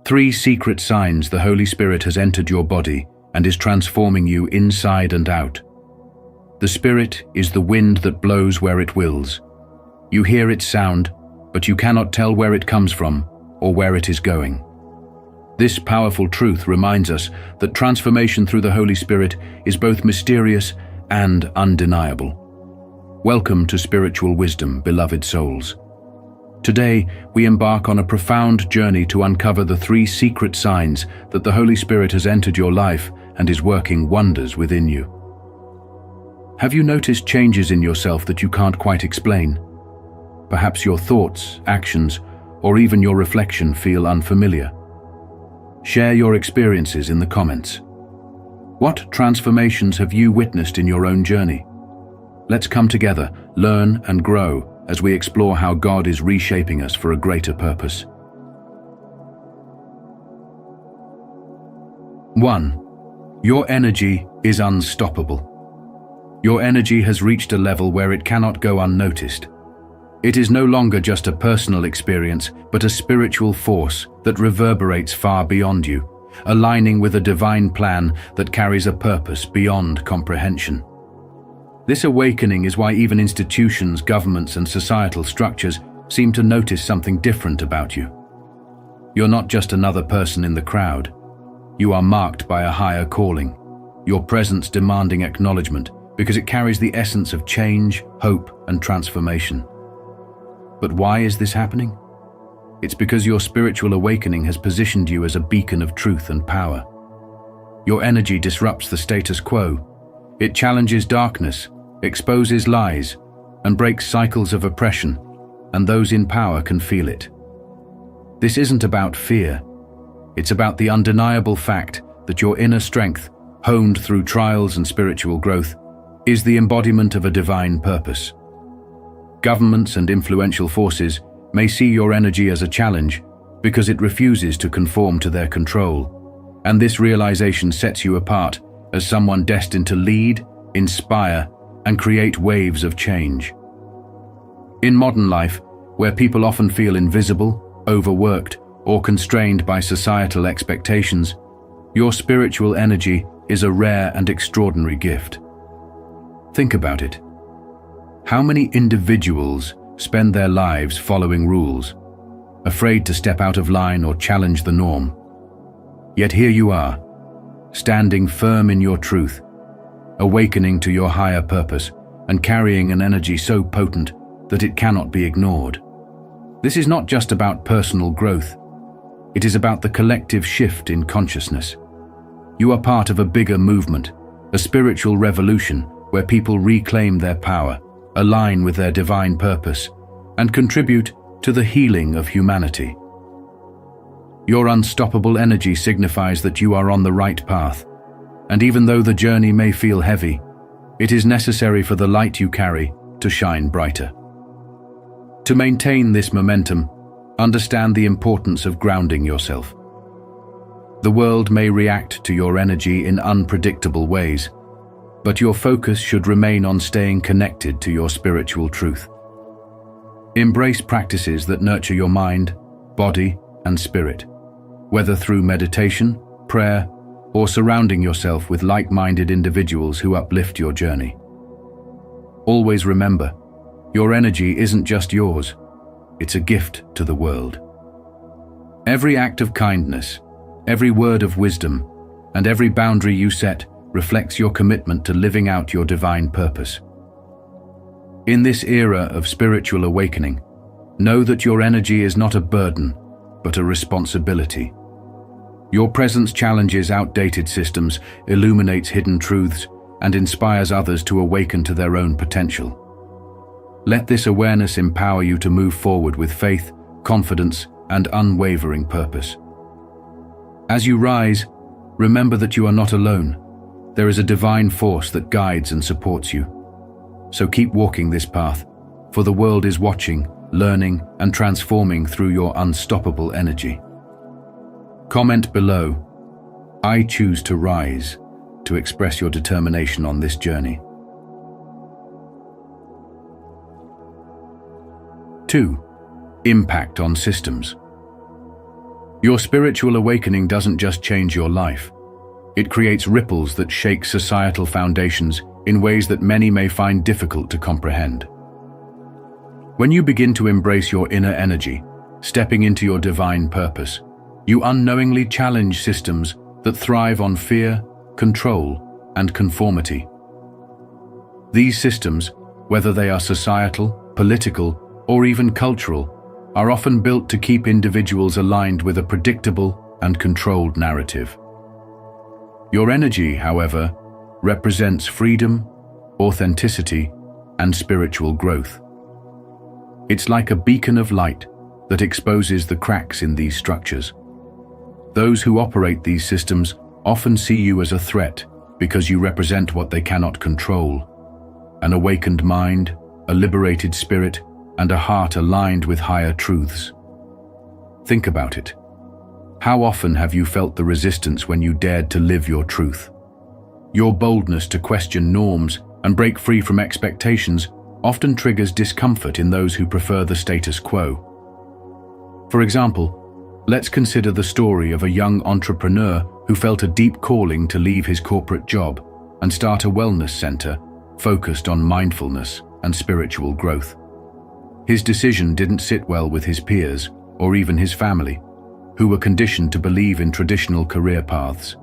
3 secret signs the Holy Spirit has entered your body and is transforming you inside and out. The Spirit is the wind that blows where it wills. You hear its sound, but you cannot tell where it comes from or where it is going. This powerful truth reminds us that transformation through the Holy Spirit is both mysterious and undeniable. Welcome to Spiritual Wisdom, beloved souls. Today, we embark on a profound journey to uncover the 3 secret signs that the Holy Spirit has entered your life and is working wonders within you. Have you noticed changes in yourself that you can't quite explain? Perhaps your thoughts, actions, or even your reflection feel unfamiliar. Share your experiences in the comments. What transformations have you witnessed in your own journey? Let's come together, learn and grow as we explore how God is reshaping us for a greater purpose. 1. Your energy is unstoppable. Your energy has reached a level where it cannot go unnoticed. It is no longer just a personal experience, but a spiritual force that reverberates far beyond you, aligning with a divine plan that carries a purpose beyond comprehension. This awakening is why even institutions, governments, and societal structures seem to notice something different about you. You're not just another person in the crowd. You are marked by a higher calling, your presence demanding acknowledgement because it carries the essence of change, hope, and transformation. But why is this happening? It's because your spiritual awakening has positioned you as a beacon of truth and power. Your energy disrupts the status quo. It challenges darkness, exposes lies, and breaks cycles of oppression, and those in power can feel it. This isn't about fear. It's about the undeniable fact that your inner strength, honed through trials and spiritual growth, is the embodiment of a divine purpose. Governments and influential forces may see your energy as a challenge because it refuses to conform to their control, and this realization sets you apart as someone destined to lead, inspire, and create waves of change. In modern life, where people often feel invisible, overworked, or constrained by societal expectations, your spiritual energy is a rare and extraordinary gift. Think about it. How many individuals spend their lives following rules, afraid to step out of line or challenge the norm? Yet here you are, standing firm in your truth, awakening to your higher purpose, and carrying an energy so potent that it cannot be ignored. This is not just about personal growth. It is about the collective shift in consciousness. You are part of a bigger movement, a spiritual revolution where people reclaim their power, align with their divine purpose, and contribute to the healing of humanity. Your unstoppable energy signifies that you are on the right path, and even though the journey may feel heavy, it is necessary for the light you carry to shine brighter. To maintain this momentum, understand the importance of grounding yourself. The world may react to your energy in unpredictable ways, but your focus should remain on staying connected to your spiritual truth. Embrace practices that nurture your mind, body, and spirit, whether through meditation, prayer, or surrounding yourself with like-minded individuals who uplift your journey. Always remember, your energy isn't just yours, it's a gift to the world. Every act of kindness, every word of wisdom, and every boundary you set reflects your commitment to living out your divine purpose. In this era of spiritual awakening, know that your energy is not a burden, but a responsibility. Your presence challenges outdated systems, illuminates hidden truths, and inspires others to awaken to their own potential. Let this awareness empower you to move forward with faith, confidence, and unwavering purpose. As you rise, remember that you are not alone. There is a divine force that guides and supports you. So keep walking this path, for the world is watching, learning, and transforming through your unstoppable energy. Comment below, "I choose to rise," to express your determination on this journey. 2. Impact on systems. Your spiritual awakening doesn't just change your life. It creates ripples that shake societal foundations in ways that many may find difficult to comprehend. When you begin to embrace your inner energy, stepping into your divine purpose, you unknowingly challenge systems that thrive on fear, control, and conformity. These systems, whether they are societal, political, or even cultural, are often built to keep individuals aligned with a predictable and controlled narrative. Your energy, however, represents freedom, authenticity, and spiritual growth. It's like a beacon of light that exposes the cracks in these structures. Those who operate these systems often see you as a threat because you represent what they cannot control: an awakened mind, a liberated spirit, and a heart aligned with higher truths. Think about it. How often have you felt the resistance when you dared to live your truth? Your boldness to question norms and break free from expectations often triggers discomfort in those who prefer the status quo. For example, let's consider the story of a young entrepreneur who felt a deep calling to leave his corporate job and start a wellness center focused on mindfulness and spiritual growth. His decision didn't sit well with his peers or even his family, who were conditioned to believe in traditional career paths.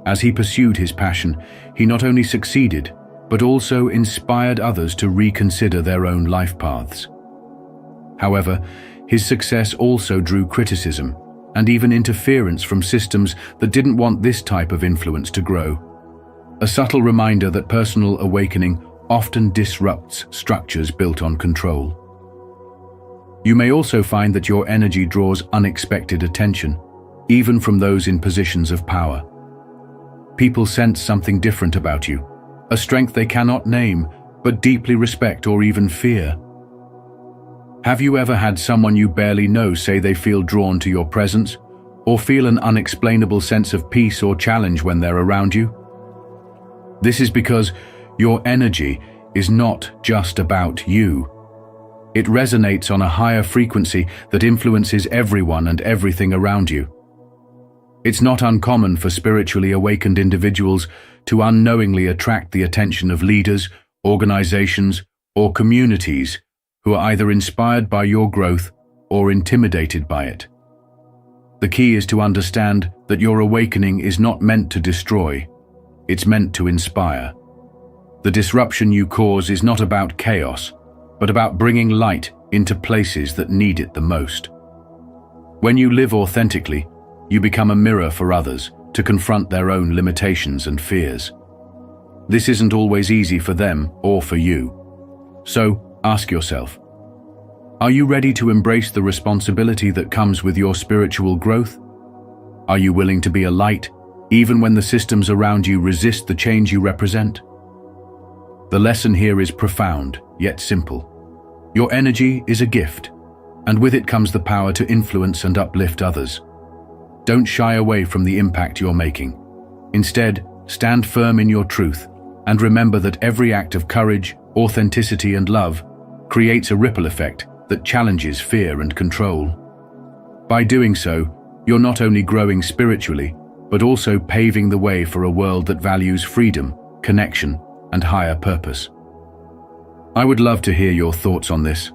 As he pursued his passion, he not only succeeded, but also inspired others to reconsider their own life paths. However, his success also drew criticism and even interference from systems that didn't want this type of influence to grow. A subtle reminder that personal awakening often disrupts structures built on control. You may also find that your energy draws unexpected attention, even from those in positions of power. People sense something different about you, a strength they cannot name, but deeply respect or even fear. Have you ever had someone you barely know say they feel drawn to your presence, or feel an unexplainable sense of peace or challenge when they're around you? This is because your energy is not just about you. It resonates on a higher frequency that influences everyone and everything around you. It's not uncommon for spiritually awakened individuals to unknowingly attract the attention of leaders, organizations, or communities who are either inspired by your growth or intimidated by it. The key is to understand that your awakening is not meant to destroy, it's meant to inspire. The disruption you cause is not about chaos, but about bringing light into places that need it the most. When you live authentically, you become a mirror for others to confront their own limitations and fears. This isn't always easy for them or for you. So, ask yourself, are you ready to embrace the responsibility that comes with your spiritual growth? Are you willing to be a light, even when the systems around you resist the change you represent? The lesson here is profound, yet simple. Your energy is a gift, and with it comes the power to influence and uplift others. Don't shy away from the impact you're making. Instead, stand firm in your truth, and remember that every act of courage, authenticity, and love creates a ripple effect that challenges fear and control. By doing so, you're not only growing spiritually, but also paving the way for a world that values freedom, connection, and higher purpose. I would love to hear your thoughts on this.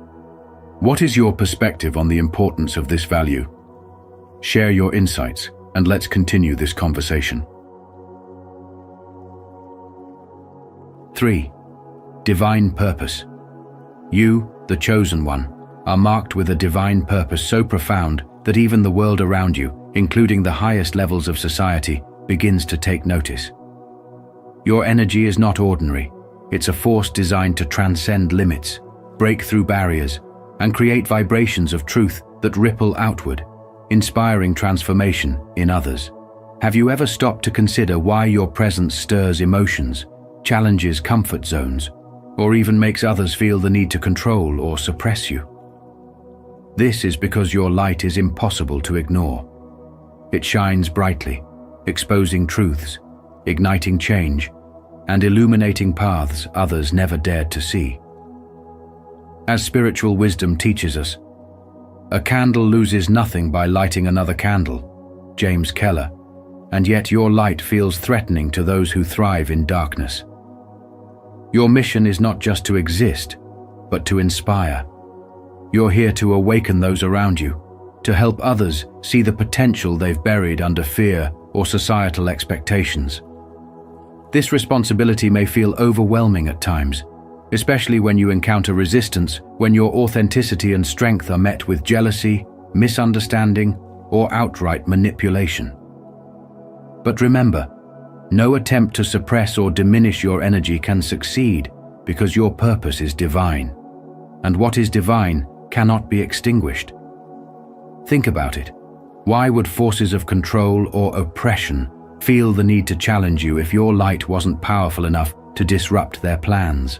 What is your perspective on the importance of this value? Share your insights, and let's continue this conversation. 3. Divine purpose. You, the chosen one, are marked with a divine purpose so profound that even the world around you, including the highest levels of society, begins to take notice. Your energy is not ordinary. It's a force designed to transcend limits, break through barriers, and create vibrations of truth that ripple outward, inspiring transformation in others. Have you ever stopped to consider why your presence stirs emotions, challenges comfort zones, or even makes others feel the need to control or suppress you? This is because your light is impossible to ignore. It shines brightly, exposing truths, igniting change, and illuminating paths others never dared to see. As spiritual wisdom teaches us, A candle loses nothing by lighting another candle, James Keller, and yet your light feels threatening to those who thrive in darkness. Your mission is not just to exist, but to inspire. You're here to awaken those around you, to help others see the potential they've buried under fear or societal expectations. This responsibility may feel overwhelming at times, especially when you encounter resistance, when your authenticity and strength are met with jealousy, misunderstanding, or outright manipulation. But remember, no attempt to suppress or diminish your energy can succeed because your purpose is divine, and what is divine cannot be extinguished. Think about it. Why would forces of control or oppression feel the need to challenge you if your light wasn't powerful enough to disrupt their plans?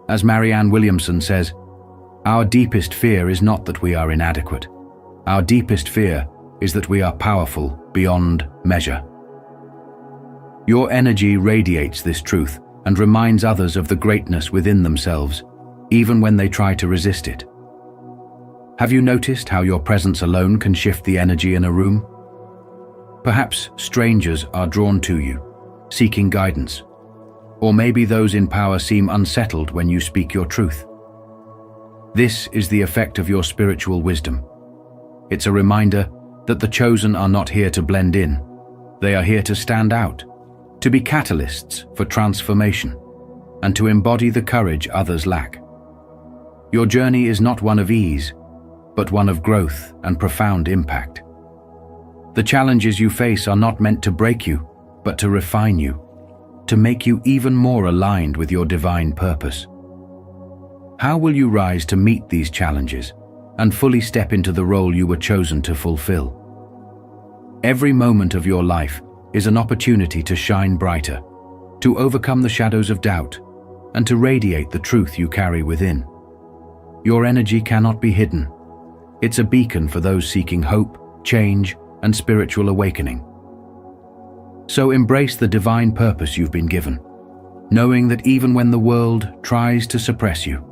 As Marianne Williamson says, our deepest fear is not that we are inadequate. Our deepest fear is that we are powerful beyond measure. Your energy radiates this truth and reminds others of the greatness within themselves, even when they try to resist it. Have you noticed how your presence alone can shift the energy in a room? Perhaps strangers are drawn to you, seeking guidance, or maybe those in power seem unsettled when you speak your truth. This is the effect of your spiritual wisdom. It's a reminder that the chosen are not here to blend in. They are here to stand out, to be catalysts for transformation, and to embody the courage others lack. Your journey is not one of ease, but one of growth and profound impact. The challenges you face are not meant to break you, but to refine you, to make you even more aligned with your divine purpose. How will you rise to meet these challenges and fully step into the role you were chosen to fulfill? Every moment of your life is an opportunity to shine brighter, to overcome the shadows of doubt, and to radiate the truth you carry within. Your energy cannot be hidden. It's a beacon for those seeking hope, change, and spiritual awakening. So embrace the divine purpose you've been given, knowing that even when the world tries to suppress you,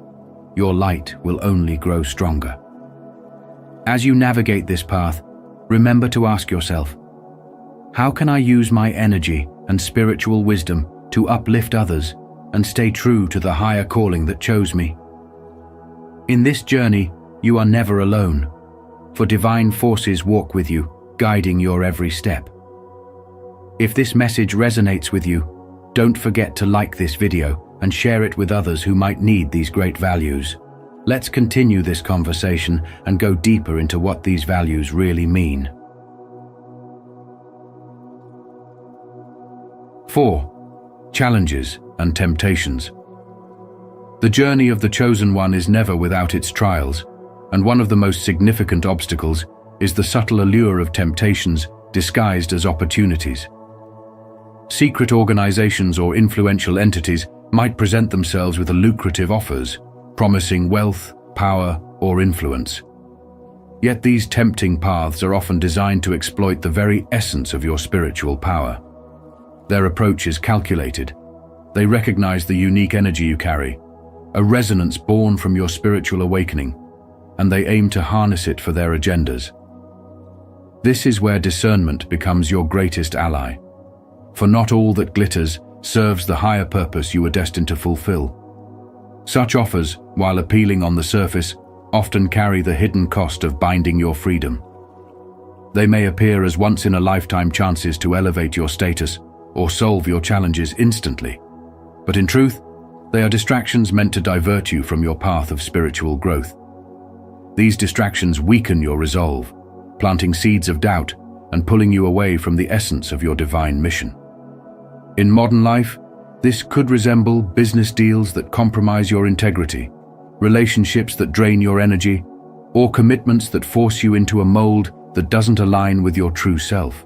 your light will only grow stronger. As you navigate this path, remember to ask yourself, how can I use my energy and spiritual wisdom to uplift others and stay true to the higher calling that chose me? In this journey, you are never alone, for divine forces walk with you, guiding your every step. If this message resonates with you, don't forget to like this video and share it with others who might need these great values. Let's continue this conversation and go deeper into what these values really mean. 4. Challenges and temptations. The journey of the chosen one is never without its trials, and one of the most significant obstacles is the subtle allure of temptations disguised as opportunities. Secret organizations or influential entities might present themselves with lucrative offers, promising wealth, power, or influence. Yet these tempting paths are often designed to exploit the very essence of your spiritual power. Their approach is calculated. They recognize the unique energy you carry, a resonance born from your spiritual awakening, and they aim to harness it for their agendas. This is where discernment becomes your greatest ally, for not all that glitters serves the higher purpose you were destined to fulfill. Such offers, while appealing on the surface, often carry the hidden cost of binding your freedom. They may appear as once-in-a-lifetime chances to elevate your status or solve your challenges instantly, but in truth, they are distractions meant to divert you from your path of spiritual growth. These distractions weaken your resolve, planting seeds of doubt and pulling you away from the essence of your divine mission. In modern life, this could resemble business deals that compromise your integrity, relationships that drain your energy, or commitments that force you into a mold that doesn't align with your true self.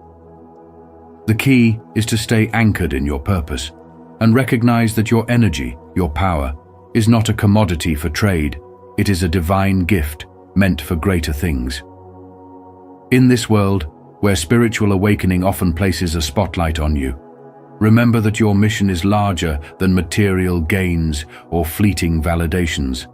The key is to stay anchored in your purpose and recognize that your energy, your power, is not a commodity for trade. It is a divine gift meant for greater things. In this world, where spiritual awakening often places a spotlight on you, remember that your mission is larger than material gains or fleeting validations.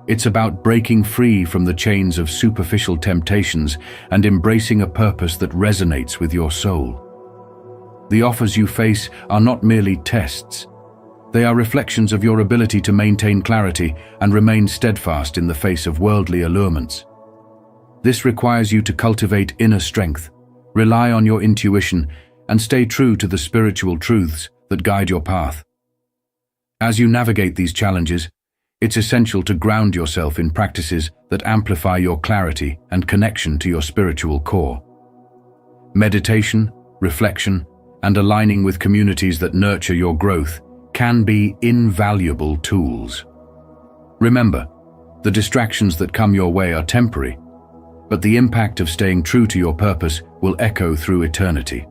It's about breaking free from the chains of superficial temptations and embracing a purpose that resonates with your soul. The offers you face are not merely tests. They are reflections of your ability to maintain clarity and remain steadfast in the face of worldly allurements. This requires you to cultivate inner strength, rely on your intuition, and stay true to the spiritual truths that guide your path. As you navigate these challenges, it's essential to ground yourself in practices that amplify your clarity and connection to your spiritual core. Meditation, reflection, and aligning with communities that nurture your growth can be invaluable tools. Remember, the distractions that come your way are temporary, but the impact of staying true to your purpose will echo through eternity.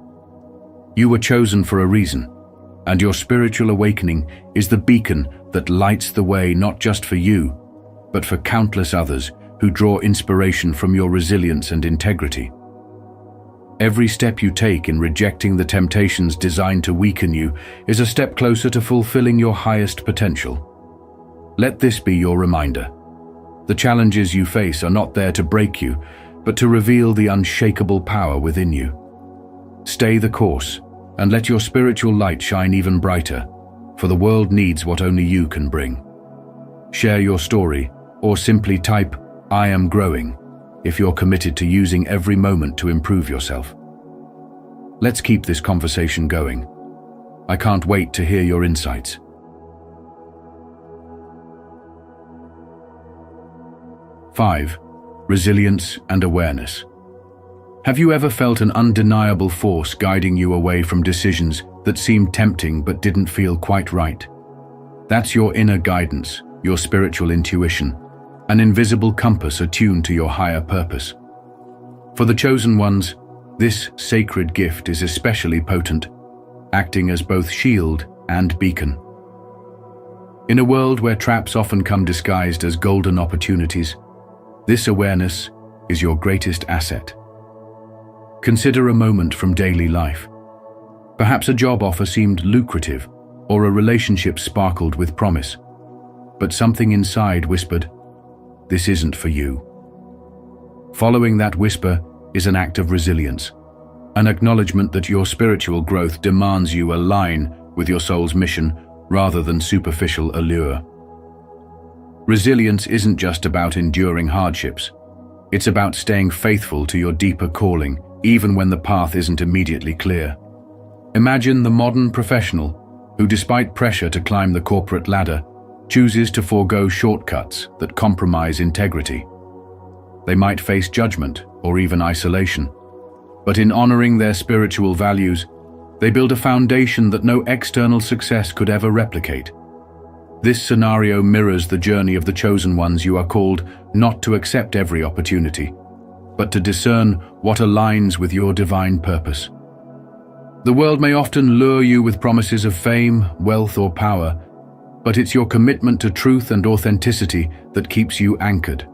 You were chosen for a reason, and your spiritual awakening is the beacon that lights the way not just for you, but for countless others who draw inspiration from your resilience and integrity. Every step you take in rejecting the temptations designed to weaken you is a step closer to fulfilling your highest potential. Let this be your reminder. The challenges you face are not there to break you, but to reveal the unshakable power within you. Stay the course, and let your spiritual light shine even brighter, for the world needs what only you can bring. Share your story, or simply type, "I am growing," if you're committed to using every moment to improve yourself. Let's keep this conversation going. I can't wait to hear your insights. 5. Resilience and awareness. Have you ever felt an undeniable force guiding you away from decisions that seemed tempting but didn't feel quite right? That's your inner guidance, your spiritual intuition, an invisible compass attuned to your higher purpose. For the chosen ones, this sacred gift is especially potent, acting as both shield and beacon. In a world where traps often come disguised as golden opportunities, this awareness is your greatest asset. Consider a moment from daily life. Perhaps a job offer seemed lucrative, or a relationship sparkled with promise, but something inside whispered, "This isn't for you." Following that whisper is an act of resilience, an acknowledgement that your spiritual growth demands you align with your soul's mission rather than superficial allure. Resilience isn't just about enduring hardships. It's about staying faithful to your deeper calling, even when the path isn't immediately clear. Imagine the modern professional who, despite pressure to climb the corporate ladder, chooses to forego shortcuts that compromise integrity. They might face judgment or even isolation, but in honoring their spiritual values, they build a foundation that no external success could ever replicate. This scenario mirrors the journey of the chosen ones. You are called not to accept every opportunity, but to discern what aligns with your divine purpose. The world may often lure you with promises of fame, wealth, or power, but it's your commitment to truth and authenticity that keeps you anchored.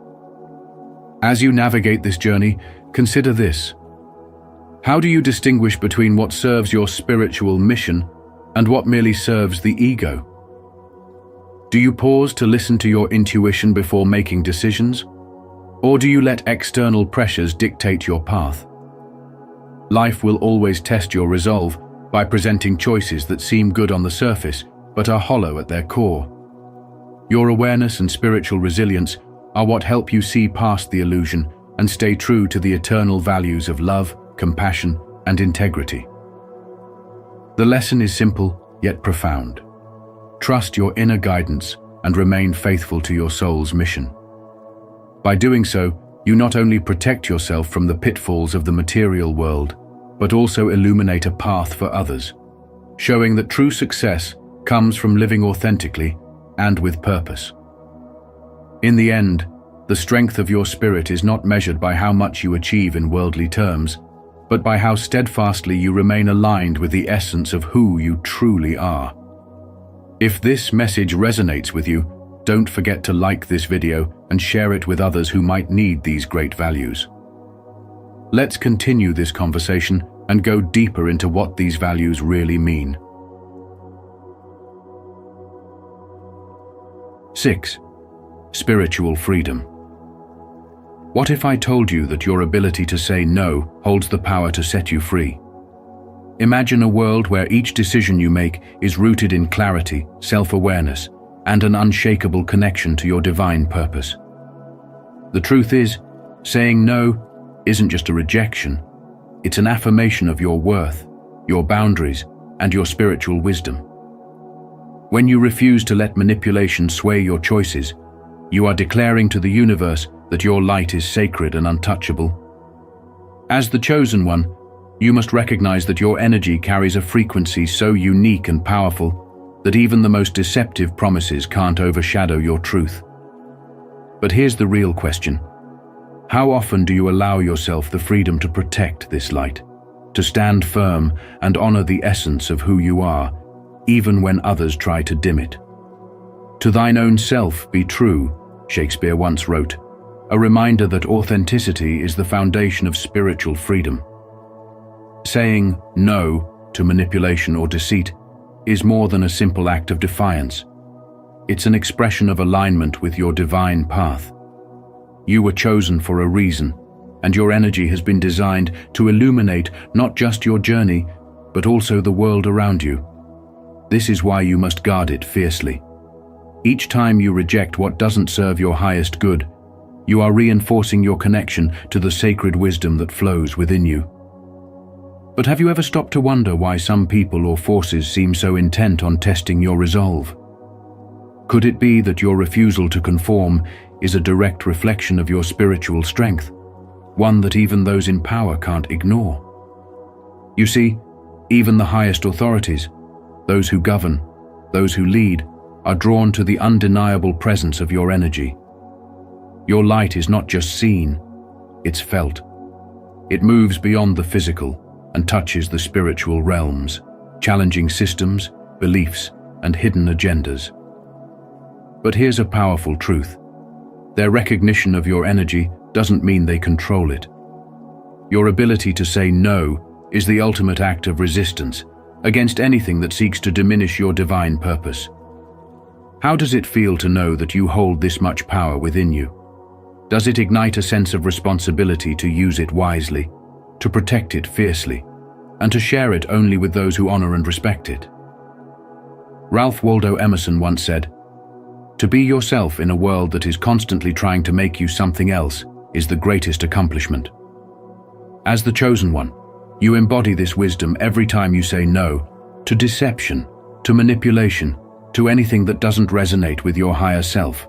As you navigate this journey, consider this. How do you distinguish between what serves your spiritual mission and what merely serves the ego? Do you pause to listen to your intuition before making decisions? Or do you let external pressures dictate your path? Life will always test your resolve by presenting choices that seem good on the surface but are hollow at their core. Your awareness and spiritual resilience are what help you see past the illusion and stay true to the eternal values of love, compassion, and integrity. The lesson is simple yet profound. Trust your inner guidance and remain faithful to your soul's mission. By doing so, you not only protect yourself from the pitfalls of the material world, but also illuminate a path for others, showing that true success comes from living authentically and with purpose. In the end, the strength of your spirit is not measured by how much you achieve in worldly terms, but by how steadfastly you remain aligned with the essence of who you truly are. If this message resonates with you, don't forget to like this video and share it with others who might need these great values. Let's continue this conversation and go deeper into what these values really mean. 6. spiritual freedom. What if I told you that your ability to say no holds the power to set you free? Imagine a world where each decision you make is rooted in clarity, self-awareness, and an unshakable connection to your divine purpose. The truth is, saying no isn't just a rejection, it's an affirmation of your worth, your boundaries, and your spiritual wisdom. When you refuse to let manipulation sway your choices, you are declaring to the universe that your light is sacred and untouchable. As the chosen one, you must recognize that your energy carries a frequency so unique and powerful that even the most deceptive promises can't overshadow your truth. But here's the real question. How often do you allow yourself the freedom to protect this light, to stand firm and honor the essence of who you are, even when others try to dim it? To thine own self be true, Shakespeare once wrote, a reminder that authenticity is the foundation of spiritual freedom. Saying no to manipulation or deceit is more than a simple act of defiance. It's an expression of alignment with your divine path. You were chosen for a reason, and your energy has been designed to illuminate not just your journey, but also the world around you. This is why you must guard it fiercely. Each time you reject what doesn't serve your highest good, you are reinforcing your connection to the sacred wisdom that flows within you. But have you ever stopped to wonder why some people or forces seem so intent on testing your resolve? Could it be that your refusal to conform is a direct reflection of your spiritual strength, one that even those in power can't ignore? You see, even the highest authorities, those who govern, those who lead, are drawn to the undeniable presence of your energy. Your light is not just seen, it's felt. It moves beyond the physical and touches the spiritual realms, challenging systems, beliefs, and hidden agendas. But here's a powerful truth. Their recognition of your energy doesn't mean they control it. Your ability to say no is the ultimate act of resistance against anything that seeks to diminish your divine purpose. How does it feel to know that you hold this much power within you? Does it ignite a sense of responsibility to use it wisely, to protect it fiercely, and to share it only with those who honor and respect it? Ralph Waldo Emerson once said, "To be yourself in a world that is constantly trying to make you something else is the greatest accomplishment." As the chosen one, you embody this wisdom every time you say no to deception, to manipulation, to anything that doesn't resonate with your higher self.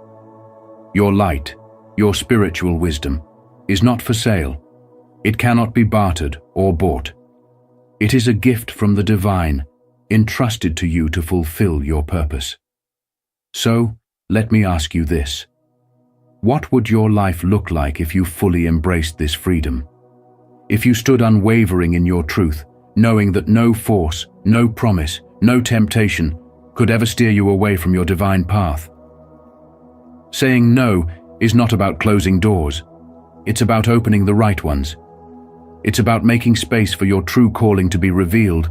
Your light, your spiritual wisdom, is not for sale. It cannot be bartered or bought. It is a gift from the divine, entrusted to you to fulfill your purpose. So, let me ask you this. What would your life look like if you fully embraced this freedom? If you stood unwavering in your truth, knowing that no force, no promise, no temptation could ever steer you away from your divine path? Saying no is not about closing doors. It's about opening the right ones. It's about making space for your true calling to be revealed,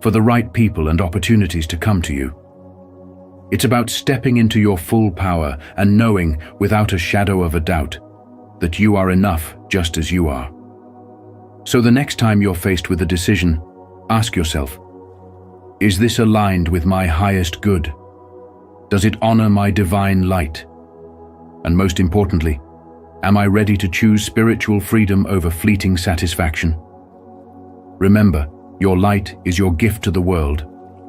for the right people and opportunities to come to you. It's about stepping into your full power and knowing, without a shadow of a doubt, that you are enough just as you are. So the next time you're faced with a decision, ask yourself, is this aligned with my highest good? Does it honor my divine light? And most importantly, am I ready to choose spiritual freedom over fleeting satisfaction? Remember, your light is your gift to the world.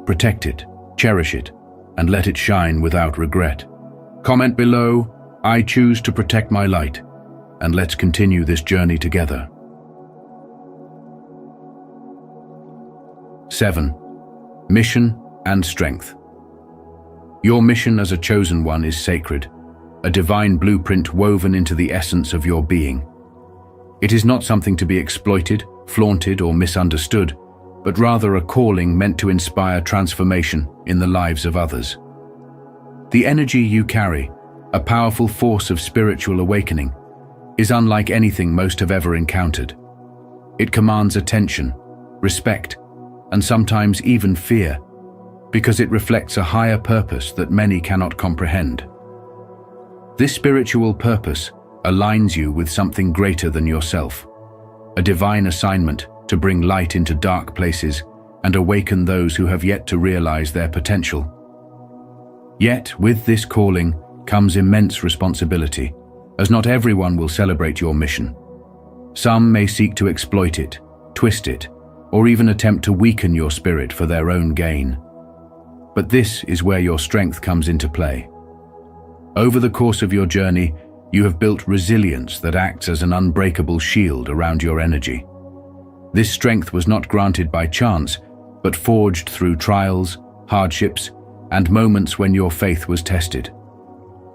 Protect it, cherish it, and let it shine without regret. Comment below, "I choose to protect my light," and let's continue this journey together. 7. Mission and strength. Your mission as a chosen one is sacred, a divine blueprint woven into the essence of your being. It is not something to be exploited, flaunted, or misunderstood, but rather a calling meant to inspire transformation in the lives of others. The energy you carry, a powerful force of spiritual awakening, is unlike anything most have ever encountered. It commands attention, respect, and sometimes even fear, because it reflects a higher purpose that many cannot comprehend. This spiritual purpose aligns you with something greater than yourself, a divine assignment to bring light into dark places and awaken those who have yet to realize their potential. Yet, with this calling comes immense responsibility, as not everyone will celebrate your mission. Some may seek to exploit it, twist it, or even attempt to weaken your spirit for their own gain. But this is where your strength comes into play. Over the course of your journey, you have built resilience that acts as an unbreakable shield around your energy. This strength was not granted by chance, but forged through trials, hardships, and moments when your faith was tested.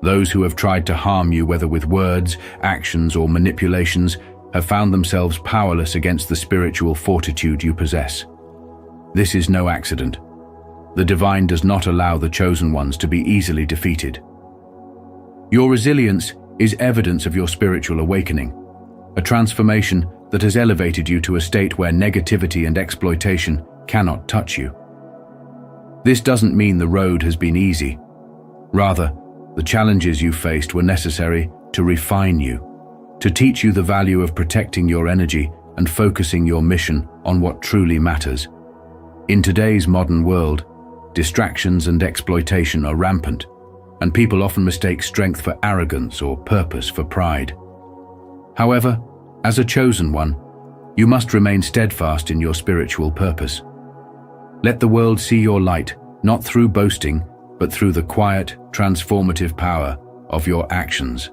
Those who have tried to harm you, whether with words, actions, or manipulations, have found themselves powerless against the spiritual fortitude you possess. This is no accident. The divine does not allow the chosen ones to be easily defeated. Your resilience is evidence of your spiritual awakening, a transformation that has elevated you to a state where negativity and exploitation cannot touch you. This doesn't mean the road has been easy. Rather, the challenges you faced were necessary to refine you, to teach you the value of protecting your energy and focusing your mission on what truly matters. In today's modern world, distractions and exploitation are rampant, and people often mistake strength for arrogance or purpose for pride. However, as a chosen one, you must remain steadfast in your spiritual purpose. Let the world see your light, not through boasting, but through the quiet, transformative power of your actions.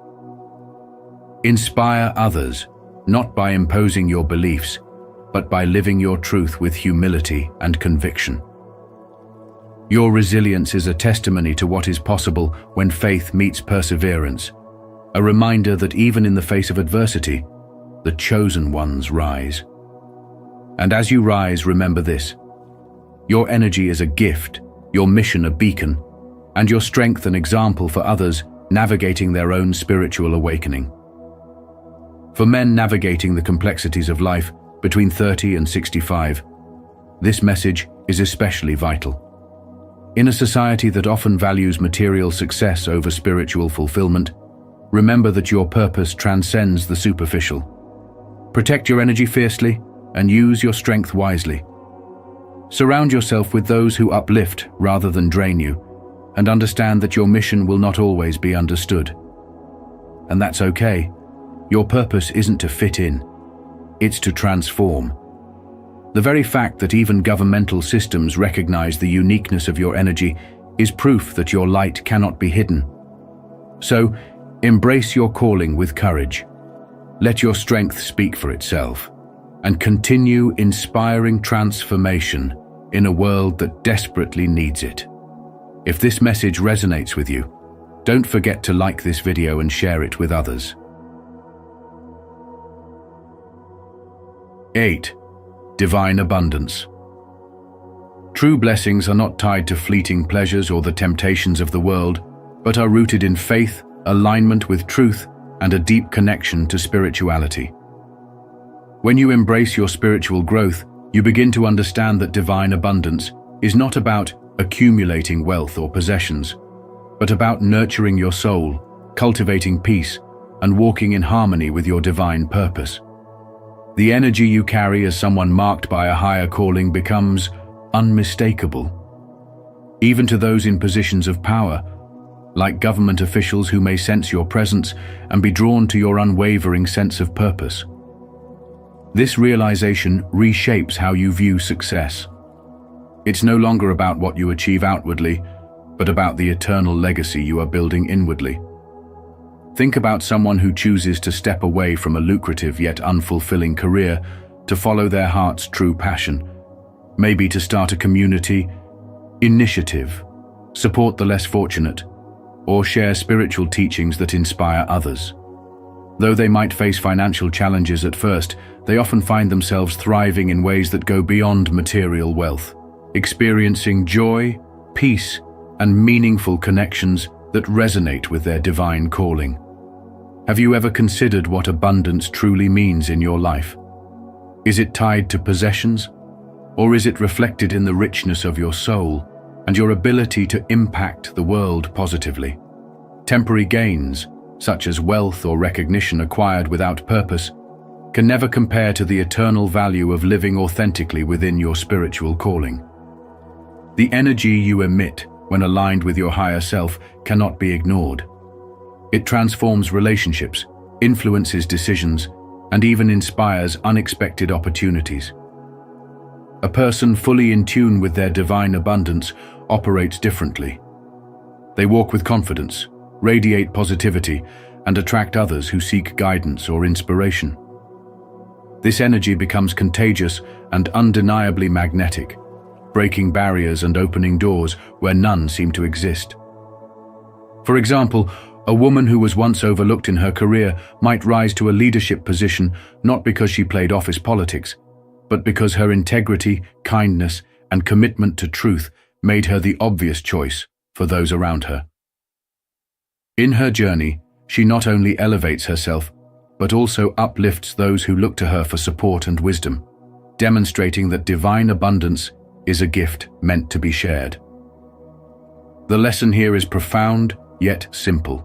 Inspire others, not by imposing your beliefs, but by living your truth with humility and conviction. Your resilience is a testimony to what is possible when faith meets perseverance, a reminder that even in the face of adversity, the chosen ones rise. And as you rise, remember this: your energy is a gift, your mission a beacon, and your strength an example for others navigating their own spiritual awakening. For men navigating the complexities of life between 30 and 65, this message is especially vital. In a society that often values material success over spiritual fulfillment, remember that your purpose transcends the superficial. Protect your energy fiercely and use your strength wisely. Surround yourself with those who uplift rather than drain you, and understand that your mission will not always be understood. And that's okay. Your purpose isn't to fit in, it's to transform. The very fact that even governmental systems recognize the uniqueness of your energy is proof that your light cannot be hidden. So, embrace your calling with courage. Let your strength speak for itself, and continue inspiring transformation in a world that desperately needs it. If this message resonates with you, don't forget to like this video and share it with others. 8. Divine abundance. True blessings are not tied to fleeting pleasures or the temptations of the world, but are rooted in faith, alignment with truth, and a deep connection to spirituality. When you embrace your spiritual growth, you begin to understand that divine abundance is not about accumulating wealth or possessions, but about nurturing your soul, cultivating peace, and walking in harmony with your divine purpose. The energy you carry as someone marked by a higher calling becomes unmistakable. Even to those in positions of power, like government officials who may sense your presence and be drawn to your unwavering sense of purpose. This realization reshapes how you view success. It's no longer about what you achieve outwardly, but about the eternal legacy you are building inwardly. Think about someone who chooses to step away from a lucrative yet unfulfilling career to follow their heart's true passion, maybe to start a community initiative, support the less fortunate, or share spiritual teachings that inspire others. Though they might face financial challenges at first, they often find themselves thriving in ways that go beyond material wealth, experiencing joy, peace, and meaningful connections that resonate with their divine calling. Have you ever considered what abundance truly means in your life? Is it tied to possessions, or is it reflected in the richness of your soul and your ability to impact the world positively? Temporary gains, such as wealth or recognition acquired without purpose, can never compare to the eternal value of living authentically within your spiritual calling. The energy you emit when aligned with your higher self cannot be ignored. It transforms relationships, influences decisions, and even inspires unexpected opportunities. A person fully in tune with their divine abundance operates differently. They walk with confidence, radiate positivity, and attract others who seek guidance or inspiration. This energy becomes contagious and undeniably magnetic, breaking barriers and opening doors where none seem to exist. For example, a woman who was once overlooked in her career might rise to a leadership position not because she played office politics, but because her integrity, kindness, and commitment to truth made her the obvious choice for those around her. In her journey, she not only elevates herself, but also uplifts those who look to her for support and wisdom, demonstrating that divine abundance is a gift meant to be shared. The lesson here is profound, yet simple.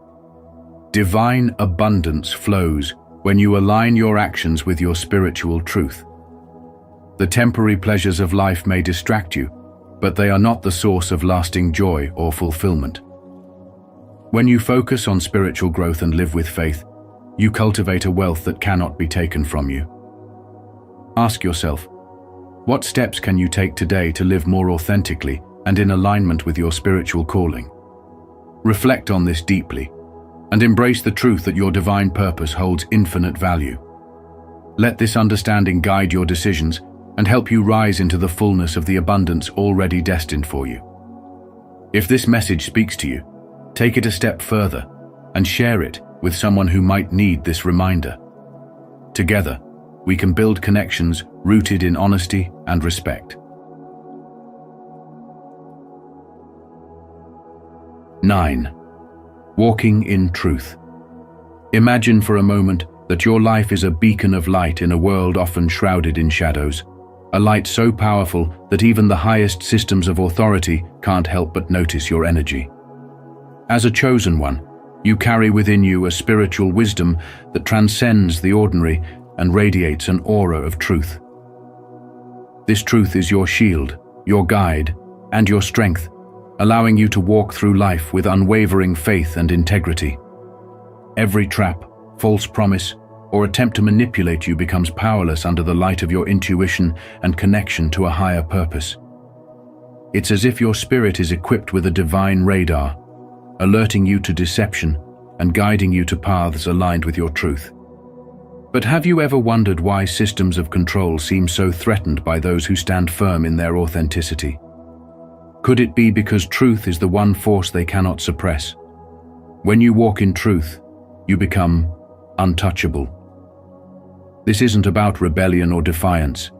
Divine abundance flows when you align your actions with your spiritual truth. The temporary pleasures of life may distract you, but they are not the source of lasting joy or fulfillment. When you focus on spiritual growth and live with faith, you cultivate a wealth that cannot be taken from you. Ask yourself, what steps can you take today to live more authentically and in alignment with your spiritual calling? Reflect on this deeply and embrace the truth that your divine purpose holds infinite value. Let this understanding guide your decisions and help you rise into the fullness of the abundance already destined for you. If this message speaks to you, take it a step further and share it with someone who might need this reminder. Together, we can build connections rooted in honesty and respect. 9. Walking in truth. Imagine for a moment that your life is a beacon of light in a world often shrouded in shadows, a light so powerful that even the highest systems of authority can't help but notice your energy. As a chosen one, you carry within you a spiritual wisdom that transcends the ordinary and radiates an aura of truth. This truth is your shield, your guide, and your strength, allowing you to walk through life with unwavering faith and integrity. Every trap, false promise, or attempt to manipulate you becomes powerless under the light of your intuition and connection to a higher purpose. It's as if your spirit is equipped with a divine radar, alerting you to deception and guiding you to paths aligned with your truth. But have you ever wondered why systems of control seem so threatened by those who stand firm in their authenticity? Could it be because truth is the one force they cannot suppress? When you walk in truth, you become untouchable. This isn't about rebellion or defiance.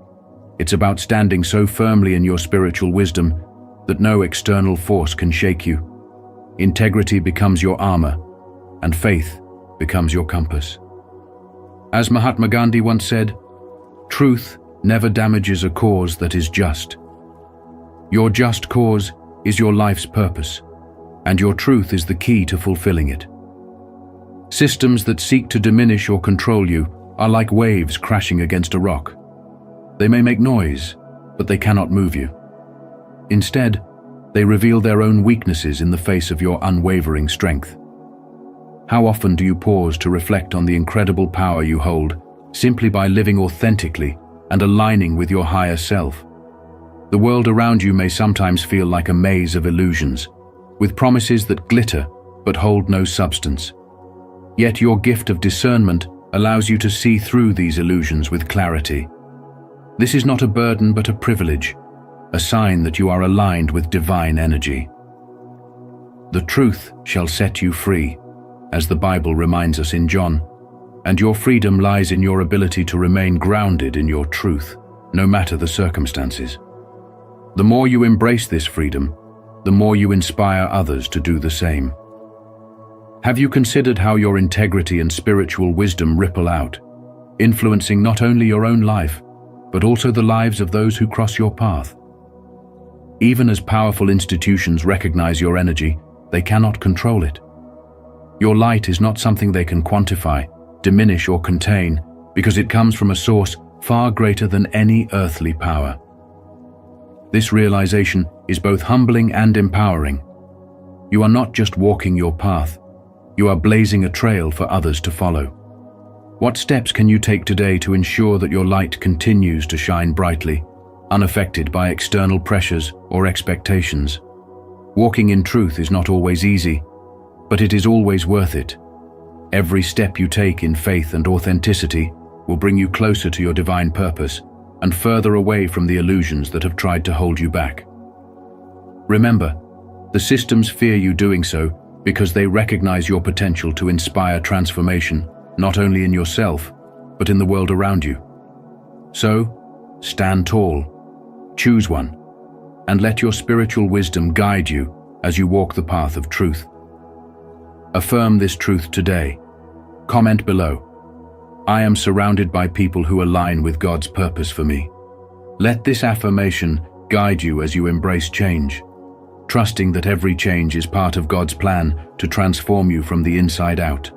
It's about standing so firmly in your spiritual wisdom that no external force can shake you. Integrity becomes your armor, and faith becomes your compass. As Mahatma Gandhi once said, "Truth never damages a cause that is just." Your just cause is your life's purpose, and your truth is the key to fulfilling it. Systems that seek to diminish or control you are like waves crashing against a rock. They may make noise, but they cannot move you. Instead, they reveal their own weaknesses in the face of your unwavering strength. How often do you pause to reflect on the incredible power you hold simply by living authentically and aligning with your higher self? The world around you may sometimes feel like a maze of illusions, with promises that glitter but hold no substance. Yet your gift of discernment allows you to see through these illusions with clarity. This is not a burden but a privilege, a sign that you are aligned with divine energy. The truth shall set you free, as the Bible reminds us in John, and your freedom lies in your ability to remain grounded in your truth, no matter the circumstances. The more you embrace this freedom, the more you inspire others to do the same. Have you considered how your integrity and spiritual wisdom ripple out, influencing not only your own life, but also the lives of those who cross your path? Even as powerful institutions recognize your energy, they cannot control it. Your light is not something they can quantify, diminish, or contain, because it comes from a source far greater than any earthly power. This realization is both humbling and empowering. You are not just walking your path, you are blazing a trail for others to follow. What steps can you take today to ensure that your light continues to shine brightly, unaffected by external pressures or expectations? Walking in truth is not always easy, but it is always worth it. Every step you take in faith and authenticity will bring you closer to your divine purpose and further away from the illusions that have tried to hold you back. Remember, the systems fear you doing so because they recognize your potential to inspire transformation, not only in yourself, but in the world around you. So, stand tall, choose one, and let your spiritual wisdom guide you as you walk the path of truth. Affirm this truth today. Comment below. I am surrounded by people who align with God's purpose for me. Let this affirmation guide you as you embrace change, trusting that every change is part of God's plan to transform you from the inside out.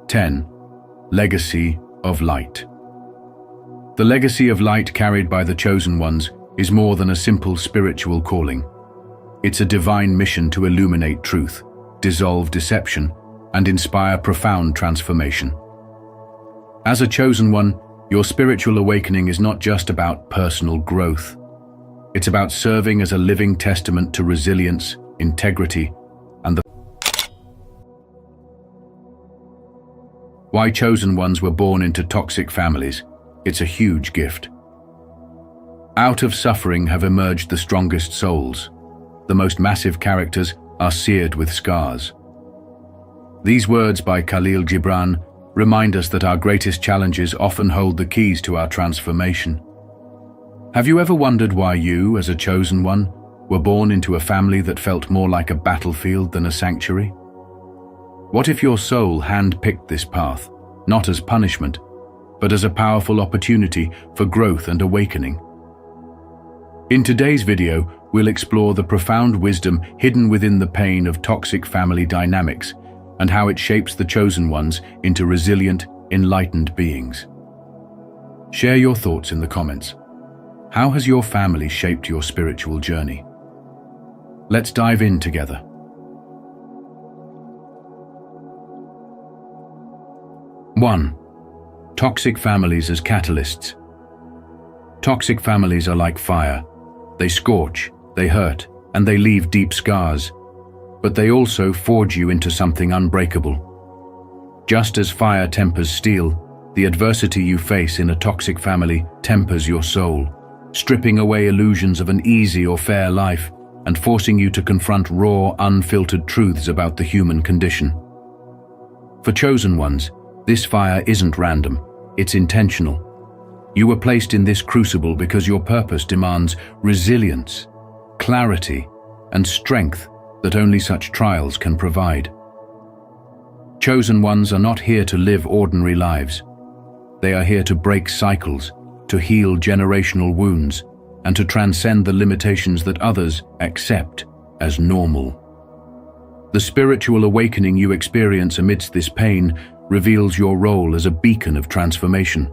10. Legacy of Light. The legacy of light carried by the chosen ones is more than a simple spiritual calling. It's a divine mission to illuminate truth, dissolve deception, and inspire profound transformation. As a chosen one, your spiritual awakening is not just about personal growth. It's about serving as a living testament to resilience, integrity, and the why chosen ones were born into toxic families. It's a huge gift. Out of suffering have emerged the strongest souls. The most massive characters are seared with scars. These words by Khalil Gibran remind us that our greatest challenges often hold the keys to our transformation. Have you ever wondered why you, as a chosen one, were born into a family that felt more like a battlefield than a sanctuary? What if your soul hand-picked this path, not as punishment, but as a powerful opportunity for growth and awakening? In today's video, we'll explore the profound wisdom hidden within the pain of toxic family dynamics and how it shapes the chosen ones into resilient, enlightened beings. Share your thoughts in the comments. How has your family shaped your spiritual journey? Let's dive in together. 1. Toxic families as catalysts. Toxic families are like fire. They scorch, they hurt, and they leave deep scars. But they also forge you into something unbreakable. Just as fire tempers steel, the adversity you face in a toxic family tempers your soul, stripping away illusions of an easy or fair life and forcing you to confront raw, unfiltered truths about the human condition. For chosen ones, this fire isn't random, it's intentional. You were placed in this crucible because your purpose demands resilience, clarity, and strength that only such trials can provide. Chosen ones are not here to live ordinary lives. They are here to break cycles, to heal generational wounds, and to transcend the limitations that others accept as normal. The spiritual awakening you experience amidst this pain reveals your role as a beacon of transformation.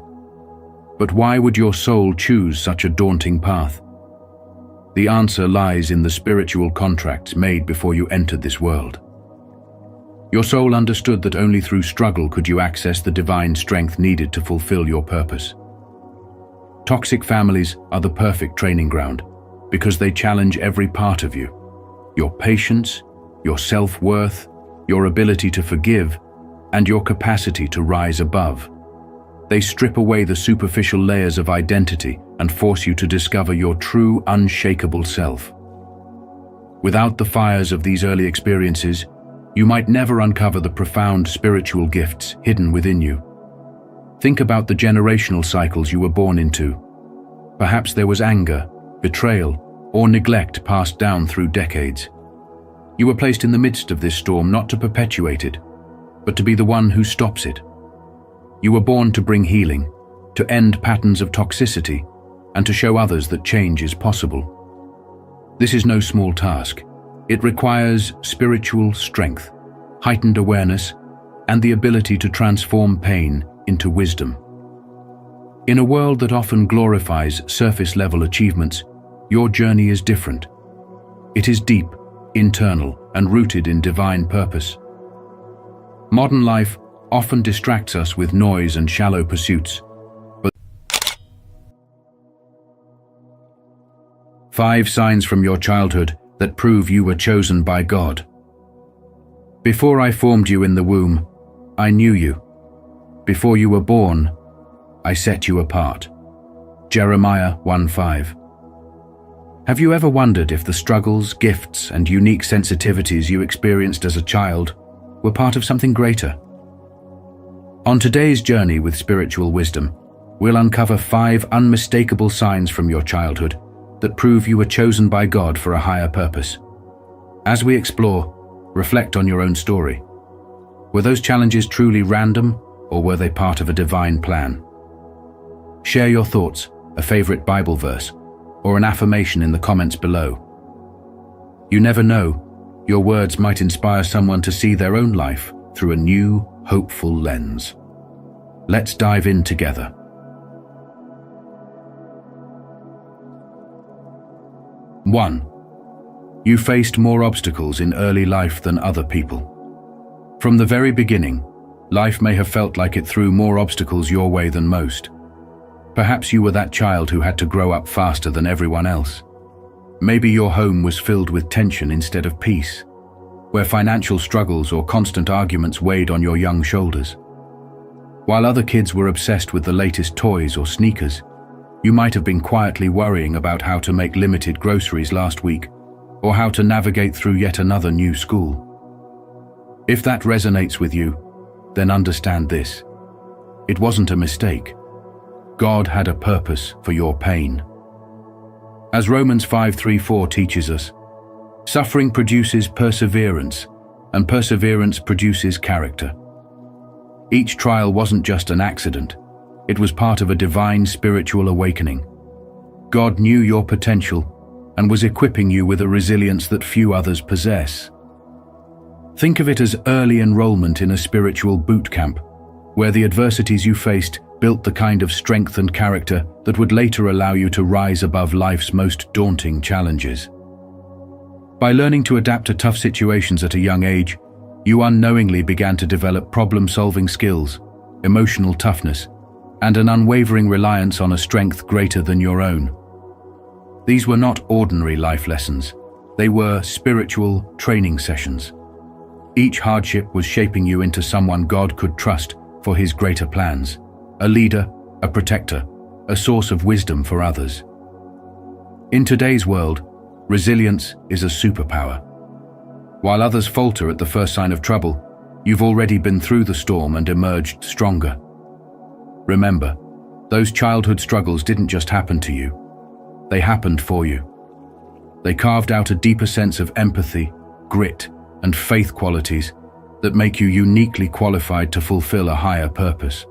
But why would your soul choose such a daunting path? The answer lies in the spiritual contracts made before you entered this world. Your soul understood that only through struggle could you access the divine strength needed to fulfill your purpose. Toxic families are the perfect training ground because they challenge every part of you: your patience, your self-worth, your ability to forgive, and your capacity to rise above. They strip away the superficial layers of identity and force you to discover your true, unshakable self. Without the fires of these early experiences, you might never uncover the profound spiritual gifts hidden within you. Think about the generational cycles you were born into. Perhaps there was anger, betrayal, or neglect passed down through decades. You were placed in the midst of this storm not to perpetuate it, but to be the one who stops it. You were born to bring healing, to end patterns of toxicity, and to show others that change is possible. This is no small task, It requires spiritual strength, heightened awareness, and the ability to transform pain into wisdom. In a world that often glorifies surface-level achievements, your journey is different. It is deep, internal, and rooted in divine purpose. Modern life often distracts us with noise and shallow pursuits, but 5 signs from your childhood that prove you were chosen by God. Before I formed you in the womb, I knew you. Before you were born, I set you apart. Jeremiah 1:5. Have you ever wondered if the struggles, gifts, and unique sensitivities you experienced as a child were part of something greater? On today's journey with spiritual wisdom, we'll uncover 5 unmistakable signs from your childhood that prove you were chosen by God for a higher purpose. As we explore, reflect on your own story. Were those challenges truly random, or were they part of a divine plan? Share your thoughts, a favorite Bible verse, or an affirmation in the comments below. You never know, your words might inspire someone to see their own life through a new, hopeful lens. Let's dive in together. 1. You faced more obstacles in early life than other people. From the very beginning, life may have felt like it threw more obstacles your way than most. Perhaps you were that child who had to grow up faster than everyone else. Maybe your home was filled with tension instead of peace, where financial struggles or constant arguments weighed on your young shoulders. While other kids were obsessed with the latest toys or sneakers, you might have been quietly worrying about how to make limited groceries last week, or how to navigate through yet another new school. If that resonates with you, then understand this. It wasn't a mistake. God had a purpose for your pain. As Romans 5:3-4 teaches us, suffering produces perseverance, and perseverance produces character. Each trial wasn't just an accident. It was part of a divine spiritual awakening. God knew your potential and was equipping you with a resilience that few others possess. Think of it as early enrollment in a spiritual boot camp, where the adversities you faced built the kind of strength and character that would later allow you to rise above life's most daunting challenges. By learning to adapt to tough situations at a young age, you unknowingly began to develop problem-solving skills, emotional toughness, and an unwavering reliance on a strength greater than your own. These were not ordinary life lessons. They were spiritual training sessions. Each hardship was shaping you into someone God could trust for His greater plans, a leader, a protector, a source of wisdom for others. In today's world, resilience is a superpower. While others falter at the first sign of trouble, you've already been through the storm and emerged stronger. Remember, those childhood struggles didn't just happen to you. They happened for you. They carved out a deeper sense of empathy, grit, and faith qualities that make you uniquely qualified to fulfill a higher purpose.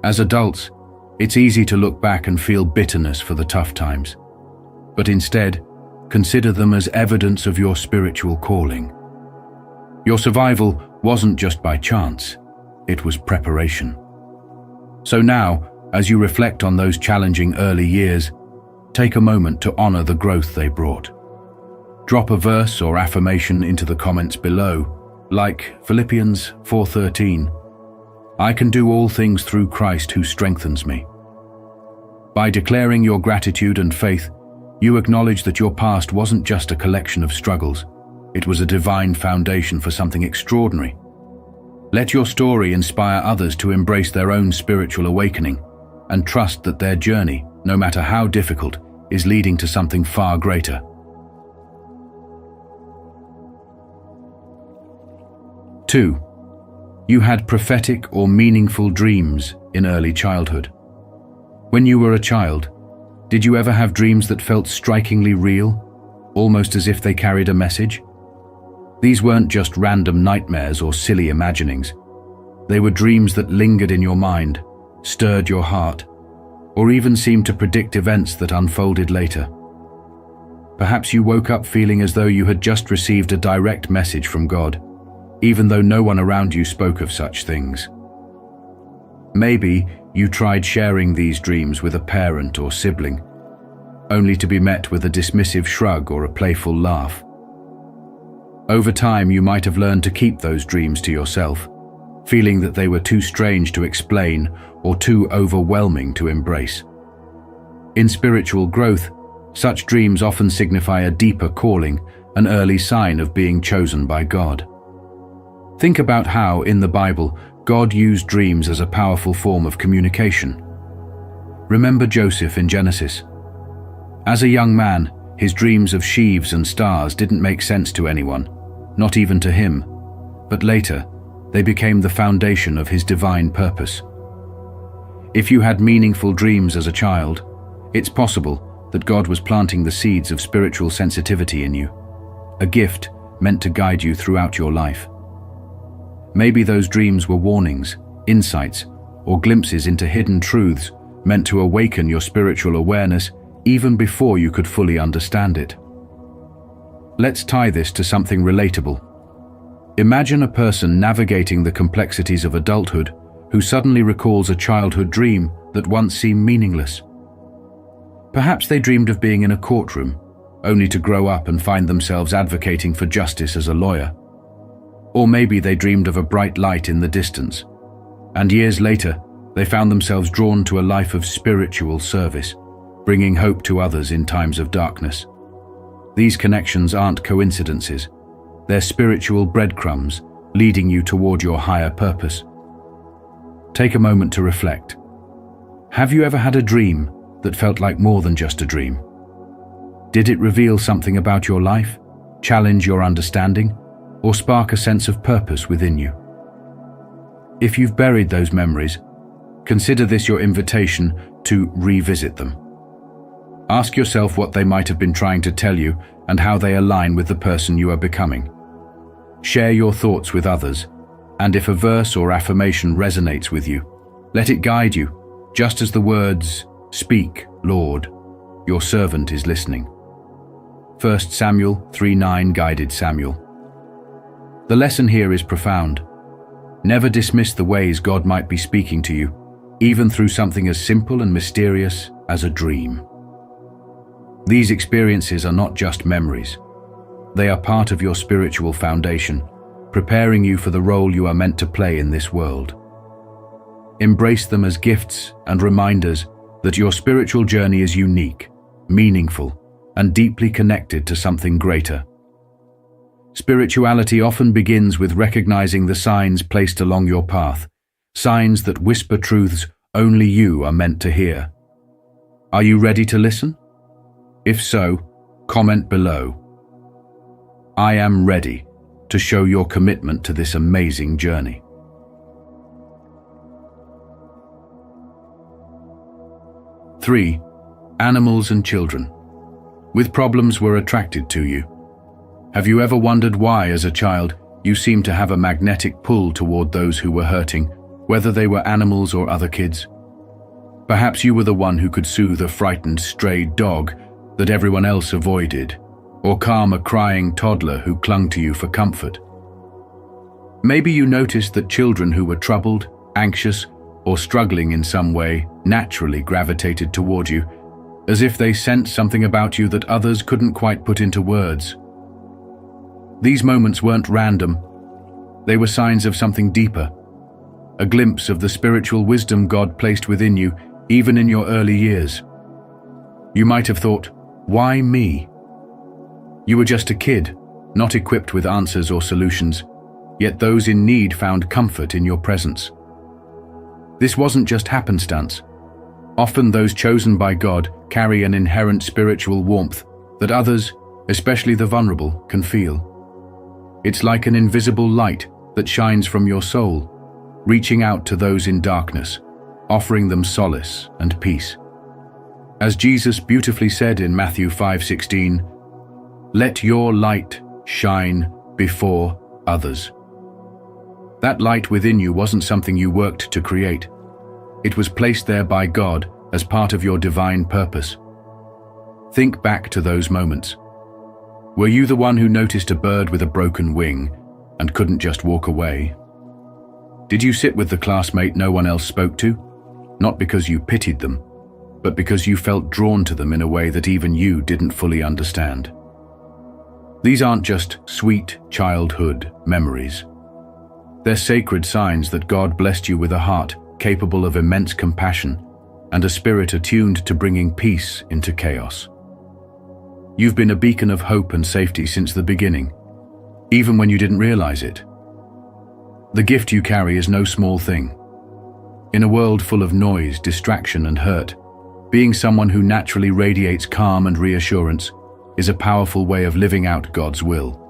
As adults, it's easy to look back and feel bitterness for the tough times, but instead, consider them as evidence of your spiritual calling. Your survival wasn't just by chance, it was preparation. So now, as you reflect on those challenging early years, take a moment to honor the growth they brought. Drop a verse or affirmation into the comments below, like Philippians 4:13. I can do all things through Christ who strengthens me. By declaring your gratitude and faith, you acknowledge that your past wasn't just a collection of struggles. It was a divine foundation for something extraordinary. Let your story inspire others to embrace their own spiritual awakening and trust that their journey, no matter how difficult, is leading to something far greater. 2. You had prophetic or meaningful dreams in early childhood. When you were a child, did you ever have dreams that felt strikingly real, almost as if they carried a message? These weren't just random nightmares or silly imaginings. They were dreams that lingered in your mind, stirred your heart, or even seemed to predict events that unfolded later. Perhaps you woke up feeling as though you had just received a direct message from God, even though no one around you spoke of such things. Maybe you tried sharing these dreams with a parent or sibling, only to be met with a dismissive shrug or a playful laugh. Over time, you might have learned to keep those dreams to yourself, feeling that they were too strange to explain or too overwhelming to embrace. In spiritual growth, such dreams often signify a deeper calling, an early sign of being chosen by God. Think about how, in the Bible, God used dreams as a powerful form of communication. Remember Joseph in Genesis. As a young man, his dreams of sheaves and stars didn't make sense to anyone, not even to him, but later, they became the foundation of his divine purpose. If you had meaningful dreams as a child, it's possible that God was planting the seeds of spiritual sensitivity in you, a gift meant to guide you throughout your life. Maybe those dreams were warnings, insights, or glimpses into hidden truths meant to awaken your spiritual awareness even before you could fully understand it. Let's tie this to something relatable. Imagine a person navigating the complexities of adulthood who suddenly recalls a childhood dream that once seemed meaningless. Perhaps they dreamed of being in a courtroom, only to grow up and find themselves advocating for justice as a lawyer. Or maybe they dreamed of a bright light in the distance, and years later, they found themselves drawn to a life of spiritual service, bringing hope to others in times of darkness. These connections aren't coincidences. They're spiritual breadcrumbs leading you toward your higher purpose. Take a moment to reflect. Have you ever had a dream that felt like more than just a dream? Did it reveal something about your life, challenge your understanding, or spark a sense of purpose within you? If you've buried those memories, consider this your invitation to revisit them. Ask yourself what they might have been trying to tell you and how they align with the person you are becoming. Share your thoughts with others, and if a verse or affirmation resonates with you, let it guide you, just as the words, "Speak, Lord, your servant is listening." 1 Samuel 3:9 guided Samuel. The lesson here is profound. Never dismiss the ways God might be speaking to you, even through something as simple and mysterious as a dream. These experiences are not just memories. They are part of your spiritual foundation, preparing you for the role you are meant to play in this world. Embrace them as gifts and reminders that your spiritual journey is unique, meaningful, and deeply connected to something greater. Spirituality often begins with recognizing the signs placed along your path, signs that whisper truths only you are meant to hear. Are you ready to listen? If so, comment below. I am ready to show your commitment to this amazing journey. 3. Animals and children. With problems were attracted to you. Have you ever wondered why, as a child, you seemed to have a magnetic pull toward those who were hurting, whether they were animals or other kids? Perhaps you were the one who could soothe a frightened stray dog that everyone else avoided, or calm a crying toddler who clung to you for comfort. Maybe you noticed that children who were troubled, anxious, or struggling in some way naturally gravitated toward you, as if they sensed something about you that others couldn't quite put into words. These moments weren't random. They were signs of something deeper, a glimpse of the spiritual wisdom God placed within you, even in your early years. You might have thought, why me? You were just a kid, not equipped with answers or solutions, yet those in need found comfort in your presence. This wasn't just happenstance. Often those chosen by God carry an inherent spiritual warmth that others, especially the vulnerable, can feel. It's like an invisible light that shines from your soul, reaching out to those in darkness, offering them solace and peace. As Jesus beautifully said in Matthew 5:16, "Let your light shine before others." That light within you wasn't something you worked to create. It was placed there by God as part of your divine purpose. Think back to those moments, Were you the one who noticed a bird with a broken wing and couldn't just walk away? Did you sit with the classmate no one else spoke to? Not because you pitied them, but because you felt drawn to them in a way that even you didn't fully understand. These aren't just sweet childhood memories. They're sacred signs that God blessed you with a heart capable of immense compassion and a spirit attuned to bringing peace into chaos. You've been a beacon of hope and safety since the beginning, even when you didn't realize it. The gift you carry is no small thing. In a world full of noise, distraction, and hurt, being someone who naturally radiates calm and reassurance is a powerful way of living out God's will.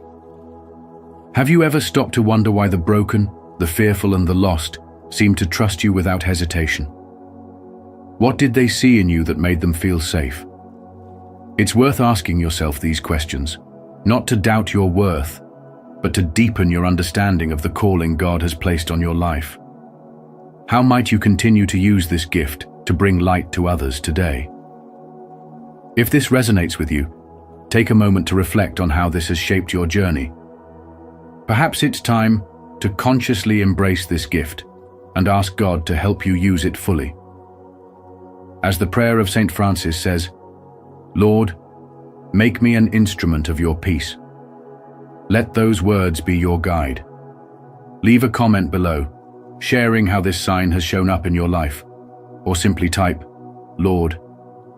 Have you ever stopped to wonder why the broken, the fearful, and the lost seem to trust you without hesitation? What did they see in you that made them feel safe? It's worth asking yourself these questions, not to doubt your worth, but to deepen your understanding of the calling God has placed on your life. How might you continue to use this gift to bring light to others today? If this resonates with you, take a moment to reflect on how this has shaped your journey. Perhaps it's time to consciously embrace this gift and ask God to help you use it fully. As the prayer of St. Francis says, "Lord, make me an instrument of your peace." Let those words be your guide. Leave a comment below, sharing how this sign has shown up in your life, or simply type, "Lord,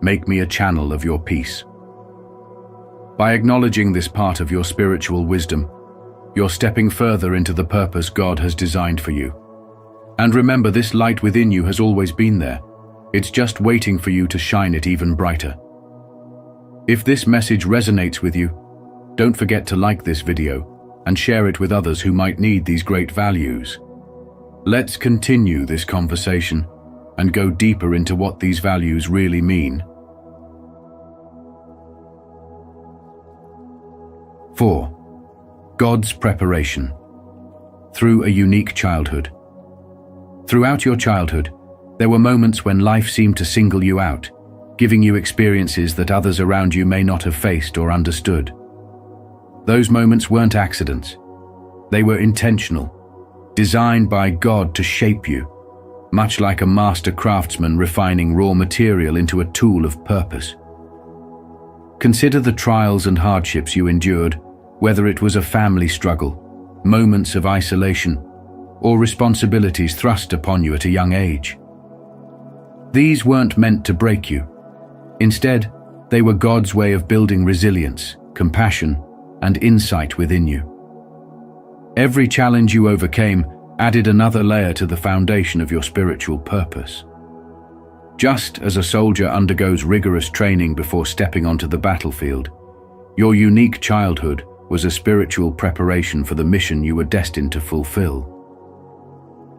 make me a channel of your peace." By acknowledging this part of your spiritual wisdom, you're stepping further into the purpose God has designed for you. And remember, this light within you has always been there. It's just waiting for you to shine it even brighter. If this message resonates with you, don't forget to like this video and share it with others who might need these great values. Let's continue this conversation and go deeper into what these values really mean. 4. God's preparation. Through a unique childhood. Throughout your childhood, there were moments when life seemed to single you out, giving you experiences that others around you may not have faced or understood. Those moments weren't accidents. They were intentional, designed by God to shape you, much like a master craftsman refining raw material into a tool of purpose. Consider the trials and hardships you endured, whether it was a family struggle, moments of isolation, or responsibilities thrust upon you at a young age. These weren't meant to break you. Instead, they were God's way of building resilience, compassion, and insight within you. Every challenge you overcame added another layer to the foundation of your spiritual purpose. Just as a soldier undergoes rigorous training before stepping onto the battlefield, your unique childhood was a spiritual preparation for the mission you were destined to fulfill.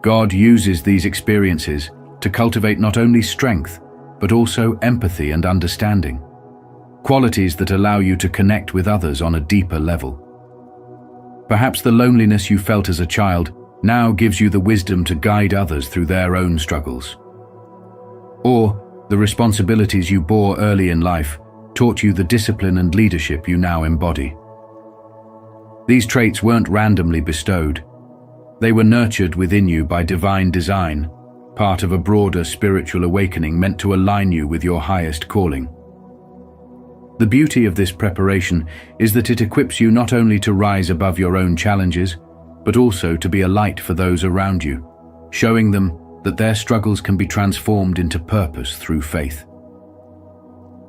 God uses these experiences to cultivate not only strength, but also empathy and understanding, qualities that allow you to connect with others on a deeper level. Perhaps the loneliness you felt as a child now gives you the wisdom to guide others through their own struggles. Or the responsibilities you bore early in life taught you the discipline and leadership you now embody. These traits weren't randomly bestowed. They were nurtured within you by divine design, part of a broader spiritual awakening meant to align you with your highest calling. The beauty of this preparation is that it equips you not only to rise above your own challenges, but also to be a light for those around you, showing them that their struggles can be transformed into purpose through faith.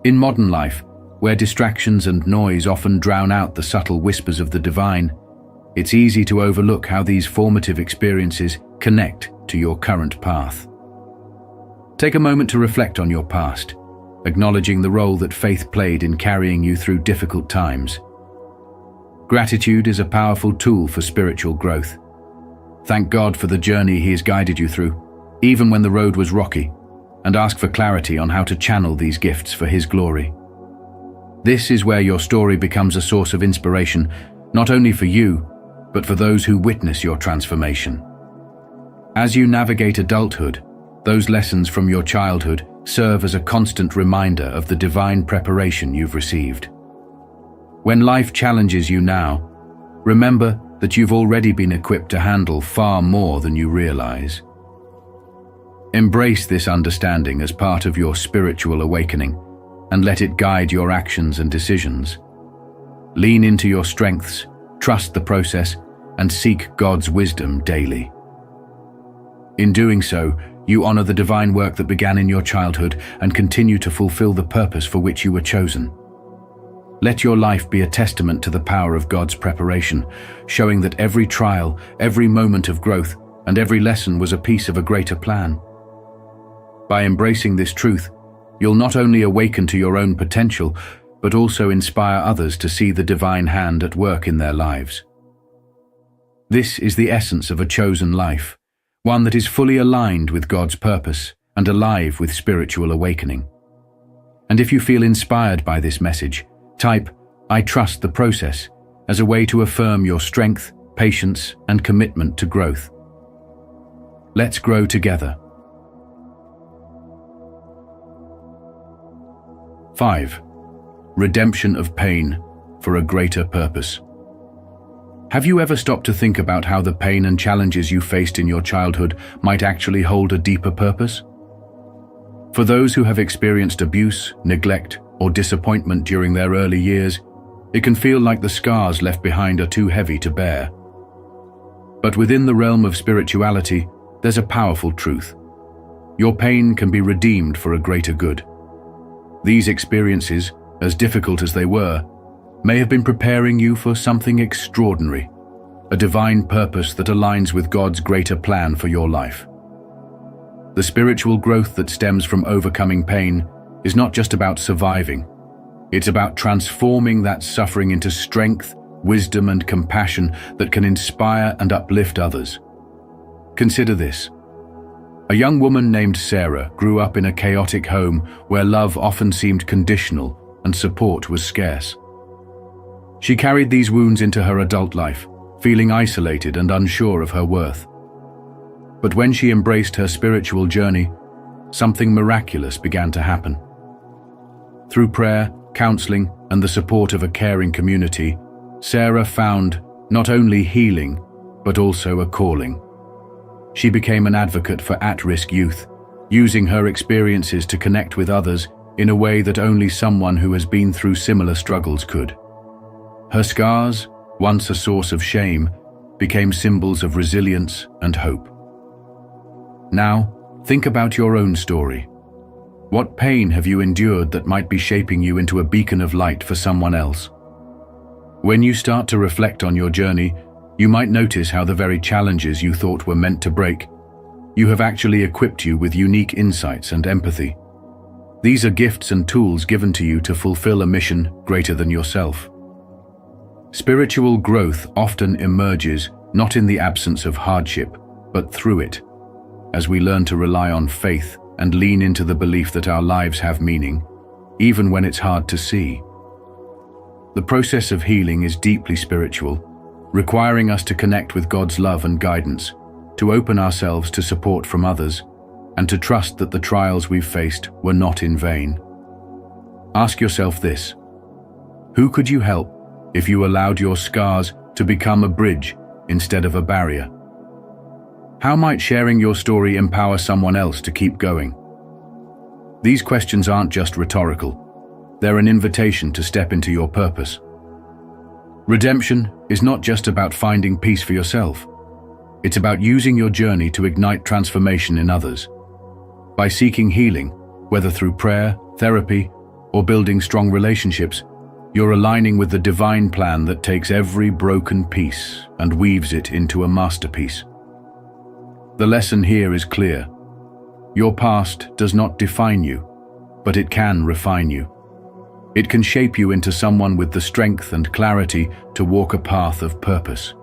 In modern life, where distractions and noise often drown out the subtle whispers of the divine, it's easy to overlook how these formative experiences connect to your current path. Take a moment to reflect on your past, acknowledging the role that faith played in carrying you through difficult times. Gratitude is a powerful tool for spiritual growth. Thank God for the journey He has guided you through, even when the road was rocky, and ask for clarity on how to channel these gifts for His glory. This is where your story becomes a source of inspiration, not only for you, but for those who witness your transformation. As you navigate adulthood, those lessons from your childhood serve as a constant reminder of the divine preparation you've received. When life challenges you now, remember that you've already been equipped to handle far more than you realize. Embrace this understanding as part of your spiritual awakening and let it guide your actions and decisions. Lean into your strengths, trust the process, and seek God's wisdom daily. In doing so, you honor the divine work that began in your childhood and continue to fulfill the purpose for which you were chosen. Let your life be a testament to the power of God's preparation, showing that every trial, every moment of growth, and every lesson was a piece of a greater plan. By embracing this truth, you'll not only awaken to your own potential, but also inspire others to see the divine hand at work in their lives. This is the essence of a chosen life, one that is fully aligned with God's purpose and alive with spiritual awakening. And if you feel inspired by this message, type "I trust the process" as a way to affirm your strength, patience, and commitment to growth. Let's grow together. 5. Redemption of pain for a greater purpose. Have you ever stopped to think about how the pain and challenges you faced in your childhood might actually hold a deeper purpose? For those who have experienced abuse, neglect, or disappointment during their early years, it can feel like the scars left behind are too heavy to bear. But within the realm of spirituality, there's a powerful truth. Your pain can be redeemed for a greater good. These experiences, as difficult as they were, may have been preparing you for something extraordinary, a divine purpose that aligns with God's greater plan for your life. The spiritual growth that stems from overcoming pain is not just about surviving. It's about transforming that suffering into strength, wisdom, and compassion that can inspire and uplift others. Consider this. A young woman named Sarah grew up in a chaotic home where love often seemed conditional and support was scarce. She carried these wounds into her adult life, feeling isolated and unsure of her worth. But when she embraced her spiritual journey, something miraculous began to happen. Through prayer, counseling, and the support of a caring community, Sarah found not only healing, but also a calling. She became an advocate for at-risk youth, using her experiences to connect with others in a way that only someone who has been through similar struggles could. Her scars, once a source of shame, became symbols of resilience and hope. Now, think about your own story. What pain have you endured that might be shaping you into a beacon of light for someone else? When you start to reflect on your journey, you might notice how the very challenges you thought were meant to break, you have actually equipped you with unique insights and empathy. These are gifts and tools given to you to fulfill a mission greater than yourself. Spiritual growth often emerges not in the absence of hardship, but through it, as we learn to rely on faith and lean into the belief that our lives have meaning, even when it's hard to see. The process of healing is deeply spiritual, requiring us to connect with God's love and guidance, to open ourselves to support from others, and to trust that the trials we've faced were not in vain. Ask yourself this: who could you help if you allowed your scars to become a bridge instead of a barrier? How might sharing your story empower someone else to keep going? These questions aren't just rhetorical. They're an invitation to step into your purpose. Redemption is not just about finding peace for yourself. It's about using your journey to ignite transformation in others. By seeking healing, whether through prayer, therapy, or building strong relationships, you're aligning with the divine plan that takes every broken piece and weaves it into a masterpiece. The lesson here is clear. Your past does not define you, but it can refine you. It can shape you into someone with the strength and clarity to walk a path of purpose.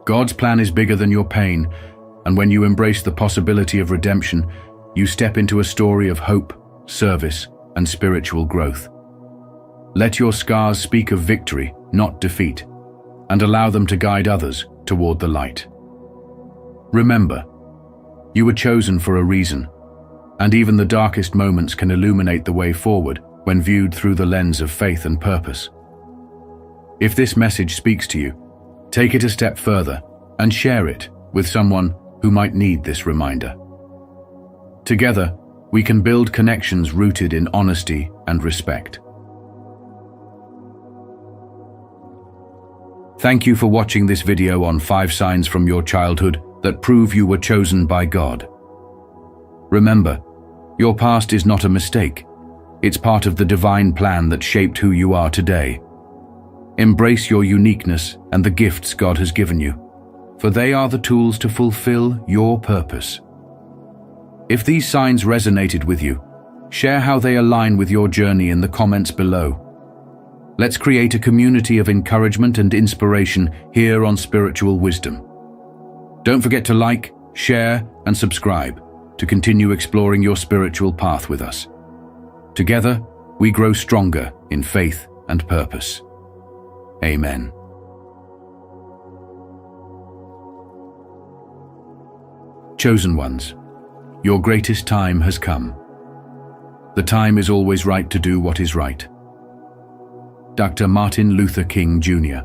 God's plan is bigger than your pain, and when you embrace the possibility of redemption, you step into a story of hope, service, and spiritual growth. Let your scars speak of victory, not defeat, and allow them to guide others toward the light. Remember, you were chosen for a reason, and even the darkest moments can illuminate the way forward when viewed through the lens of faith and purpose. If this message speaks to you, take it a step further and share it with someone who might need this reminder. Together, we can build connections rooted in honesty and respect. Thank you for watching this video on 5 signs from your childhood that prove you were chosen by God. Remember, your past is not a mistake. It's part of the divine plan that shaped who you are today. Embrace your uniqueness and the gifts God has given you, for they are the tools to fulfill your purpose. If these signs resonated with you, share how they align with your journey in the comments below. Let's create a community of encouragement and inspiration here on Spiritual Wisdom. Don't forget to like, share, and subscribe to continue exploring your spiritual path with us. Together, we grow stronger in faith and purpose. Amen. Chosen ones, your greatest time has come. The time is always right to do what is right. Dr. Martin Luther King, Jr.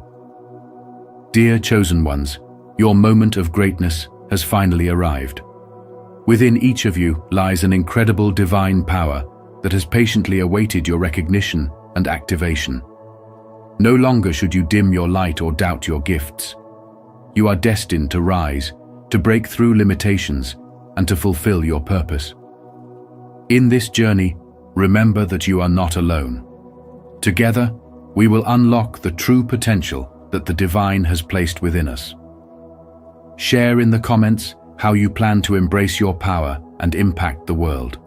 Dear chosen ones, your moment of greatness has finally arrived. Within each of you lies an incredible divine power that has patiently awaited your recognition and activation. No longer should you dim your light or doubt your gifts. You are destined to rise, to break through limitations, and to fulfill your purpose. In this journey, remember that you are not alone. Together, we will unlock the true potential that the divine has placed within us. Share in the comments how you plan to embrace your power and impact the world.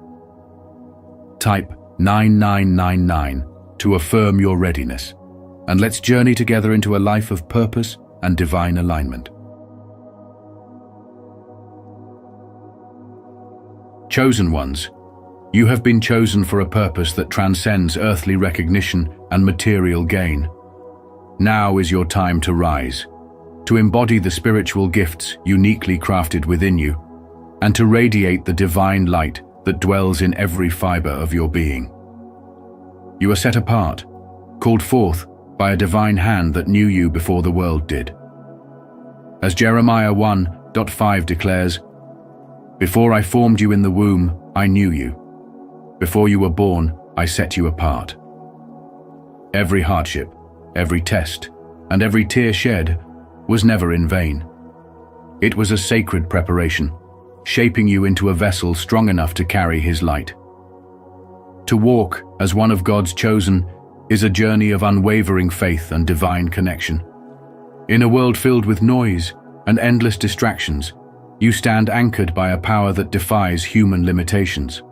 Type 9999 to affirm your readiness, and let's journey together into a life of purpose and divine alignment. Chosen ones, you have been chosen for a purpose that transcends earthly recognition and material gain. Now is your time to rise, to embody the spiritual gifts uniquely crafted within you, and to radiate the divine light that dwells in every fiber of your being. You are set apart, called forth by a divine hand that knew you before the world did. As Jeremiah 1:5 declares, "Before I formed you in the womb, I knew you. Before you were born, I set you apart." Every hardship, every test, and every tear shed was never in vain. It was a sacred preparation, shaping you into a vessel strong enough to carry His light. To walk as one of God's chosen is a journey of unwavering faith and divine connection. In a world filled with noise and endless distractions, you stand anchored by a power that defies human limitations.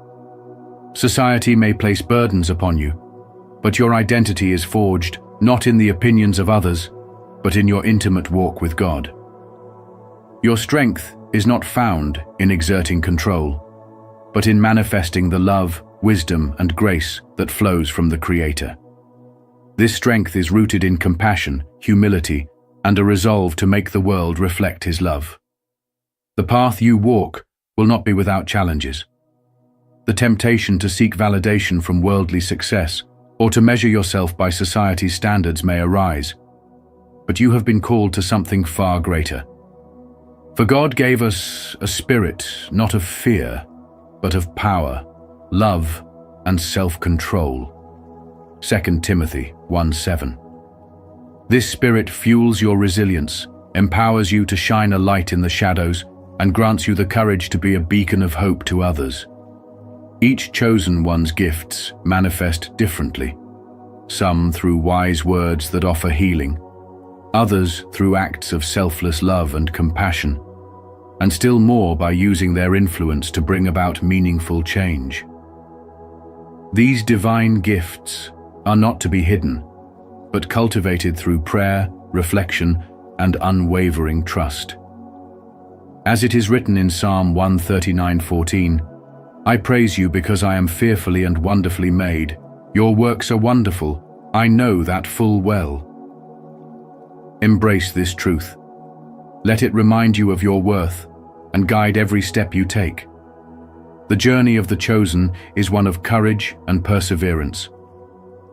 Society may place burdens upon you, but your identity is forged not in the opinions of others, but in your intimate walk with God. Your strength is not found in exerting control, but in manifesting the love, wisdom, and grace that flows from the Creator. This strength is rooted in compassion, humility, and a resolve to make the world reflect His love. The path you walk will not be without challenges. The temptation to seek validation from worldly success or to measure yourself by society's standards may arise, but you have been called to something far greater. For God gave us a spirit not of fear, but of power, love, and self-control. 2 Timothy 1:7. This spirit fuels your resilience, empowers you to shine a light in the shadows, and grants you the courage to be a beacon of hope to others. Each chosen one's gifts manifest differently, some through wise words that offer healing, others through acts of selfless love and compassion, and still more by using their influence to bring about meaningful change. These divine gifts are not to be hidden, but cultivated through prayer, reflection, and unwavering trust. As it is written in Psalm 139:14, "I praise you because I am fearfully and wonderfully made. Your works are wonderful. I know that full well." Embrace this truth. Let it remind you of your worth and guide every step you take. The journey of the chosen is one of courage and perseverance.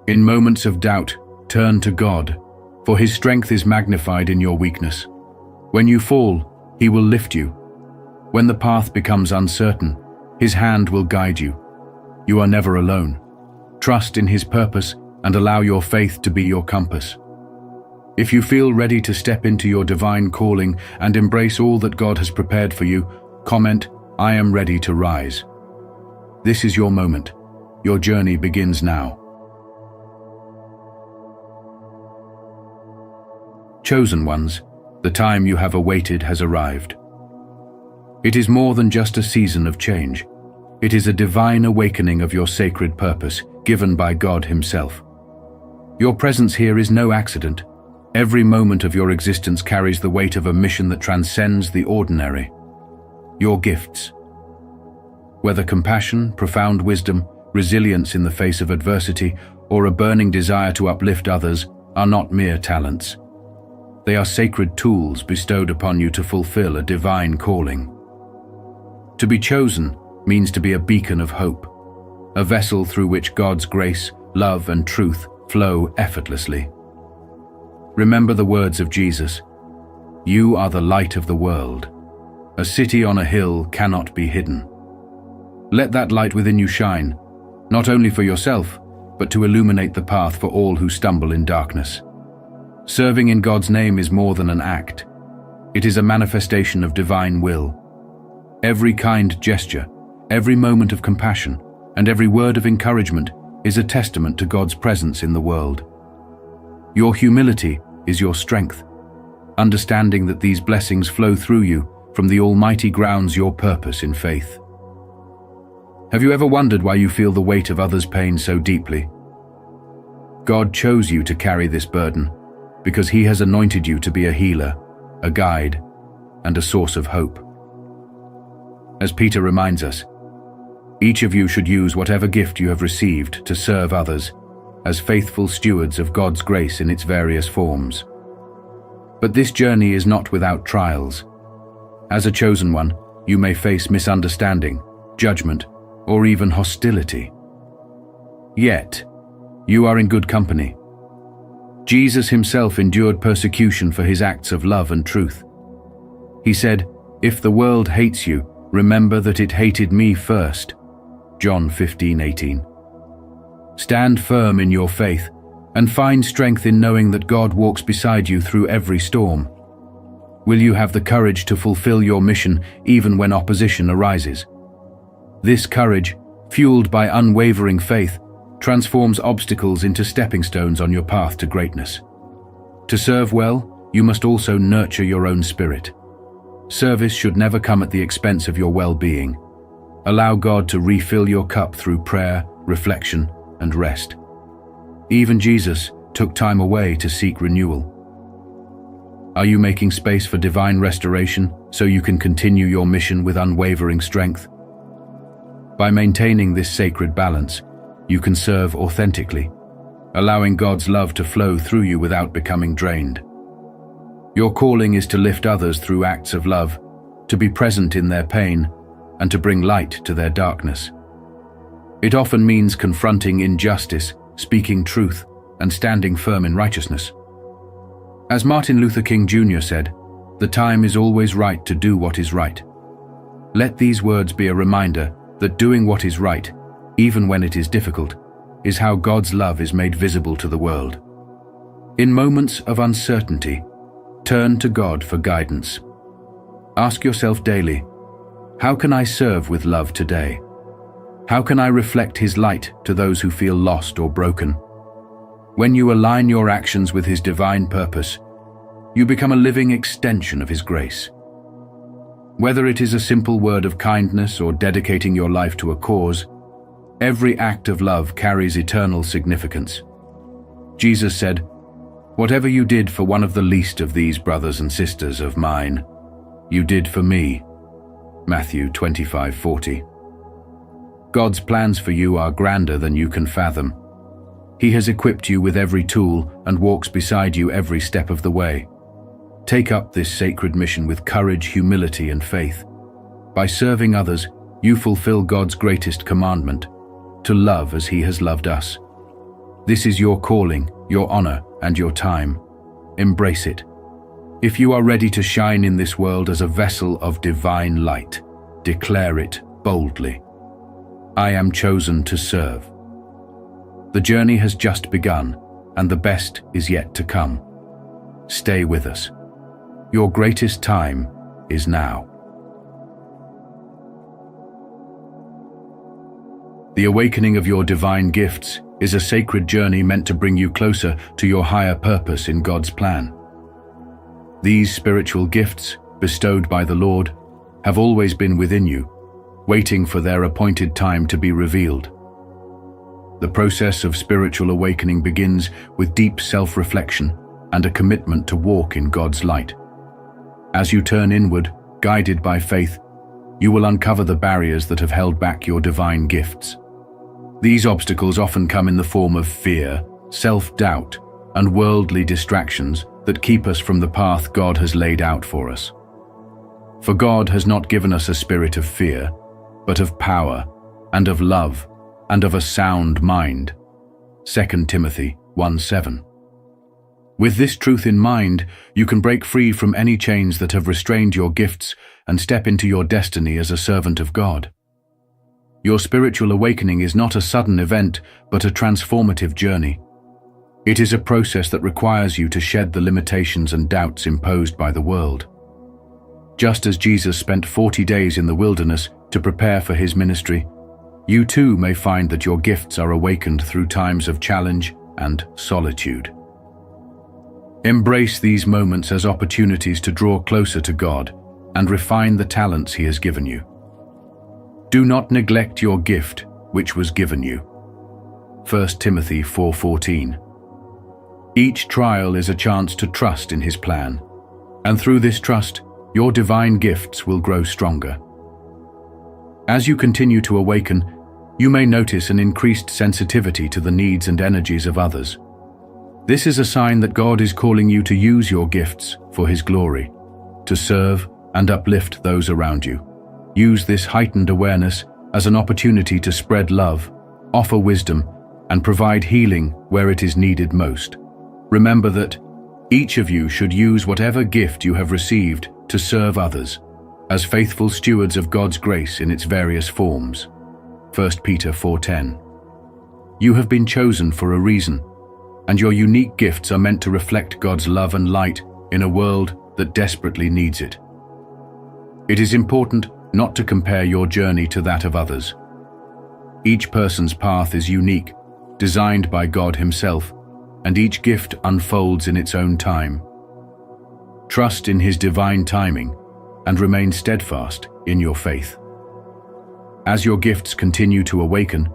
In moments of doubt, turn to God, for his strength is magnified in your weakness. When you fall, he will lift you. When the path becomes uncertain, his hand will guide you. You are never alone. Trust in his purpose and allow your faith to be your compass. If you feel ready to step into your divine calling and embrace all that God has prepared for you, comment, "I am ready to rise." This is your moment. Your journey begins now. Chosen ones, the time you have awaited has arrived. It is more than just a season of change. It is a divine awakening of your sacred purpose, given by God Himself. Your presence here is no accident. Every moment of your existence carries the weight of a mission that transcends the ordinary. Your gifts, whether compassion, profound wisdom, resilience in the face of adversity, or a burning desire to uplift others, are not mere talents. They are sacred tools bestowed upon you to fulfill a divine calling. To be chosen means to be a beacon of hope, a vessel through which God's grace, love, and truth flow effortlessly. Remember the words of Jesus, "You are the light of the world. A city on a hill cannot be hidden." Let that light within you shine, not only for yourself, but to illuminate the path for all who stumble in darkness. Serving in God's name is more than an act. It is a manifestation of divine will. Every kind gesture, every moment of compassion, and every word of encouragement is a testament to God's presence in the world. Your humility is your strength, understanding that these blessings flow through you from the Almighty grounds your purpose in faith. Have you ever wondered why you feel the weight of others' pain so deeply? God chose you to carry this burden because He has anointed you to be a healer, a guide, and a source of hope. As Peter reminds us, each of you should use whatever gift you have received to serve others as faithful stewards of God's grace in its various forms. But this journey is not without trials. As a chosen one, you may face misunderstanding, judgment, or even hostility. Yet, you are in good company. Jesus Himself endured persecution for His acts of love and truth. He said, "If the world hates you, remember that it hated me first." John 15:18. Stand firm in your faith and find strength in knowing that God walks beside you through every storm. Will you have the courage to fulfill your mission even when opposition arises? This courage, fueled by unwavering faith, transforms obstacles into stepping stones on your path to greatness. To serve well, you must also nurture your own spirit. Service should never come at the expense of your well-being. Allow God to refill your cup through prayer, reflection, and rest. Even Jesus took time away to seek renewal. Are you making space for divine restoration so you can continue your mission with unwavering strength? By maintaining this sacred balance, you can serve authentically, allowing God's love to flow through you without becoming drained. Your calling is to lift others through acts of love, to be present in their pain, and to bring light to their darkness. It often means confronting injustice, speaking truth, and standing firm in righteousness. As Martin Luther King Jr. said, "The time is always right to do what is right." Let these words be a reminder that doing what is right, even when it is difficult, is how God's love is made visible to the world. In moments of uncertainty, turn to God for guidance. Ask yourself daily, how can I serve with love today? How can I reflect His light to those who feel lost or broken? When you align your actions with His divine purpose, you become a living extension of His grace. Whether it is a simple word of kindness or dedicating your life to a cause, every act of love carries eternal significance. Jesus said, "Whatever you did for one of the least of these brothers and sisters of mine, you did for me." Matthew 25:40. God's plans for you are grander than you can fathom. He has equipped you with every tool and walks beside you every step of the way. Take up this sacred mission with courage, humility, and faith. By serving others, you fulfill God's greatest commandment, to love as He has loved us. This is your calling, your honor, and your time. embrace it. If you are ready to shine in this world as a vessel of divine light, declare it boldly. I am chosen to serve. The journey has just begun, and the best is yet to come. Stay with us. Your greatest time is now. The awakening of your divine gifts is a sacred journey meant to bring you closer to your higher purpose in God's plan. These spiritual gifts, bestowed by the Lord, have always been within you, waiting for their appointed time to be revealed. The process of spiritual awakening begins with deep self-reflection and a commitment to walk in God's light. As you turn inward, guided by faith, you will uncover the barriers that have held back your divine gifts. These obstacles often come in the form of fear, self-doubt, and worldly distractions that keep us from the path God has laid out for us. For God has not given us a spirit of fear, but of power, and of love, and of a sound mind. 2 Timothy 1:7. With this truth in mind, you can break free from any chains that have restrained your gifts and step into your destiny as a servant of God. Your spiritual awakening is not a sudden event, but a transformative journey. It is a process that requires you to shed the limitations and doubts imposed by the world. Just as Jesus spent 40 days in the wilderness to prepare for his ministry, you too may find that your gifts are awakened through times of challenge and solitude. Embrace these moments as opportunities to draw closer to God and refine the talents He has given you. Do not neglect your gift, which was given you. 1 Timothy 4:14. Each trial is a chance to trust in His plan, and through this trust, your divine gifts will grow stronger. As you continue to awaken, you may notice an increased sensitivity to the needs and energies of others. This is a sign that God is calling you to use your gifts for His glory, to serve and uplift those around you. Use this heightened awareness as an opportunity to spread love, offer wisdom, and provide healing where it is needed most. Remember that each of you should use whatever gift you have received to serve others, as faithful stewards of God's grace in its various forms. 1 Peter 4:10. You have been chosen for a reason, and your unique gifts are meant to reflect God's love and light in a world that desperately needs it. It is important not to compare your journey to that of others. Each person's path is unique, designed by God Himself, and each gift unfolds in its own time. Trust in His divine timing and remain steadfast in your faith. As your gifts continue to awaken,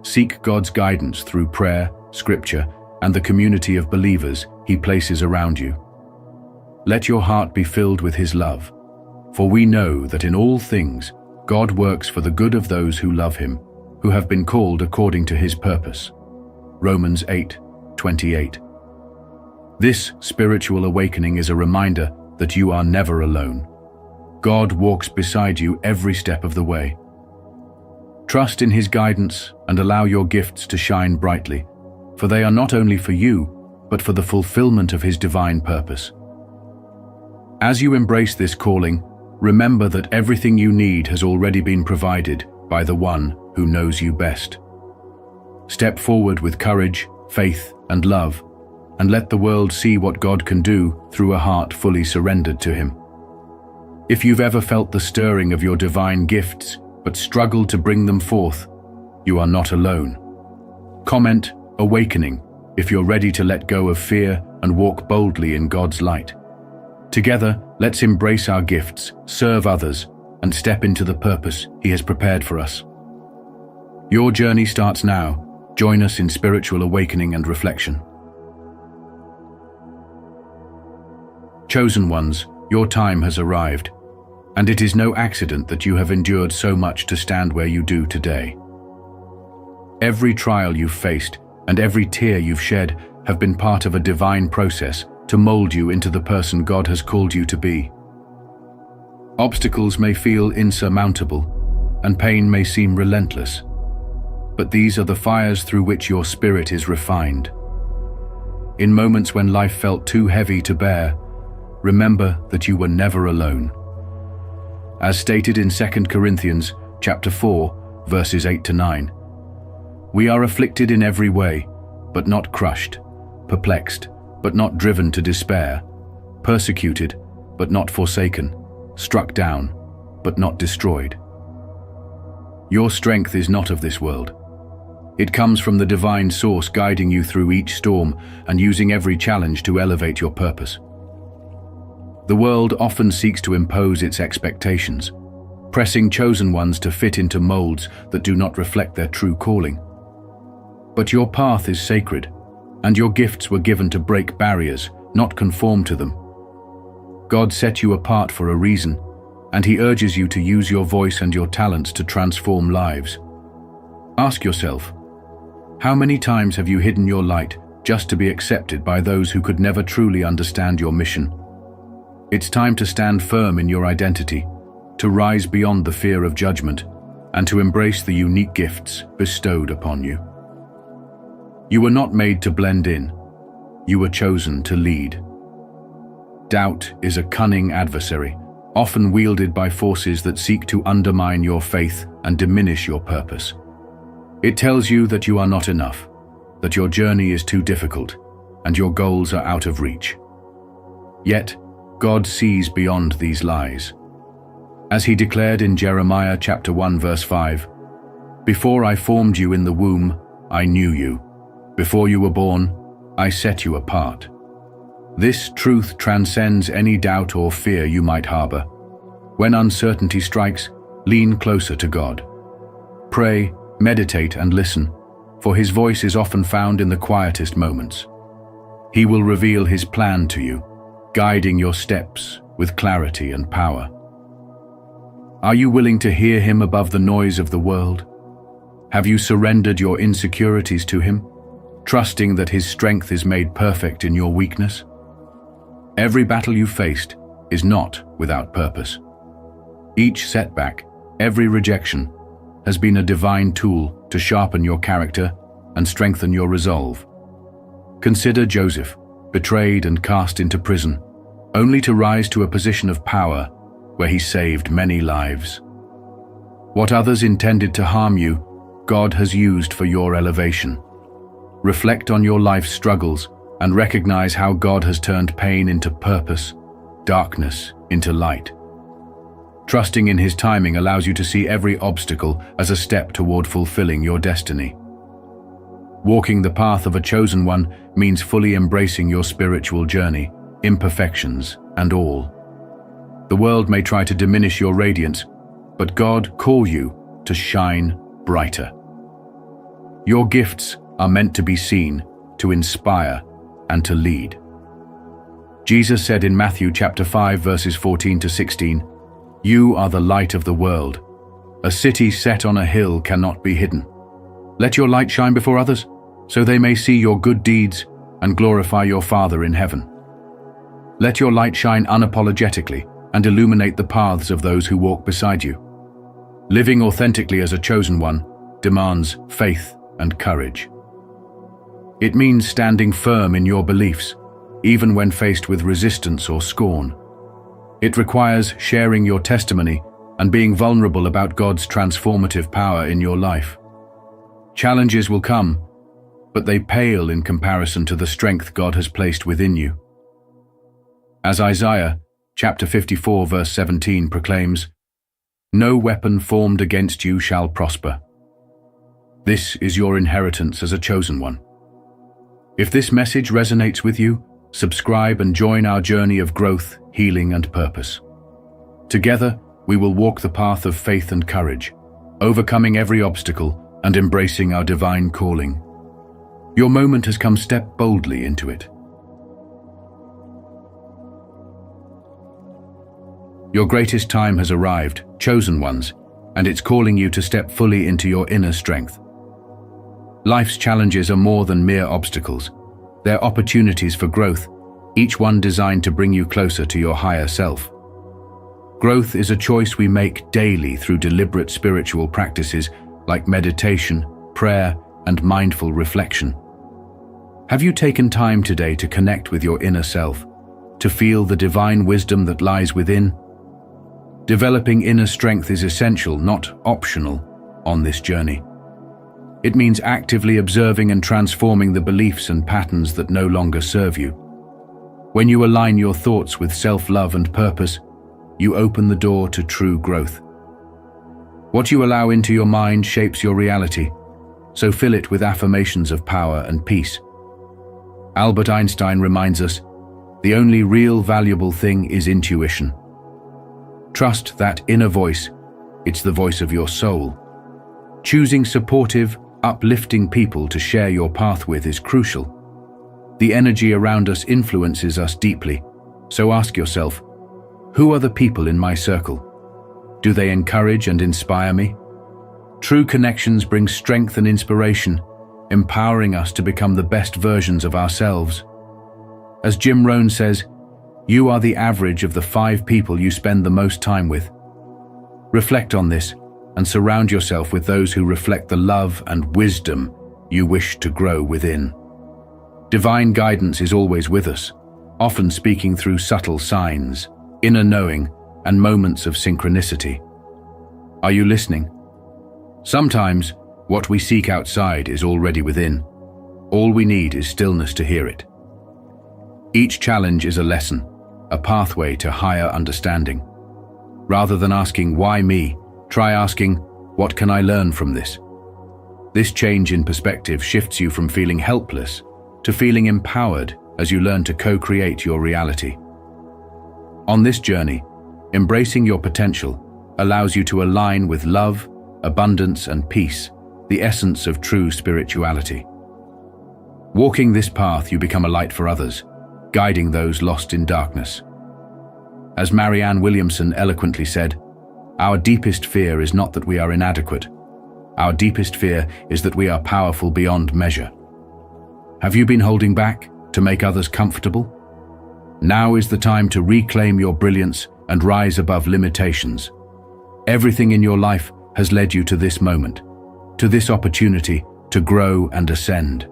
seek God's guidance through prayer, scripture, and the community of believers He places around you. Let your heart be filled with His love, for we know that in all things God works for the good of those who love Him, who have been called according to His purpose. Romans 8:28. This spiritual awakening is a reminder that you are never alone. God walks beside you every step of the way. Trust in His guidance and allow your gifts to shine brightly, for they are not only for you, but for the fulfillment of His divine purpose. As you embrace this calling, remember that everything you need has already been provided by the One who knows you best. Step forward with courage, faith, and love, and let the world see what God can do through a heart fully surrendered to Him. If you've ever felt the stirring of your divine gifts, but struggled to bring them forth, you are not alone. Comment "Awakening" if you're ready to let go of fear and walk boldly in God's light. Together, let's embrace our gifts, serve others, and step into the purpose He has prepared for us. Your journey starts now. Join us in spiritual awakening and reflection. Chosen ones, your time has arrived, and it is no accident that you have endured so much to stand where you do today. Every trial you've faced and every tear you've shed have been part of a divine process to mold you into the person God has called you to be. Obstacles may feel insurmountable, and pain may seem relentless, but these are the fires through which your spirit is refined. In moments when life felt too heavy to bear, remember that you were never alone. As stated in 2 Corinthians chapter 4, verses 8 to 9, we are afflicted in every way, but not crushed, perplexed, but not driven to despair, persecuted, but not forsaken, struck down, but not destroyed. Your strength is not of this world. It comes from the divine source guiding you through each storm and using every challenge to elevate your purpose. The world often seeks to impose its expectations, pressing chosen ones to fit into molds that do not reflect their true calling. But your path is sacred, and your gifts were given to break barriers, not conform to them. God set you apart for a reason, and He urges you to use your voice and your talents to transform lives. Ask yourself, how many times have you hidden your light just to be accepted by those who could never truly understand your mission? It's time to stand firm in your identity, to rise beyond the fear of judgment, and to embrace the unique gifts bestowed upon you. You were not made to blend in. You were chosen to lead. Doubt is a cunning adversary, often wielded by forces that seek to undermine your faith and diminish your purpose. It tells you that you are not enough, that your journey is too difficult, and your goals are out of reach. Yet, God sees beyond these lies. As He declared in Jeremiah chapter 1 verse 5, "Before I formed you in the womb, I knew you. Before you were born, I set you apart." This truth transcends any doubt or fear you might harbor. When uncertainty strikes, lean closer to God. Pray, meditate, and listen, for His voice is often found in the quietest moments. He will reveal His plan to you, guiding your steps with clarity and power. Are you willing to hear Him above the noise of the world? Have you surrendered your insecurities to Him, trusting that His strength is made perfect in your weakness? Every battle you faced is not without purpose. Each setback, every rejection, has been a divine tool to sharpen your character and strengthen your resolve. Consider Joseph, betrayed and cast into prison, only to rise to a position of power where he saved many lives. What others intended to harm you, God has used for your elevation. Reflect on your life's struggles and recognize how God has turned pain into purpose, darkness into light. Trusting in His timing allows you to see every obstacle as a step toward fulfilling your destiny. Walking the path of a chosen one means fully embracing your spiritual journey, imperfections and all. The world may try to diminish your radiance, but God calls you to shine brighter. Your gifts are meant to be seen, to inspire, and to lead. Jesus said in Matthew chapter 5 verses 14 to 16, "You are the light of the world. A city set on a hill cannot be hidden. Let your light shine before others, so they may see your good deeds and glorify your Father in heaven." Let your light shine unapologetically and illuminate the paths of those who walk beside you. Living authentically as a chosen one demands faith and courage. It means standing firm in your beliefs, even when faced with resistance or scorn. It requires sharing your testimony and being vulnerable about God's transformative power in your life. Challenges will come, but they pale in comparison to the strength God has placed within you. As Isaiah chapter 54 verse 17 proclaims, "No weapon formed against you shall prosper." This is your inheritance as a chosen one. If this message resonates with you, subscribe and join our journey of growth, healing, and purpose. Together, we will walk the path of faith and courage, overcoming every obstacle and embracing our divine calling. Your moment has come. Step boldly into it. Your greatest time has arrived, chosen ones, and it's calling you to step fully into your inner strength. Life's challenges are more than mere obstacles. They're opportunities for growth, each one designed to bring you closer to your higher self. Growth is a choice we make daily through deliberate spiritual practices like meditation, prayer, and mindful reflection. Have you taken time today to connect with your inner self, to feel the divine wisdom that lies within? Developing inner strength is essential, not optional, on this journey. It means actively observing and transforming the beliefs and patterns that no longer serve you. When you align your thoughts with self-love and purpose, you open the door to true growth. What you allow into your mind shapes your reality, so fill it with affirmations of power and peace. Albert Einstein reminds us, the only real valuable thing is intuition. Trust that inner voice, it's the voice of your soul. Choosing supportive, uplifting people to share your path with is crucial. The energy around us influences us deeply, so ask yourself, who are the people in my circle? Do they encourage and inspire me? True connections bring strength and inspiration, empowering us to become the best versions of ourselves. As Jim Rohn says, you are the average of the 5 people you spend the most time with. Reflect on this and surround yourself with those who reflect the love and wisdom you wish to grow within. Divine guidance is always with us, often speaking through subtle signs, inner knowing, and moments of synchronicity. Are you listening? Sometimes, what we seek outside is already within. All we need is stillness to hear it. Each challenge is a lesson, a pathway to higher understanding. Rather than asking, why me? Try asking, what can I learn from this? This change in perspective shifts you from feeling helpless to feeling empowered as you learn to co-create your reality. On this journey, embracing your potential allows you to align with love, abundance, and peace, the essence of true spirituality. Walking this path, you become a light for others, guiding those lost in darkness. As Marianne Williamson eloquently said, our deepest fear is not that we are inadequate. Our deepest fear is that we are powerful beyond measure. Have you been holding back to make others comfortable? Now is the time to reclaim your brilliance and rise above limitations. Everything in your life has led you to this moment, to this opportunity to grow and ascend.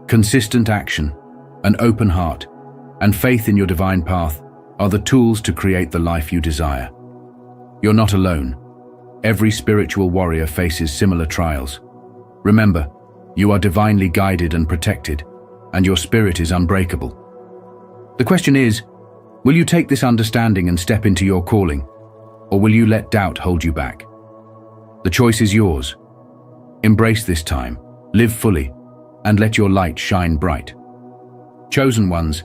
Consistent action, an open heart, and faith in your divine path are the tools to create the life you desire. You're not alone. Every spiritual warrior faces similar trials. Remember, you are divinely guided and protected, and your spirit is unbreakable. The question is, will you take this understanding and step into your calling, or will you let doubt hold you back? The choice is yours. Embrace this time, live fully, and let your light shine bright. Chosen ones,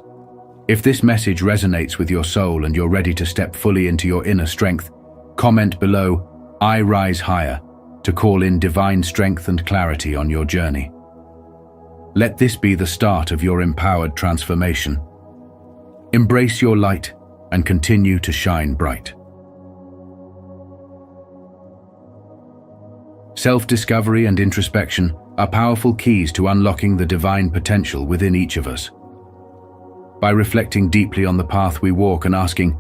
if this message resonates with your soul and you're ready to step fully into your inner strength, comment below, I rise higher, to call in divine strength and clarity on your journey. Let this be the start of your empowered transformation. Embrace your light and continue to shine bright. Self-discovery and introspection are powerful keys to unlocking the divine potential within each of us. By reflecting deeply on the path we walk and asking,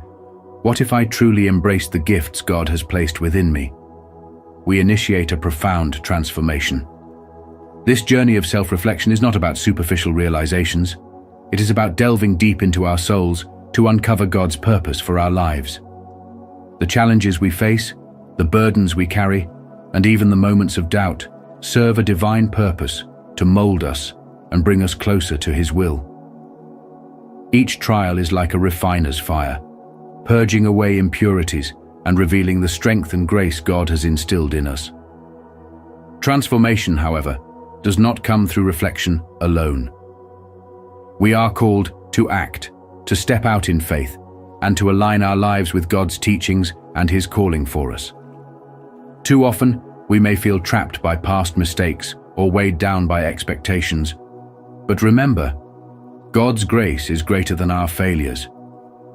what if I truly embrace the gifts God has placed within me? We initiate a profound transformation. This journey of self-reflection is not about superficial realizations. It is about delving deep into our souls to uncover God's purpose for our lives. The challenges we face, the burdens we carry, and even the moments of doubt serve a divine purpose to mold us and bring us closer to His will. Each trial is like a refiner's fire, purging away impurities and revealing the strength and grace God has instilled in us. Transformation, however, does not come through reflection alone. We are called to act, to step out in faith, and to align our lives with God's teachings and His calling for us. Too often, we may feel trapped by past mistakes or weighed down by expectations. But remember, God's grace is greater than our failures.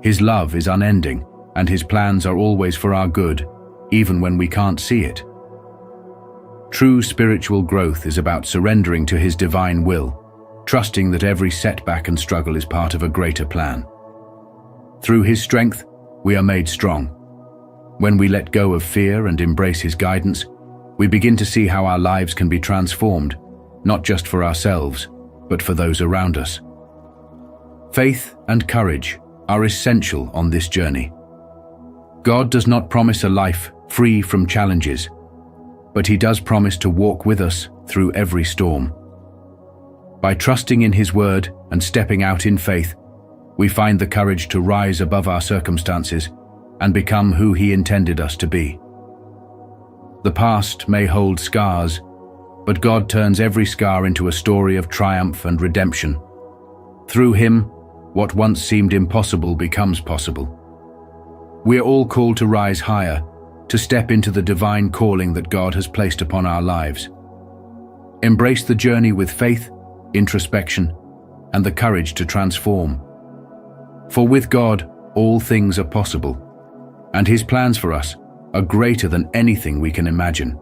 His love is unending, and His plans are always for our good, even when we can't see it. True spiritual growth is about surrendering to His divine will, trusting that every setback and struggle is part of a greater plan. Through His strength, we are made strong. When we let go of fear and embrace His guidance, we begin to see how our lives can be transformed, not just for ourselves, but for those around us. Faith and courage are essential on this journey. God does not promise a life free from challenges, but He does promise to walk with us through every storm. By trusting in His word and stepping out in faith, we find the courage to rise above our circumstances and become who He intended us to be. The past may hold scars, but God turns every scar into a story of triumph and redemption. Through Him, what once seemed impossible becomes possible. We are all called to rise higher, to step into the divine calling that God has placed upon our lives. Embrace the journey with faith, introspection, and the courage to transform. For with God, all things are possible, and His plans for us are greater than anything we can imagine.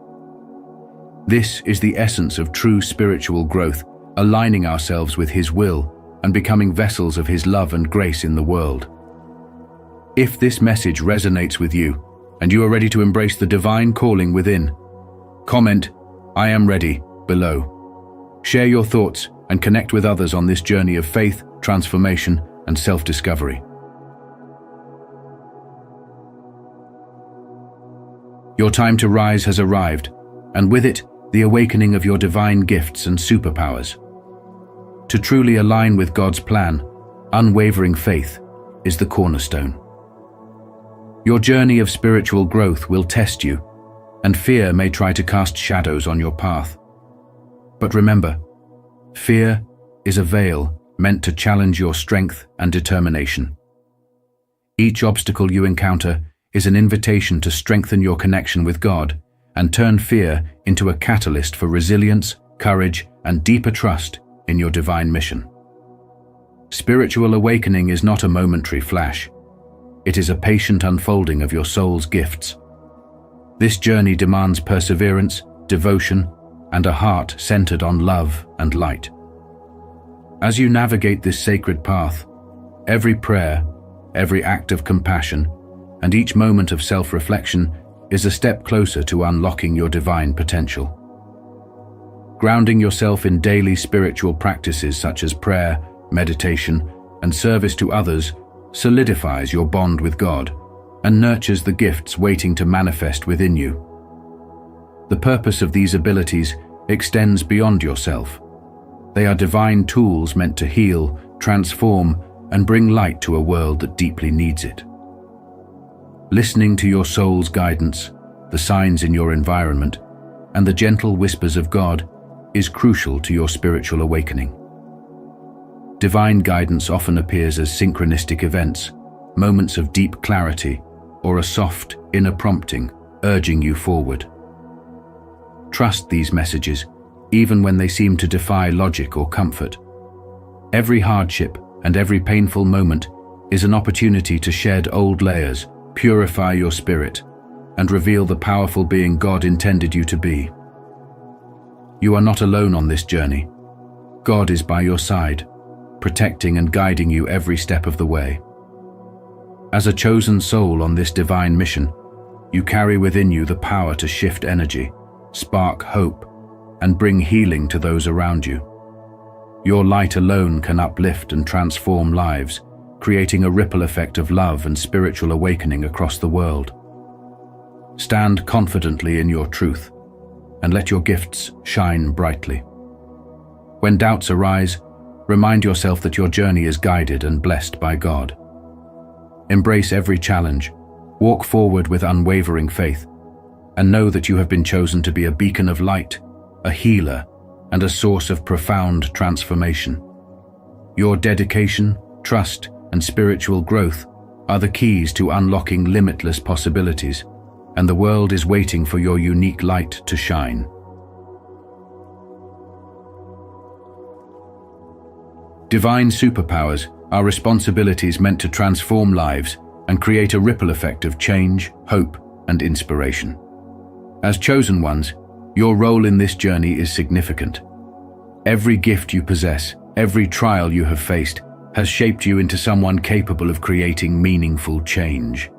This is the essence of true spiritual growth, aligning ourselves with His will and becoming vessels of His love and grace in the world. If this message resonates with you, and you are ready to embrace the divine calling within, comment, "I am ready," below. Share your thoughts and connect with others on this journey of faith, transformation, and self-discovery. Your time to rise has arrived, and with it, the awakening of your divine gifts and superpowers. To truly align with God's plan, unwavering faith is the cornerstone. Your journey of spiritual growth will test you, and fear may try to cast shadows on your path. But remember, fear is a veil meant to challenge your strength and determination. Each obstacle you encounter is an invitation to strengthen your connection with God and turn fear into a catalyst for resilience, courage, and deeper trust in your divine mission. Spiritual awakening is not a momentary flash. It is a patient unfolding of your soul's gifts. This journey demands perseverance, devotion, and a heart centered on love and light. As you navigate this sacred path, every prayer, every act of compassion, and each moment of self-reflection is a step closer to unlocking your divine potential. Grounding yourself in daily spiritual practices such as prayer, meditation, and service to others solidifies your bond with God and nurtures the gifts waiting to manifest within you. The purpose of these abilities extends beyond yourself. They are divine tools meant to heal, transform, and bring light to a world that deeply needs it. Listening to your soul's guidance, the signs in your environment, and the gentle whispers of God is crucial to your spiritual awakening. Divine guidance often appears as synchronistic events, moments of deep clarity, or a soft, inner prompting urging you forward. Trust these messages, even when they seem to defy logic or comfort. Every hardship and every painful moment is an opportunity to shed old layers, purify your spirit, and reveal the powerful being God intended you to be. You are not alone on this journey. God is by your side, protecting and guiding you every step of the way. As a chosen soul on this divine mission, you carry within you the power to shift energy, spark hope, and bring healing to those around you. Your light alone can uplift and transform lives, creating a ripple effect of love and spiritual awakening across the world. Stand confidently in your truth, and let your gifts shine brightly. When doubts arise, remind yourself that your journey is guided and blessed by God. Embrace every challenge, walk forward with unwavering faith, and know that you have been chosen to be a beacon of light, a healer, and a source of profound transformation. Your dedication, trust, and spiritual growth are the keys to unlocking limitless possibilities, and the world is waiting for your unique light to shine. Divine superpowers are responsibilities meant to transform lives and create a ripple effect of change, hope, and inspiration. As chosen ones, your role in this journey is significant. Every gift you possess, every trial you have faced, has shaped you into someone capable of creating meaningful change.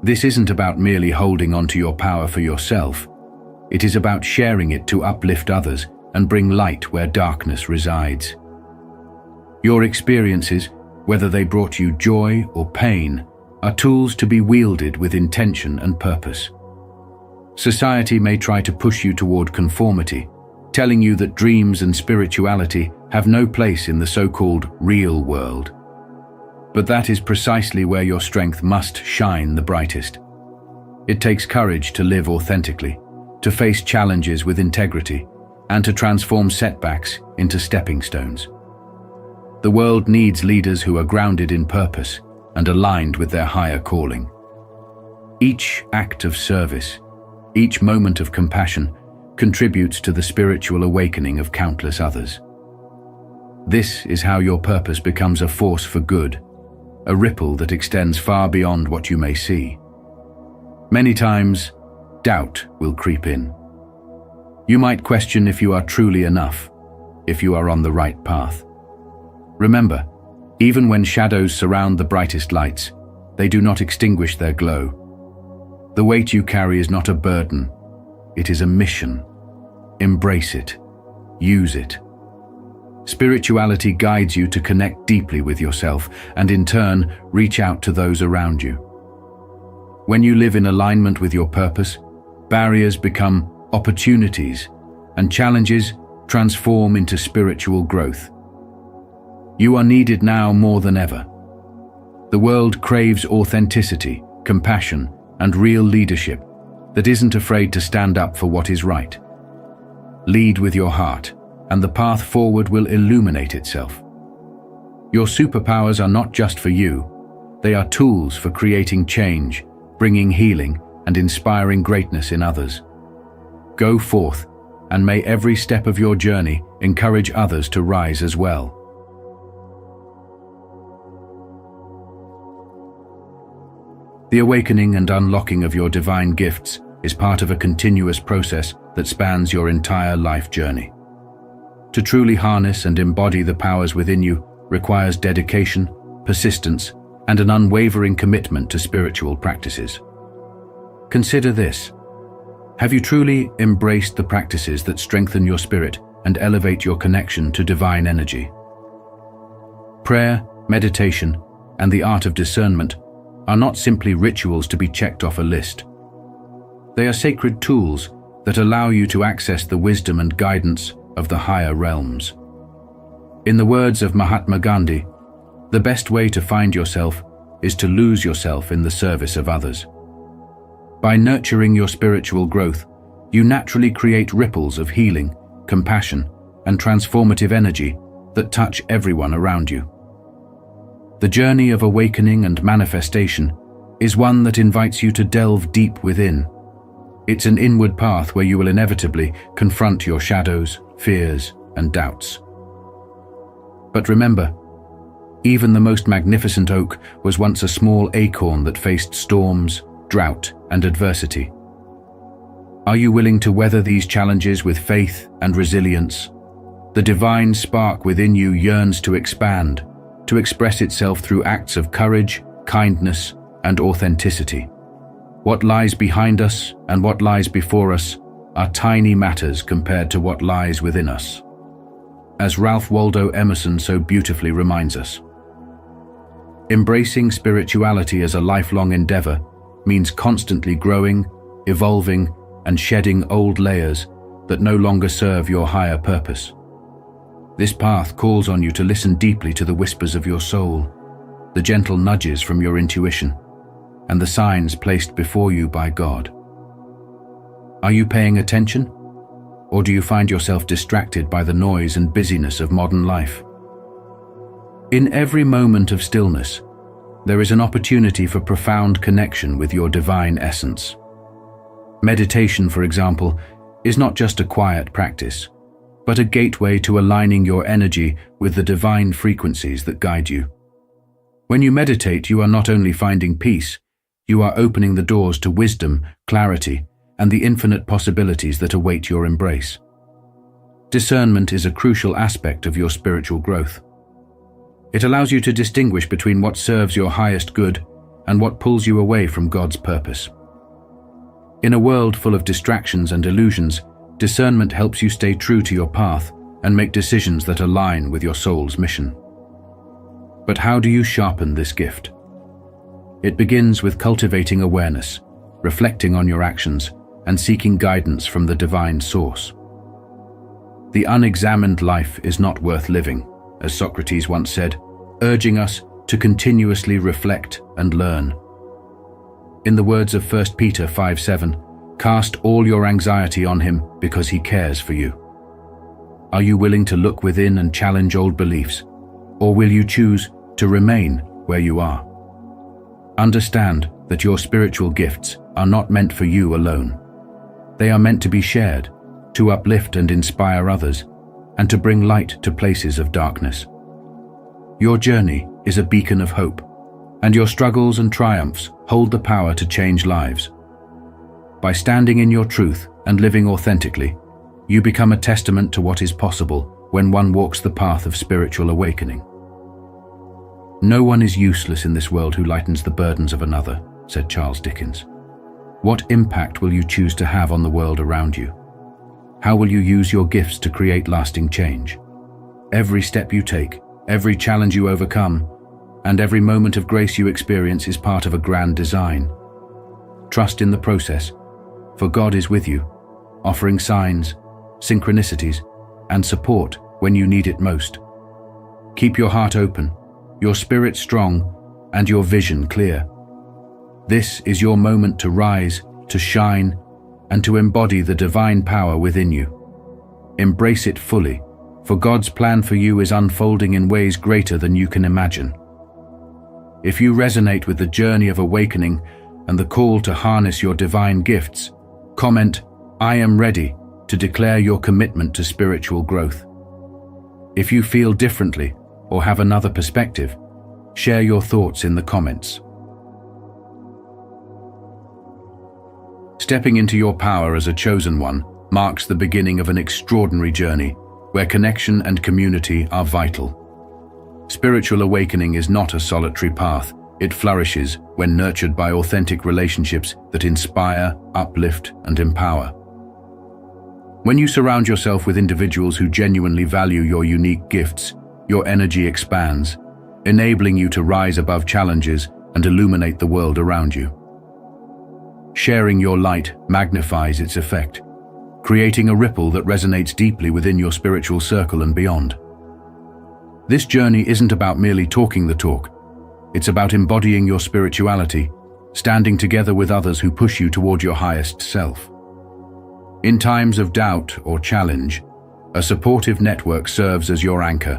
This isn't about merely holding on to your power for yourself. It is about sharing it to uplift others and bring light where darkness resides. Your experiences, whether they brought you joy or pain, are tools to be wielded with intention and purpose. Society may try to push you toward conformity, telling you that dreams and spirituality have no place in the so-called real world. But that is precisely where your strength must shine the brightest. It takes courage to live authentically, to face challenges with integrity, and to transform setbacks into stepping stones. The world needs leaders who are grounded in purpose and aligned with their higher calling. Each act of service, each moment of compassion, contributes to the spiritual awakening of countless others. This is how your purpose becomes a force for good, a ripple that extends far beyond what you may see. Many times, doubt will creep in. You might question if you are truly enough, if you are on the right path. Remember, even when shadows surround the brightest lights, they do not extinguish their glow. The weight you carry is not a burden, it is a mission. Embrace it. Use it. Spirituality guides you to connect deeply with yourself and in turn reach out to those around you. When you live in alignment with your purpose, barriers become opportunities and challenges transform into spiritual growth. You are needed now more than ever. The world craves authenticity, compassion, and real leadership that isn't afraid to stand up for what is right. Lead with your heart, and the path forward will illuminate itself. Your superpowers are not just for you, they are tools for creating change, bringing healing, and inspiring greatness in others. Go forth, and may every step of your journey encourage others to rise as well. The awakening and unlocking of your divine gifts is part of a continuous process that spans your entire life journey. To truly harness and embody the powers within you requires dedication, persistence, and an unwavering commitment to spiritual practices. Consider this. Have you truly embraced the practices that strengthen your spirit and elevate your connection to divine energy? Prayer, meditation, and the art of discernment are not simply rituals to be checked off a list. They are sacred tools that allow you to access the wisdom and guidance of the higher realms. In the words of Mahatma Gandhi, the best way to find yourself is to lose yourself in the service of others. By nurturing your spiritual growth, you naturally create ripples of healing, compassion, and transformative energy that touch everyone around you. The journey of awakening and manifestation is one that invites you to delve deep within. It's an inward path where you will inevitably confront your shadows, fears, and doubts. But remember, even the most magnificent oak was once a small acorn that faced storms, drought, and adversity. Are you willing to weather these challenges with faith and resilience? The divine spark within you yearns to expand, to express itself through acts of courage, kindness, and authenticity. What lies behind us and what lies before us are tiny matters compared to what lies within us. As Ralph Waldo Emerson so beautifully reminds us, embracing spirituality as a lifelong endeavor means constantly growing, evolving, and shedding old layers that no longer serve your higher purpose. This path calls on you to listen deeply to the whispers of your soul, the gentle nudges from your intuition, and the signs placed before you by God. Are you paying attention? Or do you find yourself distracted by the noise and busyness of modern life? In every moment of stillness, there is an opportunity for profound connection with your divine essence. Meditation, for example, is not just a quiet practice, but a gateway to aligning your energy with the divine frequencies that guide you. When you meditate, you are not only finding peace, you are opening the doors to wisdom, clarity, and the infinite possibilities that await your embrace. Discernment is a crucial aspect of your spiritual growth. It allows you to distinguish between what serves your highest good and what pulls you away from God's purpose. In a world full of distractions and illusions, Discernment helps you stay true to your path and make decisions that align with your soul's mission. But how do you sharpen this gift? It begins with cultivating awareness, reflecting on your actions, and seeking guidance from the divine source. The unexamined life is not worth living, as Socrates once said, urging us to continuously reflect and learn. In the words of 1 Peter 5:7, cast all your anxiety on him because he cares for you. Are you willing to look within and challenge old beliefs, or will you choose to remain where you are? Understand that your spiritual gifts are not meant for you alone. They are meant to be shared, to uplift and inspire others, and to bring light to places of darkness. Your journey is a beacon of hope, and your struggles and triumphs hold the power to change lives. By standing in your truth and living authentically, you become a testament to what is possible when one walks the path of spiritual awakening. No one is useless in this world who lightens the burdens of another, said Charles Dickens. What impact will you choose to have on the world around you? How will you use your gifts to create lasting change? Every step you take, every challenge you overcome, and every moment of grace you experience is part of a grand design. Trust in the process, for God is with you, offering signs, synchronicities, and support when you need it most. Keep your heart open, your spirit strong, and your vision clear. This is your moment to rise, to shine, and to embody the divine power within you. Embrace it fully, for God's plan for you is unfolding in ways greater than you can imagine. If you resonate with the journey of awakening and the call to harness your divine gifts, comment, "I am ready," to declare your commitment to spiritual growth. If you feel differently or have another perspective, share your thoughts in the comments. Stepping into your power as a chosen one marks the beginning of an extraordinary journey where connection and community are vital. Spiritual awakening is not a solitary path. It flourishes when nurtured by authentic relationships that inspire, uplift, and empower. When you surround yourself with individuals who genuinely value your unique gifts, your energy expands, enabling you to rise above challenges and illuminate the world around you. Sharing your light magnifies its effect, creating a ripple that resonates deeply within your spiritual circle and beyond. This journey isn't about merely talking the talk. It's about embodying your spirituality, standing together with others who push you toward your highest self. In times of doubt or challenge, a supportive network serves as your anchor,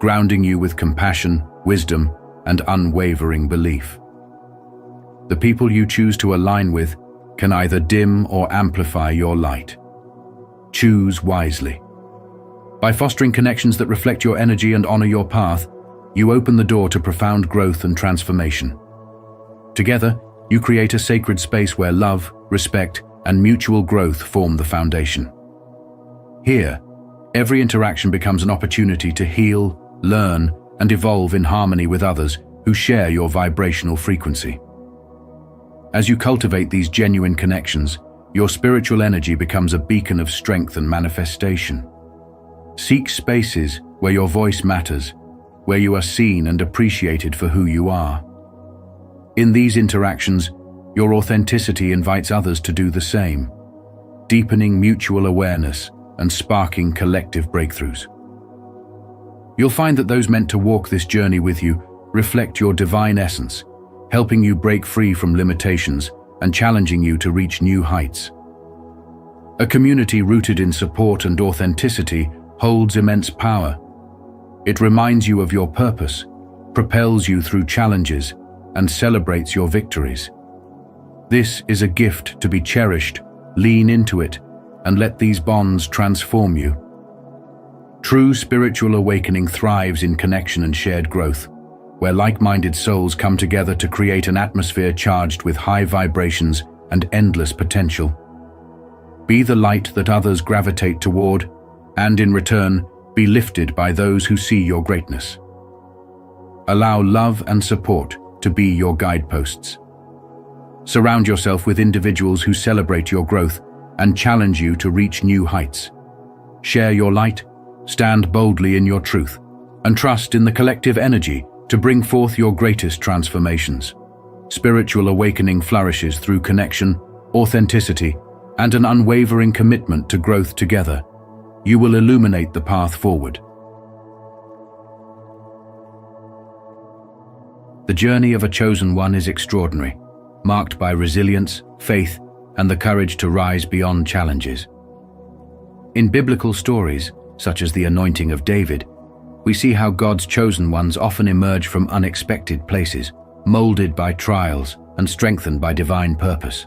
grounding you with compassion, wisdom, and unwavering belief. The people you choose to align with can either dim or amplify your light. Choose wisely. By fostering connections that reflect your energy and honor your path, you open the door to profound growth and transformation. Together, you create a sacred space where love, respect, and mutual growth form the foundation. Here, every interaction becomes an opportunity to heal, learn, and evolve in harmony with others who share your vibrational frequency. As you cultivate these genuine connections, your spiritual energy becomes a beacon of strength and manifestation. Seek spaces where your voice matters, where you are seen and appreciated for who you are. In these interactions, your authenticity invites others to do the same, deepening mutual awareness and sparking collective breakthroughs. You'll find that those meant to walk this journey with you reflect your divine essence, helping you break free from limitations and challenging you to reach new heights. A community rooted in support and authenticity holds immense power. It reminds you of your purpose, propels you through challenges, and celebrates your victories. This is a gift to be cherished. Lean into it and let these bonds transform you. True spiritual awakening thrives in connection and shared growth, where like-minded souls come together to create an atmosphere charged with high vibrations and endless potential. Be the light that others gravitate toward, and in return, be lifted by those who see your greatness. Allow love and support to be your guideposts. Surround yourself with individuals who celebrate your growth and challenge you to reach new heights. Share your light, stand boldly in your truth, and trust in the collective energy to bring forth your greatest transformations. Spiritual awakening flourishes through connection, authenticity, and an unwavering commitment to growth together. You will illuminate the path forward. The journey of a chosen one is extraordinary, marked by resilience, faith, and the courage to rise beyond challenges. In biblical stories, such as the anointing of David, we see how God's chosen ones often emerge from unexpected places, molded by trials and strengthened by divine purpose.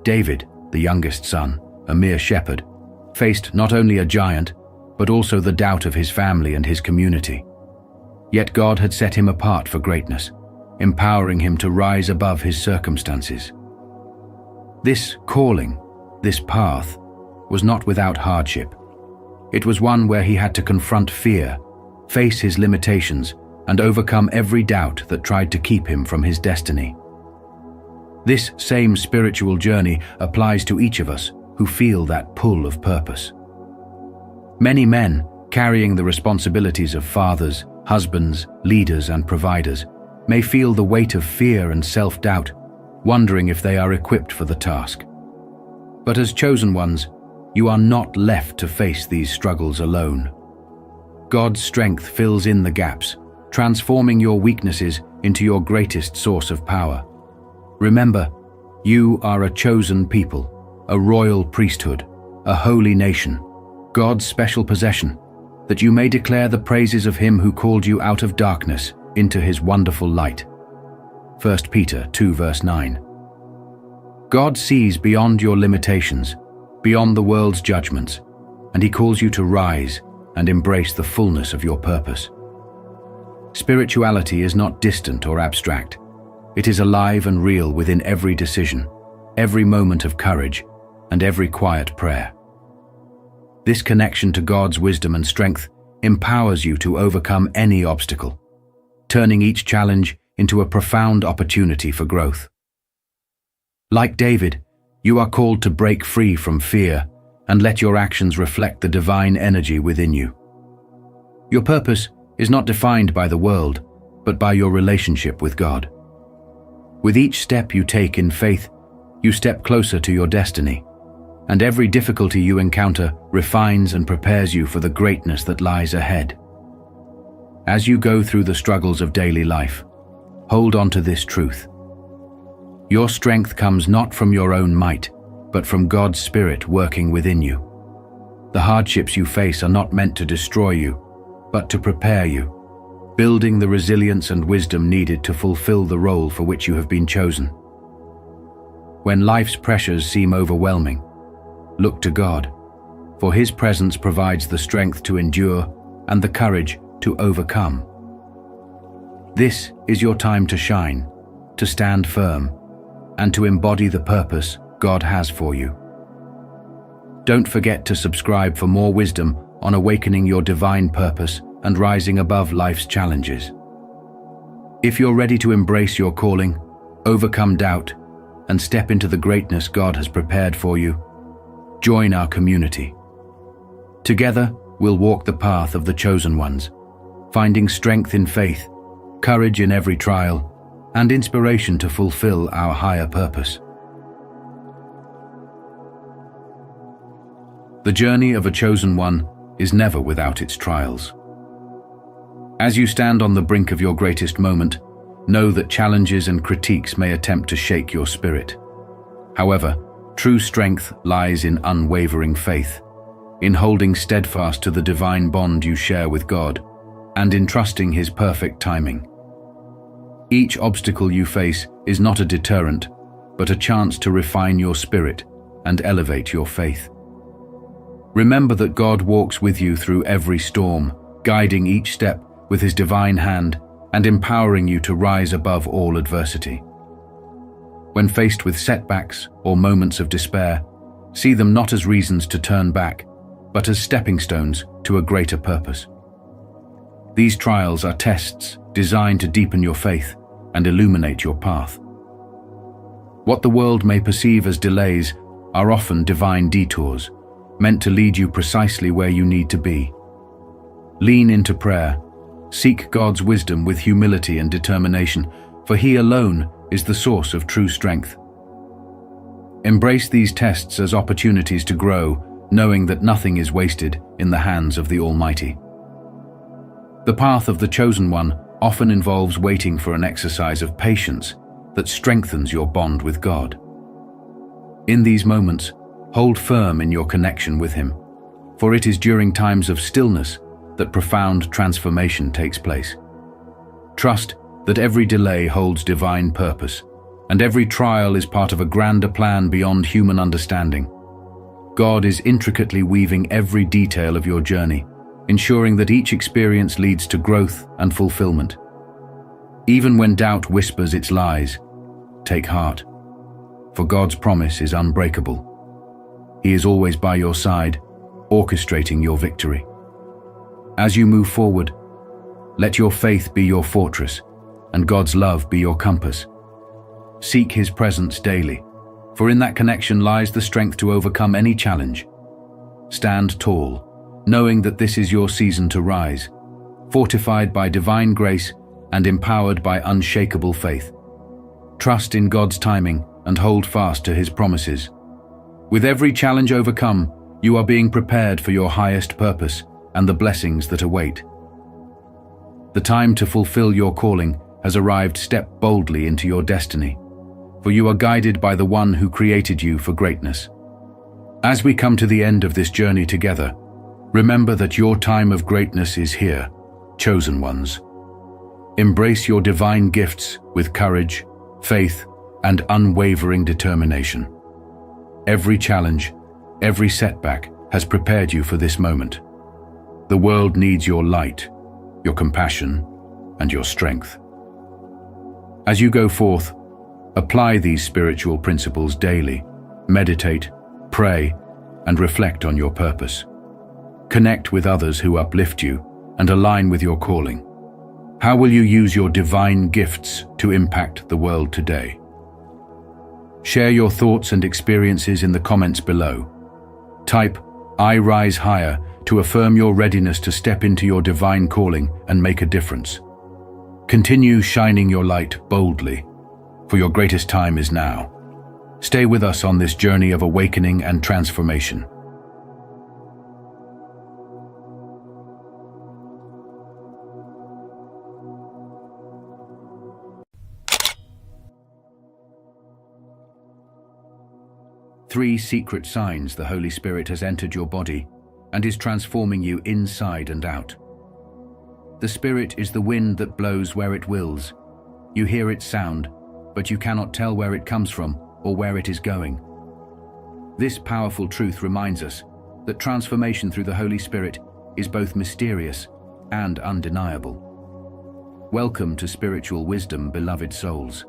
David, the youngest son, a mere shepherd, faced not only a giant, but also the doubt of his family and his community. Yet God had set him apart for greatness, empowering him to rise above his circumstances. This calling, this path, was not without hardship. It was one where he had to confront fear, face his limitations, and overcome every doubt that tried to keep him from his destiny. This same spiritual journey applies to each of us who feel that pull of purpose. Many men, carrying the responsibilities of fathers, husbands, leaders, and providers, may feel the weight of fear and self-doubt, wondering if they are equipped for the task. But as chosen ones, you are not left to face these struggles alone. God's strength fills in the gaps, transforming your weaknesses into your greatest source of power. Remember, you are a chosen people, a royal priesthood, a holy nation, God's special possession, that you may declare the praises of Him who called you out of darkness into His wonderful light. 1 Peter 2 verse 9. God sees beyond your limitations, beyond the world's judgments, and He calls you to rise and embrace the fullness of your purpose. Spirituality is not distant or abstract. It is alive and real within every decision, every moment of courage, and every quiet prayer. This connection to God's wisdom and strength empowers you to overcome any obstacle, turning each challenge into a profound opportunity for growth. Like David, you are called to break free from fear and let your actions reflect the divine energy within you. Your purpose is not defined by the world, but by your relationship with God. With each step you take in faith, you step closer to your destiny, and every difficulty you encounter refines and prepares you for the greatness that lies ahead. As you go through the struggles of daily life, hold on to this truth. Your strength comes not from your own might, but from God's Spirit working within you. The hardships you face are not meant to destroy you, but to prepare you, building the resilience and wisdom needed to fulfill the role for which you have been chosen. When life's pressures seem overwhelming, look to God, for His presence provides the strength to endure and the courage to overcome. This is your time to shine, to stand firm, and to embody the purpose God has for you. Don't forget to subscribe for more wisdom on awakening your divine purpose and rising above life's challenges. If you're ready to embrace your calling, overcome doubt, and step into the greatness God has prepared for you, join our community. Together, we'll walk the path of the chosen ones, finding strength in faith, courage in every trial, and inspiration to fulfill our higher purpose. The journey of a chosen one is never without its trials. As you stand on the brink of your greatest moment, know that challenges and critiques may attempt to shake your spirit. However, true strength lies in unwavering faith, in holding steadfast to the divine bond you share with God, and in trusting His perfect timing. Each obstacle you face is not a deterrent, but a chance to refine your spirit and elevate your faith. Remember that God walks with you through every storm, guiding each step with His divine hand and empowering you to rise above all adversity. When faced with setbacks or moments of despair, see them not as reasons to turn back, but as stepping stones to a greater purpose. These trials are tests designed to deepen your faith and illuminate your path. What the world may perceive as delays are often divine detours, meant to lead you precisely where you need to be. Lean into prayer. Seek God's wisdom with humility and determination, for He alone is the source of true strength. Embrace these tests as opportunities to grow, knowing that nothing is wasted in the hands of the Almighty. The path of the chosen one often involves waiting for an exercise of patience that strengthens your bond with God. In these moments, hold firm in your connection with Him, for it is during times of stillness that profound transformation takes place. Trust that every delay holds divine purpose, and every trial is part of a grander plan beyond human understanding. God is intricately weaving every detail of your journey, ensuring that each experience leads to growth and fulfillment. Even when doubt whispers its lies, take heart, for God's promise is unbreakable. He is always by your side, orchestrating your victory. As you move forward, let your faith be your fortress, and God's love be your compass. Seek His presence daily, for in that connection lies the strength to overcome any challenge. Stand tall, knowing that this is your season to rise, fortified by divine grace and empowered by unshakable faith. Trust in God's timing and hold fast to His promises. With every challenge overcome, you are being prepared for your highest purpose and the blessings that await. The time to fulfill your calling has arrived. Step boldly into your destiny, for you are guided by the one who created you for greatness. As we come to the end of this journey together, remember that your time of greatness is here, chosen ones. Embrace your divine gifts with courage, faith, and unwavering determination. Every challenge, every setback has prepared you for this moment. The world needs your light, your compassion, and your strength. As you go forth, apply these spiritual principles daily. Meditate, pray, and reflect on your purpose. Connect with others who uplift you and align with your calling. How will you use your divine gifts to impact the world today? Share your thoughts and experiences in the comments below. Type, "I rise higher," to affirm your readiness to step into your divine calling and make a difference. Continue shining your light boldly, for your greatest time is now. Stay with us on this journey of awakening and transformation. Three secret signs the Holy Spirit has entered your body and is transforming you inside and out. The Spirit is the wind that blows where it wills. You hear its sound, but you cannot tell where it comes from or where it is going. This powerful truth reminds us that transformation through the Holy Spirit is both mysterious and undeniable. Welcome to Spiritual Wisdom, beloved souls.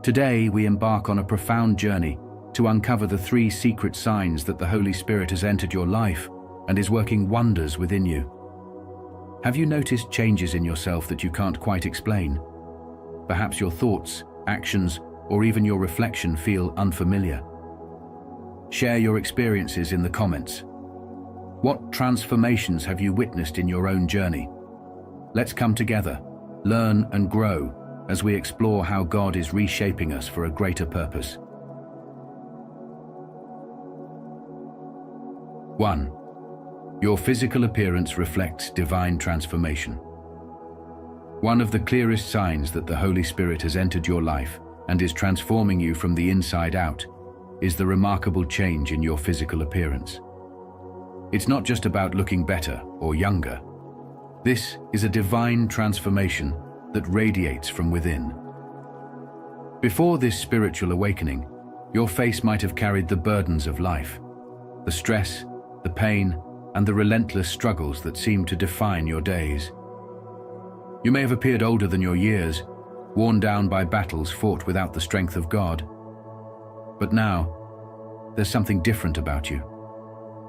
Today we embark on a profound journey to uncover the three secret signs that the Holy Spirit has entered your life and is working wonders within you. Have you noticed changes in yourself that you can't quite explain? Perhaps your thoughts, actions, or even your reflection feel unfamiliar. Share your experiences in the comments. What transformations have you witnessed in your own journey? Let's come together, learn and grow as we explore how God is reshaping us for a greater purpose. 1. Your physical appearance reflects divine transformation. One of the clearest signs that the Holy Spirit has entered your life and is transforming you from the inside out is the remarkable change in your physical appearance. It's not just about looking better or younger. This is a divine transformation that radiates from within. Before this spiritual awakening, your face might have carried the burdens of life, the stress, the pain, and the relentless struggles that seem to define your days. You may have appeared older than your years, worn down by battles fought without the strength of God. But now, there's something different about you.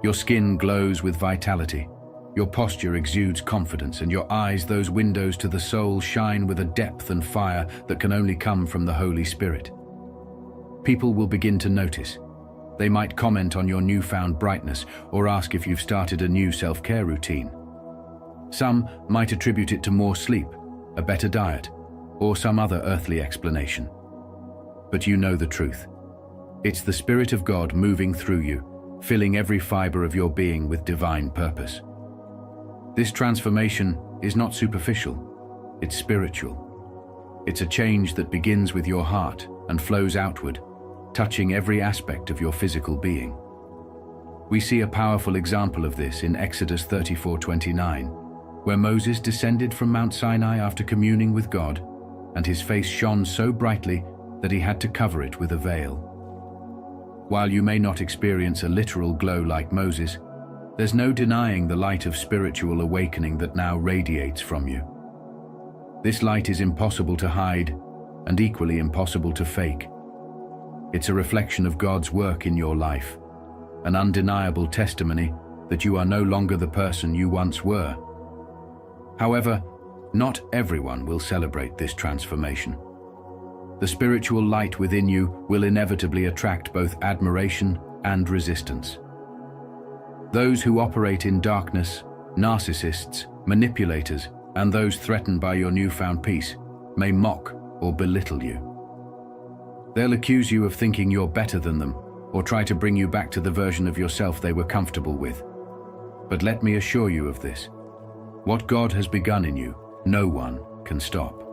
Your skin glows with vitality, your posture exudes confidence, and your eyes, those windows to the soul, shine with a depth and fire that can only come from the Holy Spirit. People will begin to notice. They might comment on your newfound brightness or ask if you've started a new self-care routine. Some might attribute it to more sleep, a better diet, or some other earthly explanation. But you know the truth. It's the Spirit of God moving through you, filling every fiber of your being with divine purpose. This transformation is not superficial, it's spiritual. It's a change that begins with your heart and flows outward, touching every aspect of your physical being. We see a powerful example of this in Exodus 34:29, where Moses descended from Mount Sinai after communing with God, and his face shone so brightly that he had to cover it with a veil. While you may not experience a literal glow like Moses, there's no denying the light of spiritual awakening that now radiates from you. This light is impossible to hide and equally impossible to fake. It's a reflection of God's work in your life, an undeniable testimony that you are no longer the person you once were. However, not everyone will celebrate this transformation. The spiritual light within you will inevitably attract both admiration and resistance. Those who operate in darkness, narcissists, manipulators, and those threatened by your newfound peace may mock or belittle you. They'll accuse you of thinking you're better than them or try to bring you back to the version of yourself they were comfortable with. But let me assure you of this. What God has begun in you, no one can stop.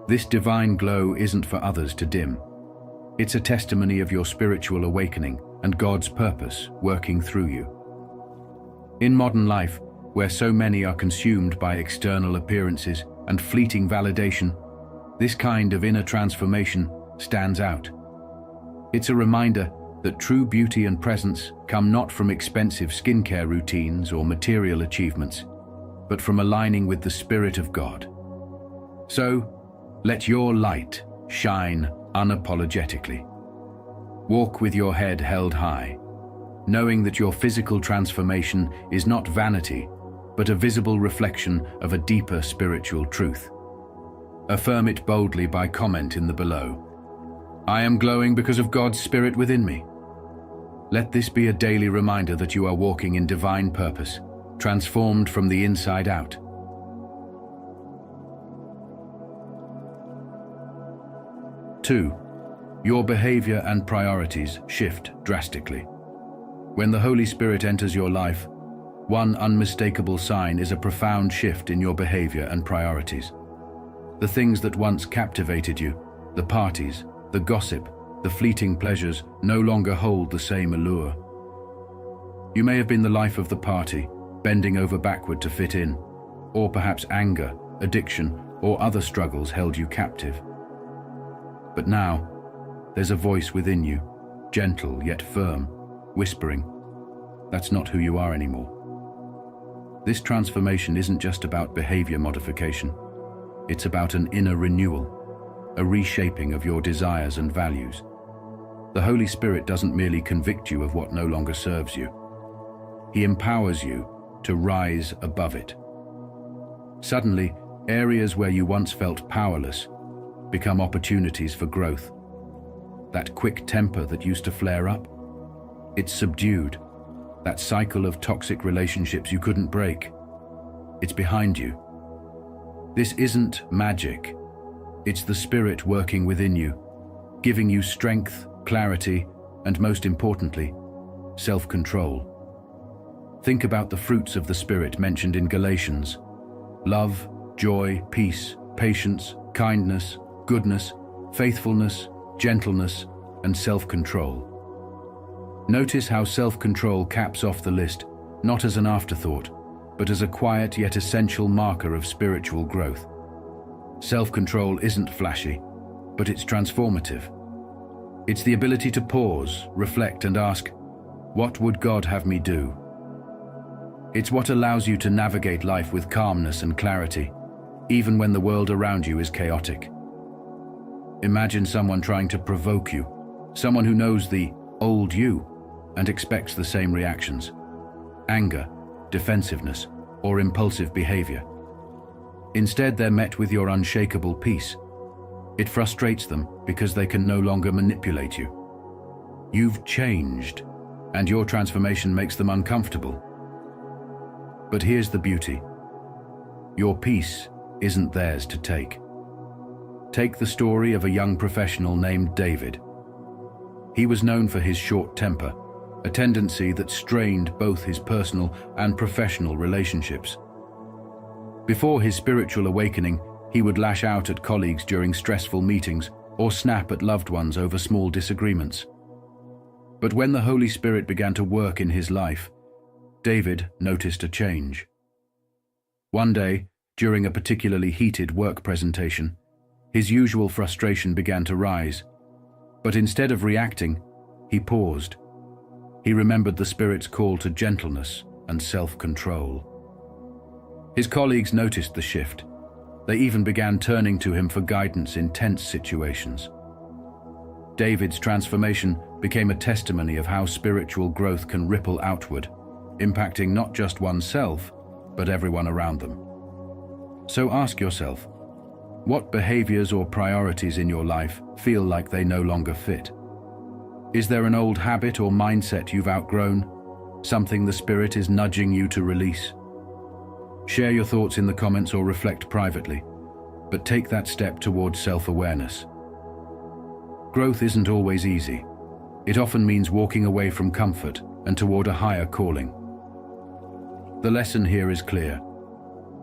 This divine glow isn't for others to dim. It's a testimony of your spiritual awakening and God's purpose working through you. In modern life, where so many are consumed by external appearances and fleeting validation, this kind of inner transformation stands out. It's a reminder that true beauty and presence come not from expensive skincare routines or material achievements, but from aligning with the Spirit of God. So, let your light shine unapologetically. Walk with your head held high, knowing that your physical transformation is not vanity, but a visible reflection of a deeper spiritual truth. Affirm it boldly by comment in the below. I am glowing because of God's Spirit within me. Let this be a daily reminder that you are walking in divine purpose, transformed from the inside out. 2. Your behavior and priorities shift drastically. When the Holy Spirit enters your life, one unmistakable sign is a profound shift in your behavior and priorities. The things that once captivated you, the parties, the gossip, the fleeting pleasures, no longer hold the same allure. You may have been the life of the party, bending over backward to fit in, or perhaps anger, addiction, or other struggles held you captive. But now, there's a voice within you, gentle yet firm, whispering, "That's not who you are anymore." This transformation isn't just about behavior modification. It's about an inner renewal, a reshaping of your desires and values. The Holy Spirit doesn't merely convict you of what no longer serves you. He empowers you to rise above it. Suddenly, areas where you once felt powerless become opportunities for growth. That quick temper that used to flare up, it's subdued. That cycle of toxic relationships you couldn't break, it's behind you. This isn't magic. It's the Spirit working within you, giving you strength, clarity, and most importantly, self-control. Think about the fruits of the Spirit mentioned in Galatians: love, joy, peace, patience, kindness, goodness, faithfulness, gentleness, and self-control. Notice how self-control caps off the list, not as an afterthought, but as a quiet yet essential marker of spiritual growth. Self-control isn't flashy, but it's transformative. It's the ability to pause, reflect, and ask, what would God have me do? It's what allows you to navigate life with calmness and clarity, even when the world around you is chaotic. Imagine someone trying to provoke you, someone who knows the old you and expects the same reactions: anger, defensiveness, or impulsive behavior. Instead, they're met with your unshakable peace. It frustrates them because they can no longer manipulate you. You've changed, and your transformation makes them uncomfortable. But here's the beauty. Your peace isn't theirs to take. Take the story of a young professional named David. He was known for his short temper, a tendency that strained both his personal and professional relationships. Before his spiritual awakening, he would lash out at colleagues during stressful meetings or snap at loved ones over small disagreements. But when the Holy Spirit began to work in his life, David noticed a change. One day, during a particularly heated work presentation, his usual frustration began to rise. But instead of reacting, he paused. He remembered the Spirit's call to gentleness and self-control. His colleagues noticed the shift. They even began turning to him for guidance in tense situations. David's transformation became a testimony of how spiritual growth can ripple outward, impacting not just oneself, but everyone around them. So ask yourself, what behaviors or priorities in your life feel like they no longer fit? Is there an old habit or mindset you've outgrown, something the Spirit is nudging you to release? Share your thoughts in the comments or reflect privately, but take that step towards self-awareness. Growth isn't always easy. It often means walking away from comfort and toward a higher calling. The lesson here is clear.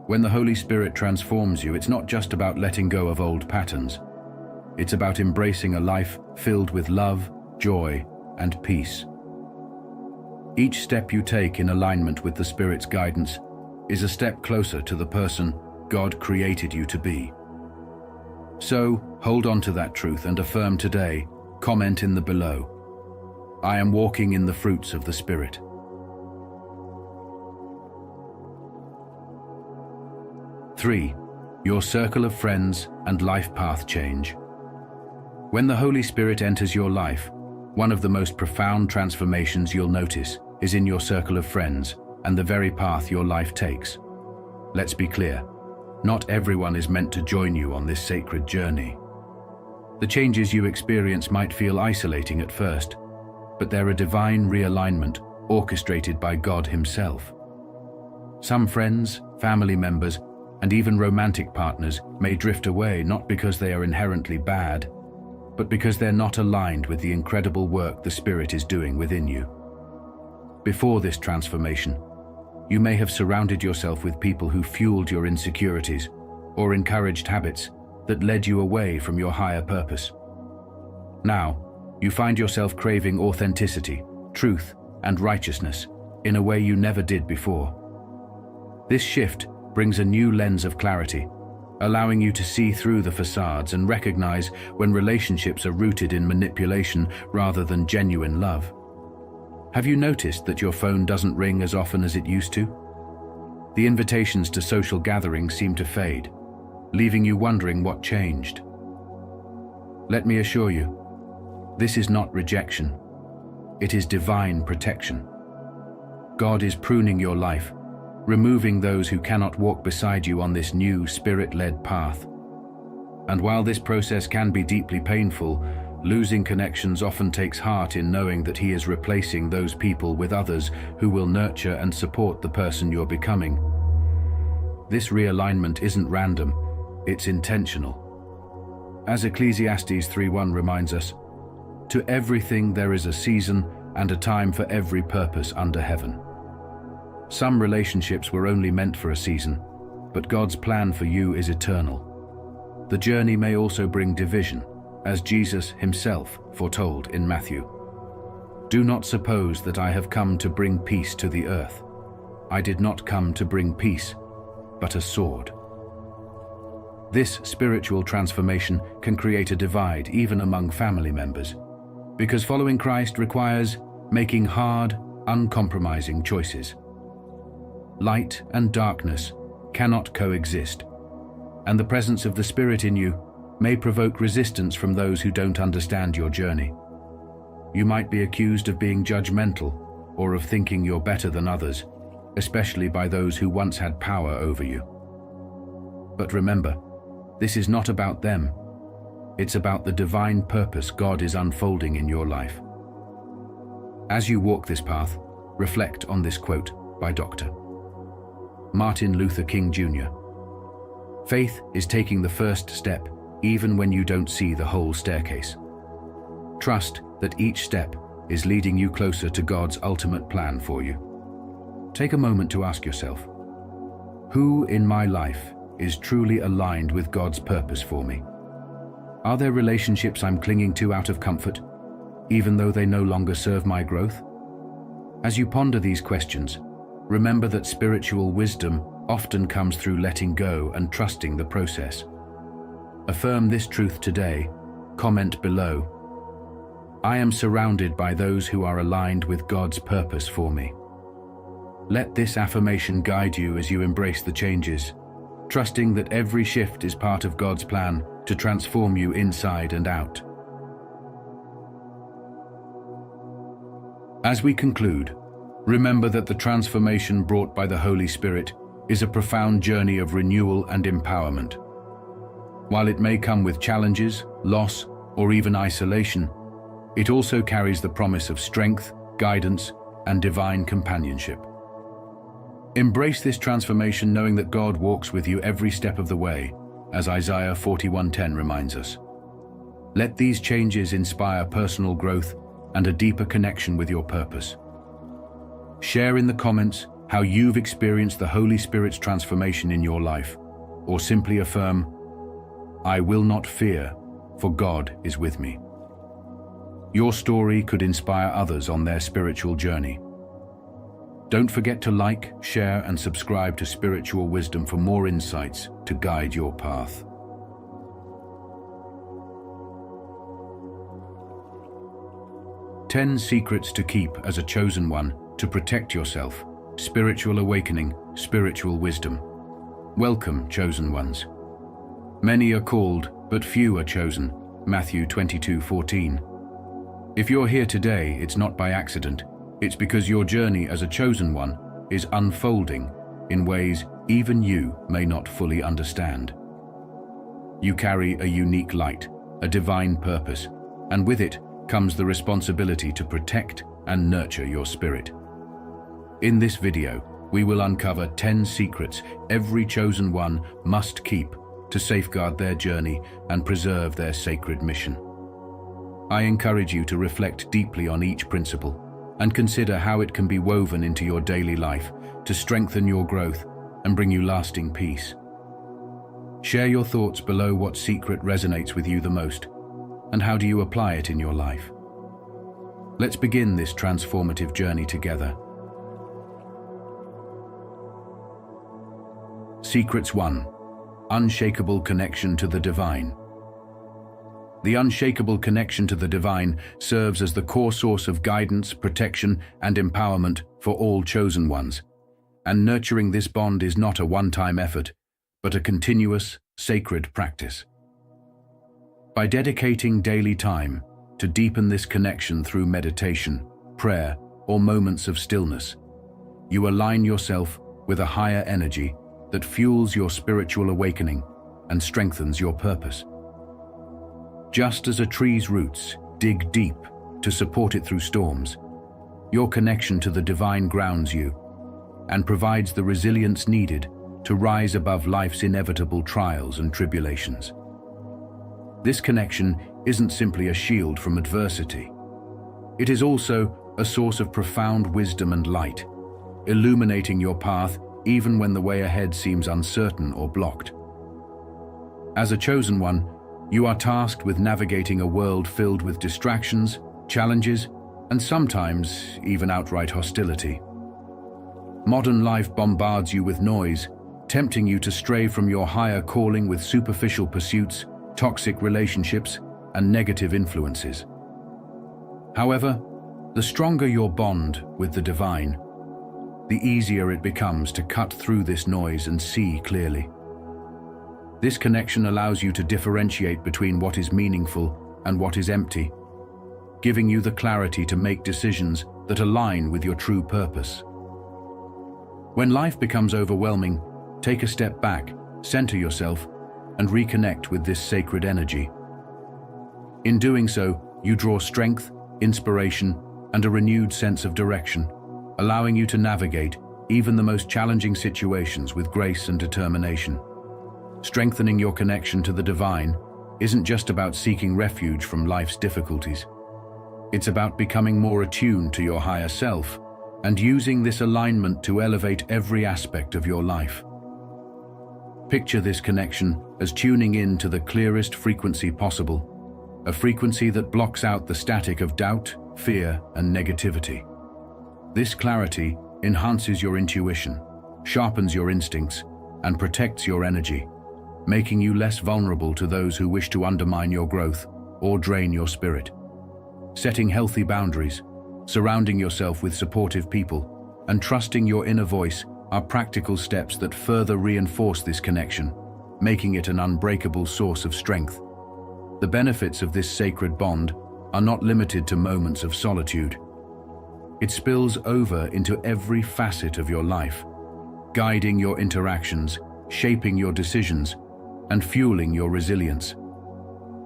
When the Holy Spirit transforms you, it's not just about letting go of old patterns. It's about embracing a life filled with love, joy, and peace. Each step you take in alignment with the Spirit's guidance is a step closer to the person God created you to be. So, hold on to that truth and affirm today. Comment in the below. I am walking in the fruits of the Spirit. 3. Your circle of friends and life path change. When the Holy Spirit enters your life, one of the most profound transformations you'll notice is in your circle of friends and the very path your life takes. Let's be clear, not everyone is meant to join you on this sacred journey. The changes you experience might feel isolating at first, but they're a divine realignment orchestrated by God Himself. Some friends, family members, and even romantic partners may drift away not because they are inherently bad, but because they're not aligned with the incredible work the Spirit is doing within you. Before this transformation, you may have surrounded yourself with people who fueled your insecurities or encouraged habits that led you away from your higher purpose. Now, you find yourself craving authenticity, truth, and righteousness in a way you never did before. This shift brings a new lens of clarity, allowing you to see through the facades and recognize when relationships are rooted in manipulation rather than genuine love. Have you noticed that your phone doesn't ring as often as it used to? The invitations to social gatherings seem to fade, leaving you wondering what changed. Let me assure you, this is not rejection. It is divine protection. God is pruning your life, removing those who cannot walk beside you on this new Spirit-led path. And while this process can be deeply painful, losing connections often takes heart in knowing that He is replacing those people with others who will nurture and support the person you're becoming. This realignment isn't random, it's intentional. As Ecclesiastes 3:1 reminds us, "To everything there is a season and a time for every purpose under heaven." Some relationships were only meant for a season, but God's plan for you is eternal. The journey may also bring division, as Jesus Himself foretold in Matthew. "Do not suppose that I have come to bring peace to the earth. I did not come to bring peace, but a sword." This spiritual transformation can create a divide even among family members, because following Christ requires making hard, uncompromising choices. Light and darkness cannot coexist, and the presence of the Spirit in you may provoke resistance from those who don't understand your journey. You might be accused of being judgmental or of thinking you're better than others, especially by those who once had power over you. But remember, this is not about them. It's about the divine purpose God is unfolding in your life. As you walk this path, reflect on this quote by Dr. Martin Luther King Jr. Faith is taking the first step even when you don't see the whole staircase. Trust that each step is leading you closer to God's ultimate plan for you. Take a moment to ask yourself, who in my life is truly aligned with God's purpose for me? Are there relationships I'm clinging to out of comfort, even though they no longer serve my growth? As you ponder these questions, remember that spiritual wisdom often comes through letting go and trusting the process. Affirm this truth today. Comment below, I am surrounded by those who are aligned with God's purpose for me. Let this affirmation guide you as you embrace the changes, trusting that every shift is part of God's plan to transform you inside and out. As we conclude, remember that the transformation brought by the Holy Spirit is a profound journey of renewal and empowerment. While it may come with challenges, loss, or even isolation, it also carries the promise of strength, guidance, and divine companionship. Embrace this transformation knowing that God walks with you every step of the way, as Isaiah 41:10 reminds us. Let these changes inspire personal growth and a deeper connection with your purpose. Share in the comments how you've experienced the Holy Spirit's transformation in your life, or simply affirm, I will not fear, for God is with me. Your story could inspire others on their spiritual journey. Don't forget to like, share, and subscribe to Spiritual Wisdom for more insights to guide your path. Ten secrets to keep as a chosen one to protect yourself. Spiritual awakening, spiritual wisdom. Welcome, chosen ones. Many are called, but few are chosen. Matthew 22:14. If you're here today, it's not by accident. It's because your journey as a chosen one is unfolding in ways even you may not fully understand. You carry a unique light, a divine purpose, and with it comes the responsibility to protect and nurture your spirit. In this video, we will uncover 10 secrets every chosen one must keep to safeguard their journey and preserve their sacred mission. I encourage you to reflect deeply on each principle and consider how it can be woven into your daily life to strengthen your growth and bring you lasting peace. Share your thoughts below. What secret resonates with you the most, and how do you apply it in your life? Let's begin this transformative journey together. Secrets 1. Unshakable connection to the divine. The unshakable connection to the divine serves as the core source of guidance, protection, and empowerment for all chosen ones. And nurturing this bond is not a one-time effort, but a continuous, sacred practice. By dedicating daily time to deepen this connection through meditation, prayer, or moments of stillness, you align yourself with a higher energy that fuels your spiritual awakening and strengthens your purpose. Just as a tree's roots dig deep to support it through storms, your connection to the divine grounds you and provides the resilience needed to rise above life's inevitable trials and tribulations. This connection isn't simply a shield from adversity. It is also a source of profound wisdom and light, illuminating your path even when the way ahead seems uncertain or blocked. As a chosen one, you are tasked with navigating a world filled with distractions, challenges, and sometimes even outright hostility. Modern life bombards you with noise, tempting you to stray from your higher calling with superficial pursuits, toxic relationships, and negative influences. However, the stronger your bond with the divine, the easier it becomes to cut through this noise and see clearly. This connection allows you to differentiate between what is meaningful and what is empty, giving you the clarity to make decisions that align with your true purpose. When life becomes overwhelming, take a step back, center yourself, and reconnect with this sacred energy. In doing so, you draw strength, inspiration, and a renewed sense of direction, allowing you to navigate even the most challenging situations with grace and determination. Strengthening your connection to the divine isn't just about seeking refuge from life's difficulties. It's about becoming more attuned to your higher self and using this alignment to elevate every aspect of your life. Picture this connection as tuning in to the clearest frequency possible, a frequency that blocks out the static of doubt, fear, and negativity. This clarity enhances your intuition, sharpens your instincts, and protects your energy, making you less vulnerable to those who wish to undermine your growth or drain your spirit. Setting healthy boundaries, surrounding yourself with supportive people, and trusting your inner voice are practical steps that further reinforce this connection, making it an unbreakable source of strength. The benefits of this sacred bond are not limited to moments of solitude. It spills over into every facet of your life, guiding your interactions, shaping your decisions, and fueling your resilience.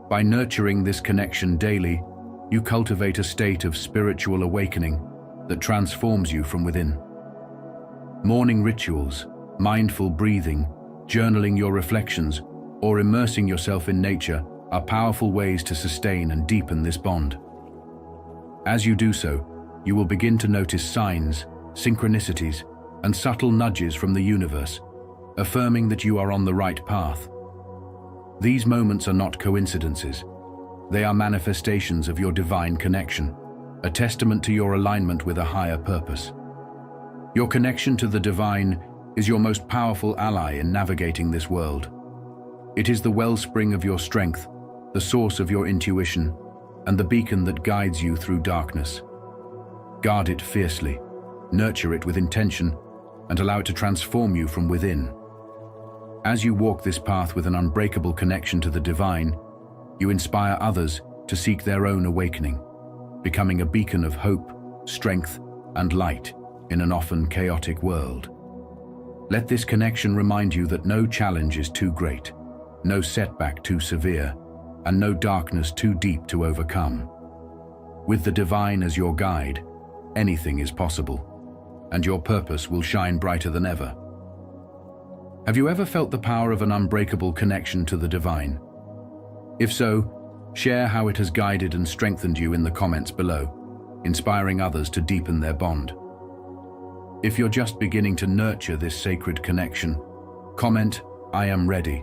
By nurturing this connection daily, you cultivate a state of spiritual awakening that transforms you from within. Morning rituals, mindful breathing, journaling your reflections, or immersing yourself in nature are powerful ways to sustain and deepen this bond. As you do so, you will begin to notice signs, synchronicities, and subtle nudges from the universe, affirming that you are on the right path. These moments are not coincidences. They are manifestations of your divine connection, a testament to your alignment with a higher purpose. Your connection to the divine is your most powerful ally in navigating this world. It is the wellspring of your strength, the source of your intuition, and the beacon that guides you through darkness. Guard it fiercely, nurture it with intention, and allow it to transform you from within. As you walk this path with an unbreakable connection to the divine, you inspire others to seek their own awakening, becoming a beacon of hope, strength, and light in an often chaotic world. Let this connection remind you that no challenge is too great, no setback too severe, and no darkness too deep to overcome. With the divine as your guide, anything is possible, and your purpose will shine brighter than ever. Have you ever felt the power of an unbreakable connection to the divine? If so, share how it has guided and strengthened you in the comments below, inspiring others to deepen their bond. If you're just beginning to nurture this sacred connection, comment, "I am ready,"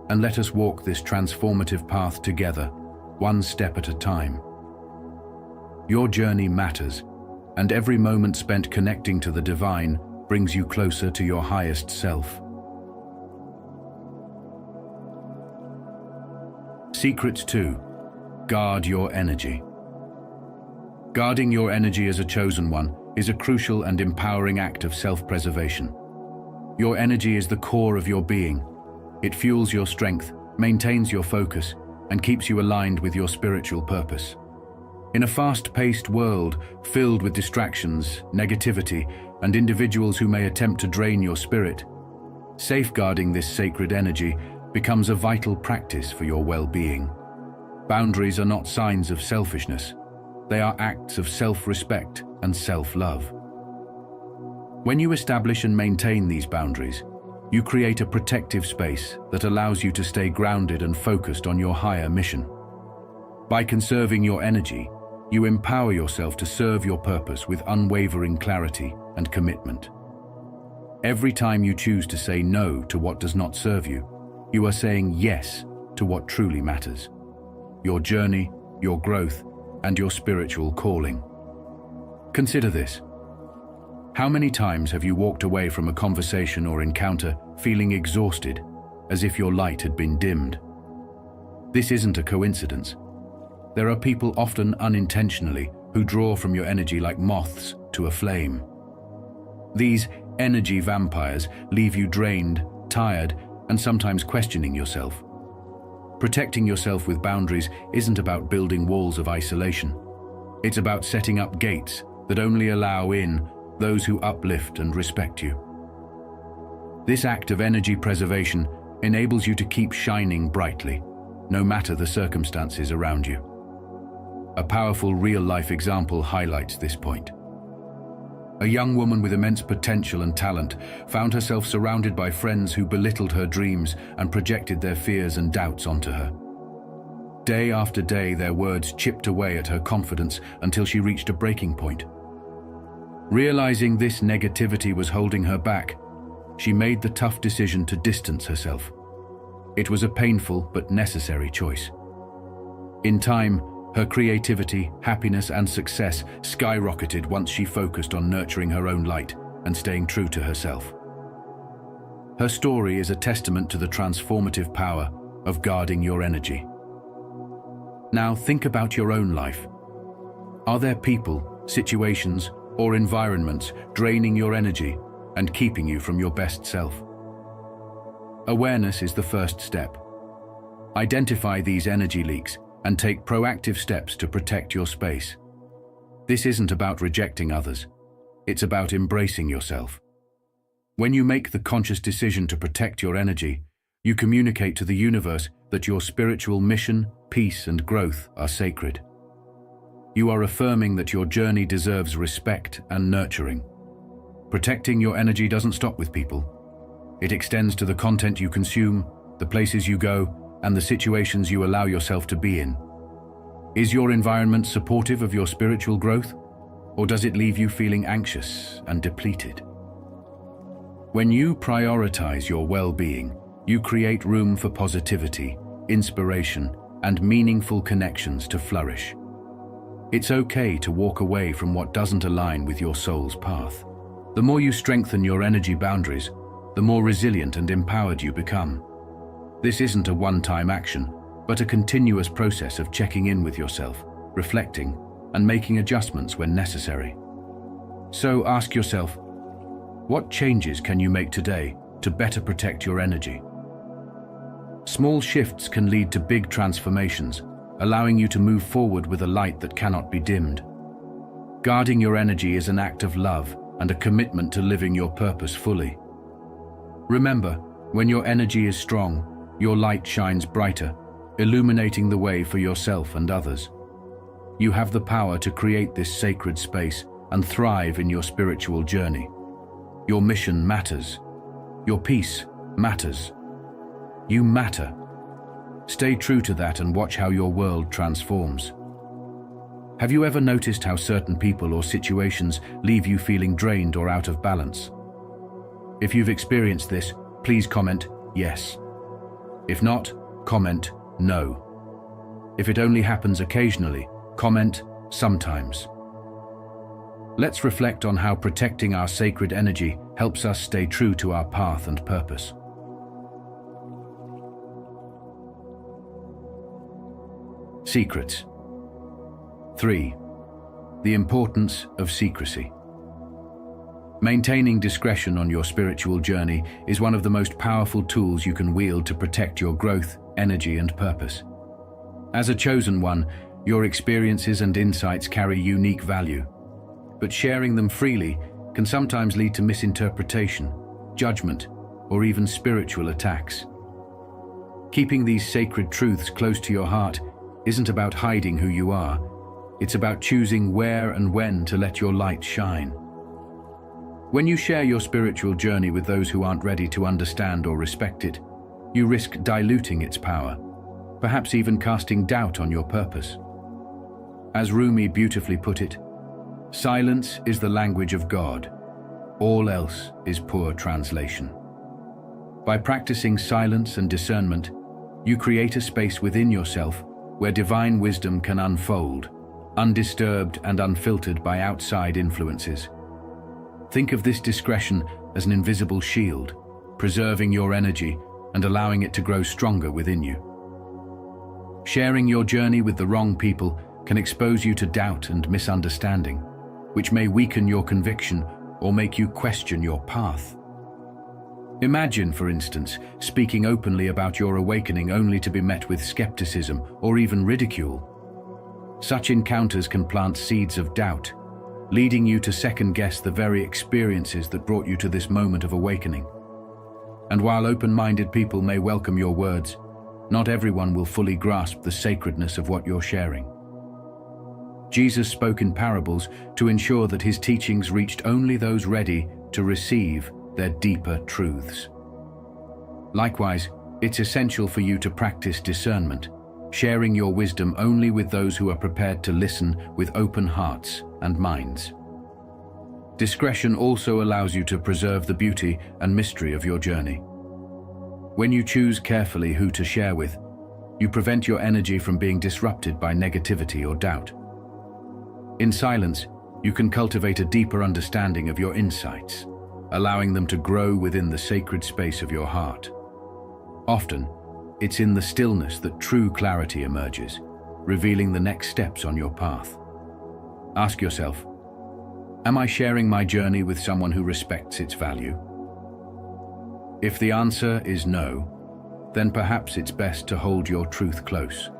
and let us walk this transformative path together, one step at a time. Your journey matters, and every moment spent connecting to the divine brings you closer to your highest self. Secret 2. Guard your energy. Guarding your energy as a chosen one is a crucial and empowering act of self-preservation. Your energy is the core of your being. It fuels your strength, maintains your focus, and keeps you aligned with your spiritual purpose. In a fast-paced world filled with distractions, negativity, and individuals who may attempt to drain your spirit, safeguarding this sacred energy becomes a vital practice for your well-being. Boundaries are not signs of selfishness. They are acts of self-respect and self-love. When you establish and maintain these boundaries, you create a protective space that allows you to stay grounded and focused on your higher mission. By conserving your energy, you empower yourself to serve your purpose with unwavering clarity and commitment. Every time you choose to say no to what does not serve you, you are saying yes to what truly matters: your journey, your growth, and your spiritual calling. Consider this. How many times have you walked away from a conversation or encounter feeling exhausted, as if your light had been dimmed? This isn't a coincidence. There are people, often unintentionally, who draw from your energy like moths to a flame. These energy vampires leave you drained, tired, and sometimes questioning yourself. Protecting yourself with boundaries isn't about building walls of isolation. It's about setting up gates that only allow in those who uplift and respect you. This act of energy preservation enables you to keep shining brightly, no matter the circumstances around you. A powerful real-life example highlights this point. A young woman with immense potential and talent found herself surrounded by friends who belittled her dreams and projected their fears and doubts onto her. Day after day, their words chipped away at her confidence until she reached a breaking point. Realizing this negativity was holding her back, she made the tough decision to distance herself. It was a painful but necessary choice. In time, her creativity, happiness, and success skyrocketed once she focused on nurturing her own light and staying true to herself. Her story is a testament to the transformative power of guarding your energy. Now think about your own life. Are there people, situations, or environments draining your energy and keeping you from your best self? Awareness is the first step. Identify these energy leaks and take proactive steps to protect your space. This isn't about rejecting others. It's about embracing yourself. When you make the conscious decision to protect your energy, you communicate to the universe that your spiritual mission, peace, and growth are sacred. You are affirming that your journey deserves respect and nurturing. Protecting your energy doesn't stop with people. It extends to the content you consume, the places you go, and the situations you allow yourself to be in. Is your environment supportive of your spiritual growth, or does it leave you feeling anxious and depleted? When you prioritize your well-being, you create room for positivity, inspiration, and meaningful connections to flourish. It's okay to walk away from what doesn't align with your soul's path. The more you strengthen your energy boundaries, the more resilient and empowered you become. This isn't a one-time action, but a continuous process of checking in with yourself, reflecting, and making adjustments when necessary. So ask yourself, what changes can you make today to better protect your energy? Small shifts can lead to big transformations, allowing you to move forward with a light that cannot be dimmed. Guarding your energy is an act of love and a commitment to living your purpose fully. Remember, when your energy is strong, your light shines brighter, illuminating the way for yourself and others. You have the power to create this sacred space and thrive in your spiritual journey. Your mission matters. Your peace matters. You matter. Stay true to that and watch how your world transforms. Have you ever noticed how certain people or situations leave you feeling drained or out of balance? If you've experienced this, please comment yes. If not, comment no. If it only happens occasionally, comment sometimes. Let's reflect on how protecting our sacred energy helps us stay true to our path and purpose. Secrets. 3. The importance of secrecy. Maintaining discretion on your spiritual journey is one of the most powerful tools you can wield to protect your growth, energy, and purpose. As a chosen one, your experiences and insights carry unique value, but sharing them freely can sometimes lead to misinterpretation, judgment, or even spiritual attacks. Keeping these sacred truths close to your heart isn't about hiding who you are. It's about choosing where and when to let your light shine. When you share your spiritual journey with those who aren't ready to understand or respect it, you risk diluting its power, perhaps even casting doubt on your purpose. As Rumi beautifully put it, silence is the language of God. All else is poor translation. By practicing silence and discernment, you create a space within yourself where divine wisdom can unfold, undisturbed and unfiltered by outside influences. Think of this discretion as an invisible shield, preserving your energy and allowing it to grow stronger within you. Sharing your journey with the wrong people can expose you to doubt and misunderstanding, which may weaken your conviction or make you question your path. Imagine, for instance, speaking openly about your awakening only to be met with skepticism or even ridicule. Such encounters can plant seeds of doubt, leading you to second-guess the very experiences that brought you to this moment of awakening. And while open-minded people may welcome your words, not everyone will fully grasp the sacredness of what you're sharing. Jesus spoke in parables to ensure that his teachings reached only those ready to receive their deeper truths. Likewise, it's essential for you to practice discernment, sharing your wisdom only with those who are prepared to listen with open hearts and minds. Discretion also allows you to preserve the beauty and mystery of your journey. When you choose carefully who to share with, you prevent your energy from being disrupted by negativity or doubt. In silence, you can cultivate a deeper understanding of your insights, allowing them to grow within the sacred space of your heart. Often, it's in the stillness that true clarity emerges, revealing the next steps on your path. Ask yourself, am I sharing my journey with someone who respects its value? If the answer is no, then perhaps it's best to hold your truth close.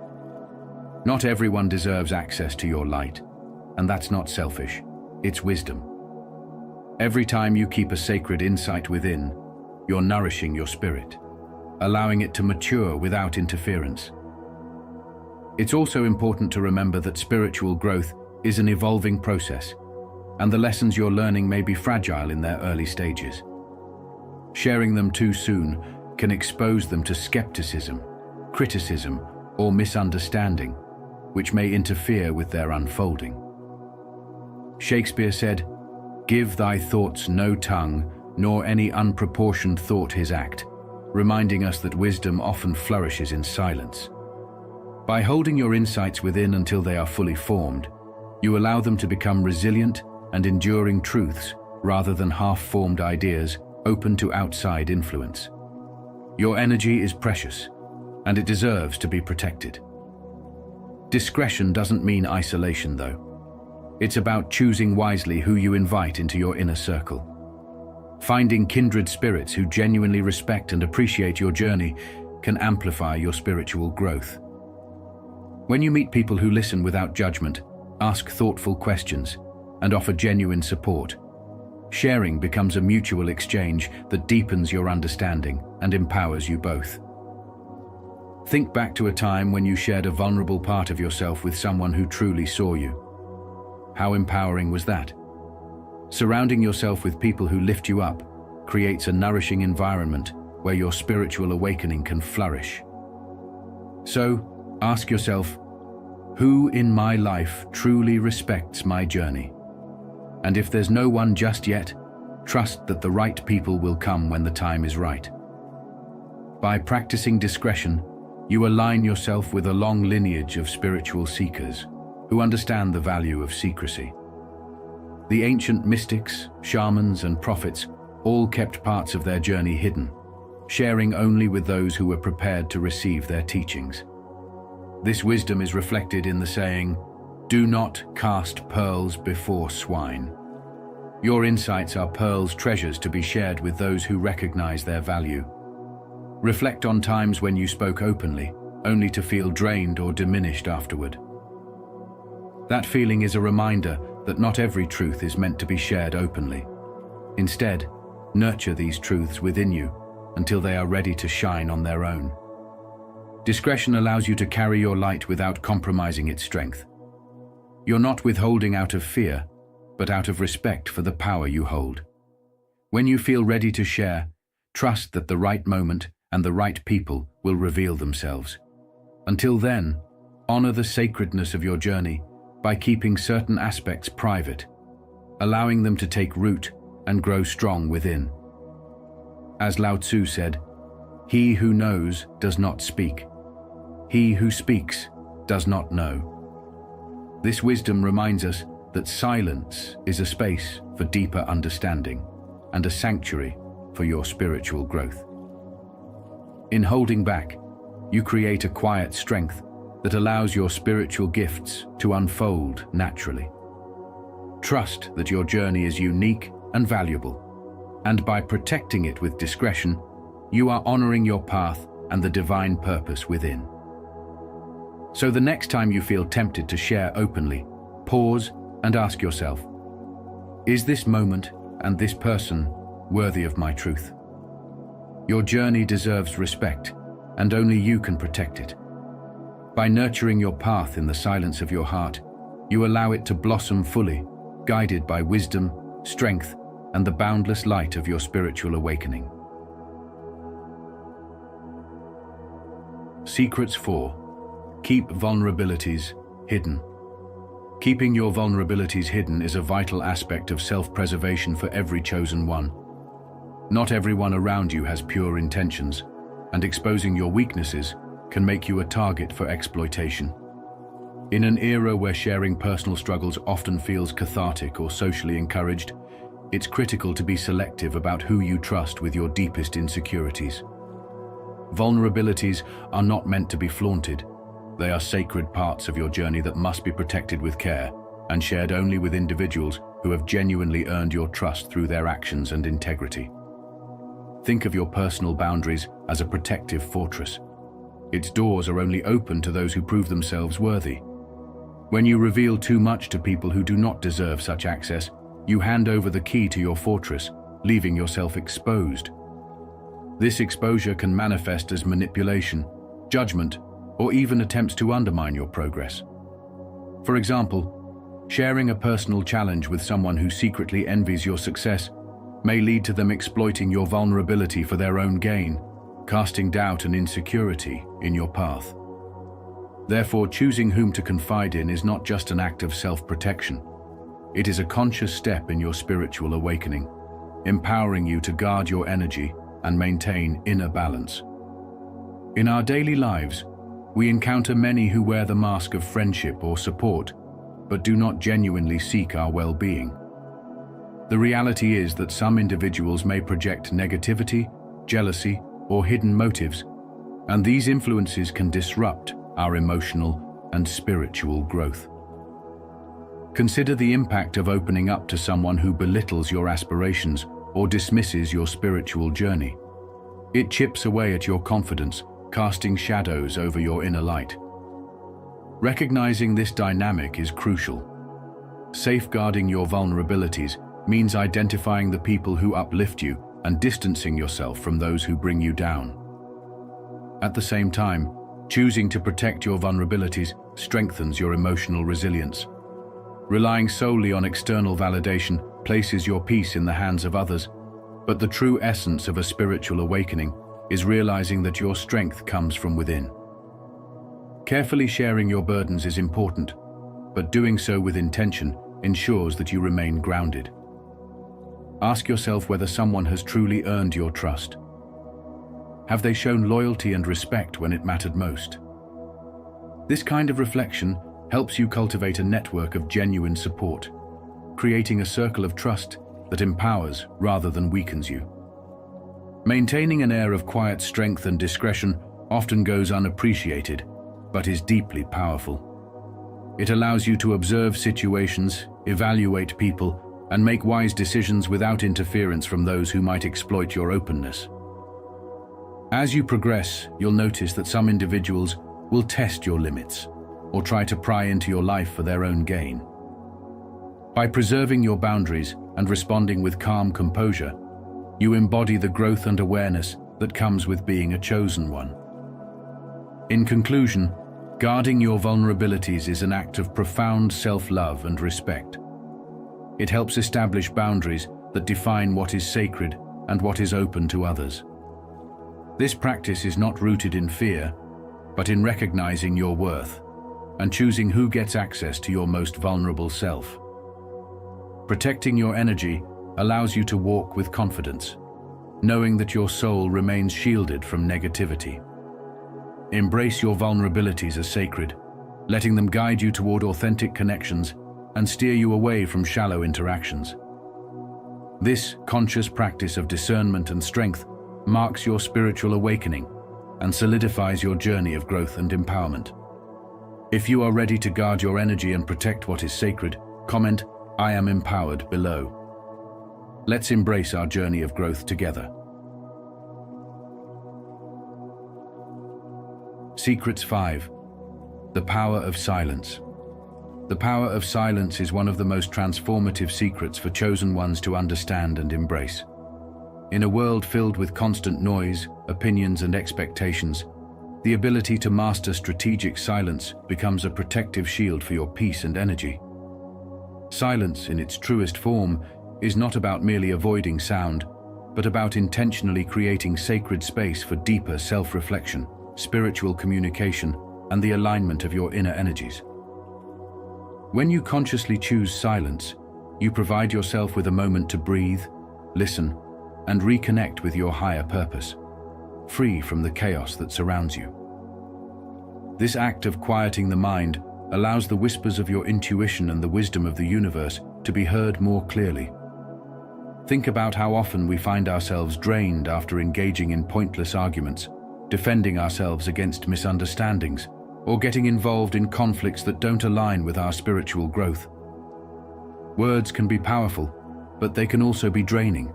Not everyone deserves access to your light, and that's not selfish, it's wisdom. Every time you keep a sacred insight within, you're nourishing your spirit, allowing it to mature without interference. It's also important to remember that spiritual growth is an evolving process, and the lessons you're learning may be fragile in their early stages. Sharing them too soon can expose them to skepticism, criticism, or misunderstanding, which may interfere with their unfolding. Shakespeare said, "Give thy thoughts no tongue, nor any unproportioned thought his act," reminding us that wisdom often flourishes in silence. By holding your insights within until they are fully formed, you allow them to become resilient and enduring truths rather than half-formed ideas open to outside influence. Your energy is precious, and it deserves to be protected. Discretion doesn't mean isolation, though. It's about choosing wisely who you invite into your inner circle. Finding kindred spirits who genuinely respect and appreciate your journey can amplify your spiritual growth. When you meet people who listen without judgment, ask thoughtful questions, and offer genuine support, sharing becomes a mutual exchange that deepens your understanding and empowers you both. Think back to a time when you shared a vulnerable part of yourself with someone who truly saw you. How empowering was that? Surrounding yourself with people who lift you up creates a nourishing environment where your spiritual awakening can flourish. So, ask yourself, who in my life truly respects my journey? And if there's no one just yet, trust that the right people will come when the time is right. By practicing discretion, you align yourself with a long lineage of spiritual seekers who understand the value of secrecy. The ancient mystics, shamans, and prophets all kept parts of their journey hidden, sharing only with those who were prepared to receive their teachings. This wisdom is reflected in the saying, "Do not cast pearls before swine." Your insights are pearls, treasures to be shared with those who recognize their value. Reflect on times when you spoke openly, only to feel drained or diminished afterward. That feeling is a reminder that not every truth is meant to be shared openly. Instead, nurture these truths within you until they are ready to shine on their own. Discretion allows you to carry your light without compromising its strength. You're not withholding out of fear, but out of respect for the power you hold. When you feel ready to share, trust that the right moment and the right people will reveal themselves. Until then, honor the sacredness of your journey by keeping certain aspects private, allowing them to take root and grow strong within. As Lao Tzu said, "He who knows does not speak. He who speaks does not know." This wisdom reminds us that silence is a space for deeper understanding and a sanctuary for your spiritual growth. In holding back, you create a quiet strength that allows your spiritual gifts to unfold naturally. Trust that your journey is unique and valuable, and by protecting it with discretion, you are honoring your path and the divine purpose within. So the next time you feel tempted to share openly, pause and ask yourself, is this moment and this person worthy of my truth? Your journey deserves respect, and only you can protect it. By nurturing your path in the silence of your heart, You allow it to blossom fully, guided by wisdom, strength, and the boundless light of your spiritual awakening. Secrets 4. Keep vulnerabilities hidden. Keeping your vulnerabilities hidden is a vital aspect of self-preservation for every chosen one. Not everyone around you has pure intentions, and exposing your weaknesses can make you a target for exploitation. In an era where sharing personal struggles often feels cathartic or socially encouraged, it's critical to be selective about who you trust with your deepest insecurities. Vulnerabilities are not meant to be flaunted. They are sacred parts of your journey that must be protected with care and shared only with individuals who have genuinely earned your trust through their actions and integrity. Think of your personal boundaries as a protective fortress. Its doors are only open to those who prove themselves worthy. When you reveal too much to people who do not deserve such access, you hand over the key to your fortress, leaving yourself exposed. This exposure can manifest as manipulation, judgment, or even attempts to undermine your progress. For example, sharing a personal challenge with someone who secretly envies your success may lead to them exploiting your vulnerability for their own gain, casting doubt and insecurity in your path. Therefore, choosing whom to confide in is not just an act of self-protection. It is a conscious step in your spiritual awakening, empowering you to guard your energy and maintain inner balance. In our daily lives, we encounter many who wear the mask of friendship or support, but do not genuinely seek our well-being. The reality is that some individuals may project negativity, jealousy, or hidden motives, and these influences can disrupt our emotional and spiritual growth. Consider the impact of opening up to someone who belittles your aspirations or dismisses your spiritual journey. It chips away at your confidence, casting shadows over your inner light. Recognizing this dynamic is crucial. Safeguarding your vulnerabilities means identifying the people who uplift you and distancing yourself from those who bring you down. At the same time, choosing to protect your vulnerabilities strengthens your emotional resilience. Relying solely on external validation places your peace in the hands of others, but the true essence of a spiritual awakening is realizing that your strength comes from within. Carefully sharing your burdens is important, but doing so with intention ensures that you remain grounded. Ask yourself whether someone has truly earned your trust. Have they shown loyalty and respect when it mattered most? This kind of reflection helps you cultivate a network of genuine support, creating a circle of trust that empowers rather than weakens you. Maintaining an air of quiet strength and discretion often goes unappreciated, but is deeply powerful. It allows you to observe situations, evaluate people, and make wise decisions without interference from those who might exploit your openness. As you progress, you'll notice that some individuals will test your limits or try to pry into your life for their own gain. By preserving your boundaries and responding with calm composure, you embody the growth and awareness that comes with being a chosen one. In conclusion, guarding your vulnerabilities is an act of profound self-love and respect. It helps establish boundaries that define what is sacred and what is open to others. This practice is not rooted in fear, but in recognizing your worth and choosing who gets access to your most vulnerable self. Protecting your energy allows you to walk with confidence, knowing that your soul remains shielded from negativity. Embrace your vulnerabilities as sacred, letting them guide you toward authentic connections and steer you away from shallow interactions. This conscious practice of discernment and strength marks your spiritual awakening and solidifies your journey of growth and empowerment. If you are ready to guard your energy and protect what is sacred, comment, "I am empowered" below. Let's embrace our journey of growth together. Secrets 5. The power of silence. The power of silence is one of the most transformative secrets for chosen ones to understand and embrace. In a world filled with constant noise, opinions, and expectations, The ability to master strategic silence becomes a protective shield for your peace and energy. Silence, in its truest form, is not about merely avoiding sound, but about intentionally creating sacred space for deeper self-reflection, spiritual communication, and the alignment of your inner energies. When you consciously choose silence, you provide yourself with a moment to breathe, listen, and reconnect with your higher purpose, free from the chaos that surrounds you. This act of quieting the mind allows the whispers of your intuition and the wisdom of the universe to be heard more clearly. Think about how often we find ourselves drained after engaging in pointless arguments, defending ourselves against misunderstandings, or getting involved in conflicts that don't align with our spiritual growth. Words can be powerful, but they can also be draining,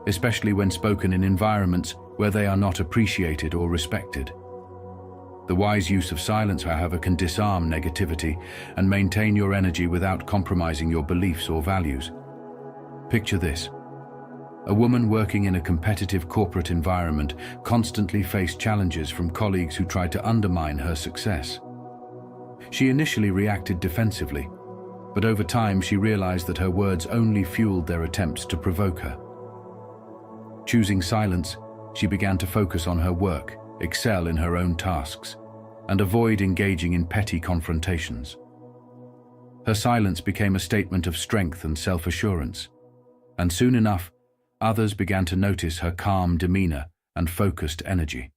especially when spoken in environments where they are not appreciated or respected. The wise use of silence, however, can disarm negativity and maintain your energy without compromising your beliefs or values. Picture this. A woman working in a competitive corporate environment constantly faced challenges from colleagues who tried to undermine her success. She initially reacted defensively, but over time she realized that her words only fueled their attempts to provoke her. Choosing silence, she began to focus on her work, excel in her own tasks, and avoid engaging in petty confrontations. Her silence became a statement of strength and self-assurance, and soon enough, others began to notice her calm demeanor and focused energy.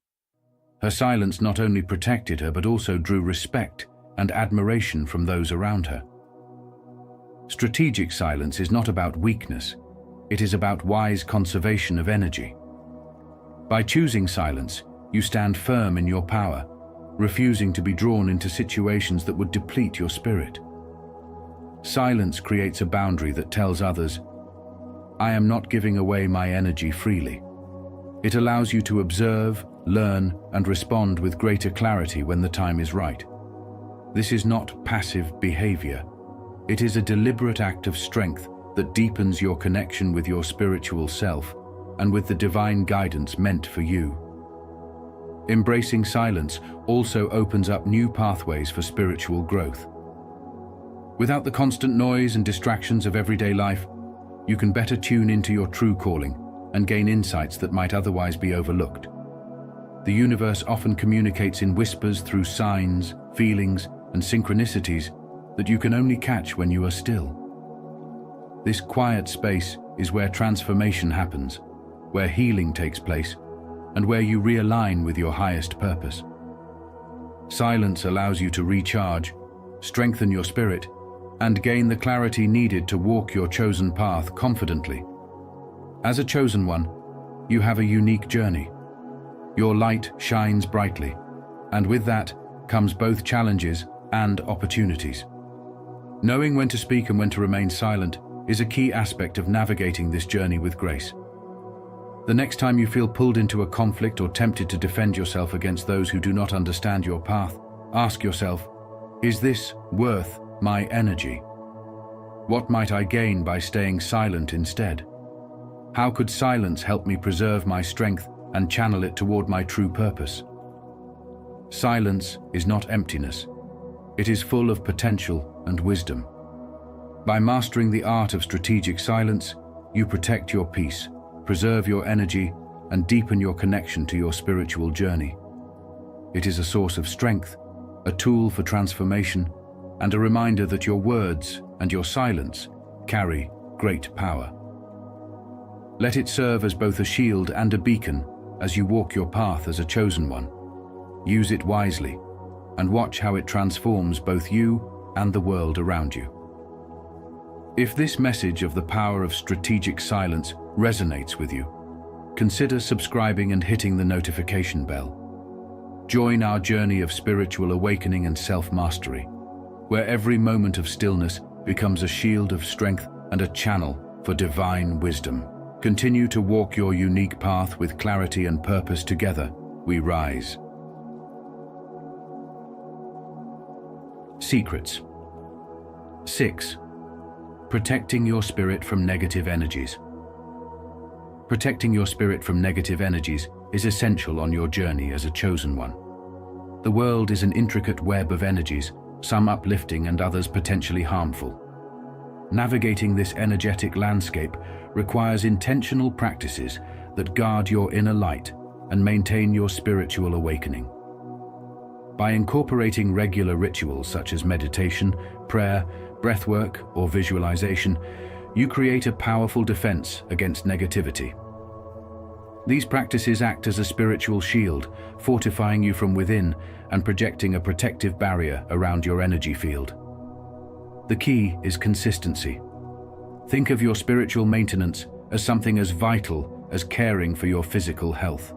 Her silence not only protected her but also drew respect and admiration from those around her. Strategic silence is not about weakness, it is about wise conservation of energy. By choosing silence, you stand firm in your power, refusing to be drawn into situations that would deplete your spirit. Silence creates a boundary that tells others, "I am not giving away my energy freely." It allows you to observe, learn, and respond with greater clarity when the time is right. This is not passive behavior. It is a deliberate act of strength that deepens your connection with your spiritual self and with the divine guidance meant for you. Embracing silence also opens up new pathways for spiritual growth. Without the constant noise and distractions of everyday life, you can better tune into your true calling and gain insights that might otherwise be overlooked. The universe often communicates in whispers through signs, feelings, and synchronicities that you can only catch when you are still. This quiet space is where transformation happens, where healing takes place, and where you realign with your highest purpose. Silence allows you to recharge, strengthen your spirit, and gain the clarity needed to walk your chosen path confidently. As a chosen one, you have a unique journey. Your light shines brightly, and with that comes both challenges and opportunities. Knowing when to speak and when to remain silent is a key aspect of navigating this journey with grace. The next time you feel pulled into a conflict or tempted to defend yourself against those who do not understand your path, ask yourself, is this worth my energy? What might I gain by staying silent instead? How could silence help me preserve my strength and channel it toward my true purpose? Silence is not emptiness. It is full of potential and wisdom. By mastering the art of strategic silence, you protect your peace, preserve your energy, and deepen your connection to your spiritual journey. It is a source of strength, a tool for transformation, and a reminder that your words and your silence carry great power. Let it serve as both a shield and a beacon as you walk your path as a chosen one. Use it wisely, and watch how it transforms both you and the world around you. If this message of the power of strategic silence resonates with you, consider subscribing and hitting the notification bell. Join our journey of spiritual awakening and self-mastery, where every moment of stillness becomes a shield of strength and a channel for divine wisdom. Continue to walk your unique path with clarity and purpose. Together, we rise. Secrets. 6. Protecting your spirit from negative energies. Protecting your spirit from negative energies is essential on your journey as a chosen one. The world is an intricate web of energies, some uplifting and others potentially harmful. Navigating this energetic landscape requires intentional practices that guard your inner light and maintain your spiritual awakening. By incorporating regular rituals such as meditation, prayer, breathwork, or visualization, you create a powerful defense against negativity. These practices act as a spiritual shield, fortifying you from within and projecting a protective barrier around your energy field. The key is consistency. Think of your spiritual maintenance as something as vital as caring for your physical health.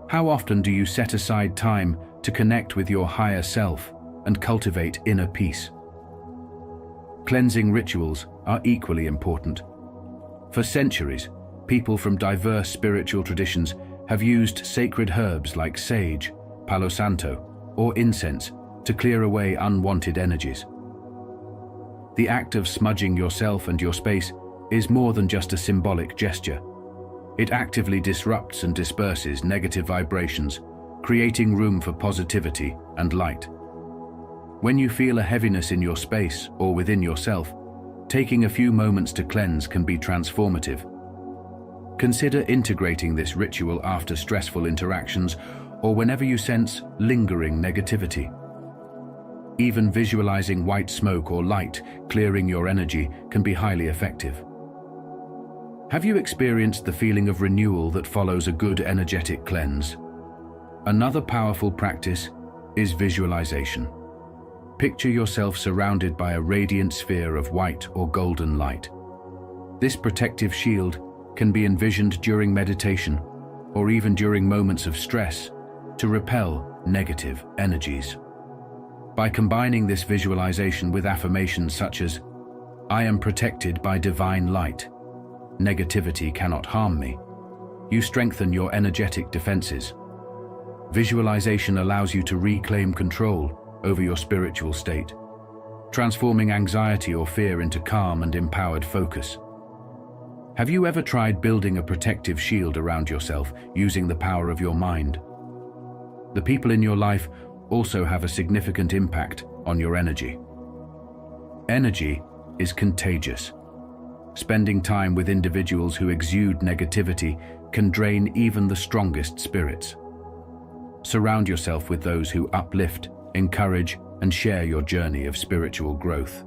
How often do you set aside time to connect with your higher self and cultivate inner peace? Cleansing rituals are equally important. For centuries, people from diverse spiritual traditions have used sacred herbs like sage, palo santo, or incense to clear away unwanted energies. The act of smudging yourself and your space is more than just a symbolic gesture. It actively disrupts and disperses negative vibrations, creating room for positivity and light. When you feel a heaviness in your space or within yourself, taking a few moments to cleanse can be transformative. Consider integrating this ritual after stressful interactions or whenever you sense lingering negativity. Even visualizing white smoke or light clearing your energy can be highly effective. Have you experienced the feeling of renewal that follows a good energetic cleanse? Another powerful practice is visualization. Picture yourself surrounded by a radiant sphere of white or golden light. This protective shield can be envisioned during meditation or even during moments of stress to repel negative energies. By combining this visualization with affirmations such as, "I am protected by divine light. Negativity cannot harm me," you strengthen your energetic defenses. Visualization allows you to reclaim control over your spiritual state, transforming anxiety or fear into calm and empowered focus. Have you ever tried building a protective shield around yourself using the power of your mind? The people in your life also have a significant impact on your energy. Energy is contagious. Spending time with individuals who exude negativity can drain even the strongest spirits. Surround yourself with those who uplift, encourage, and share your journey of spiritual growth.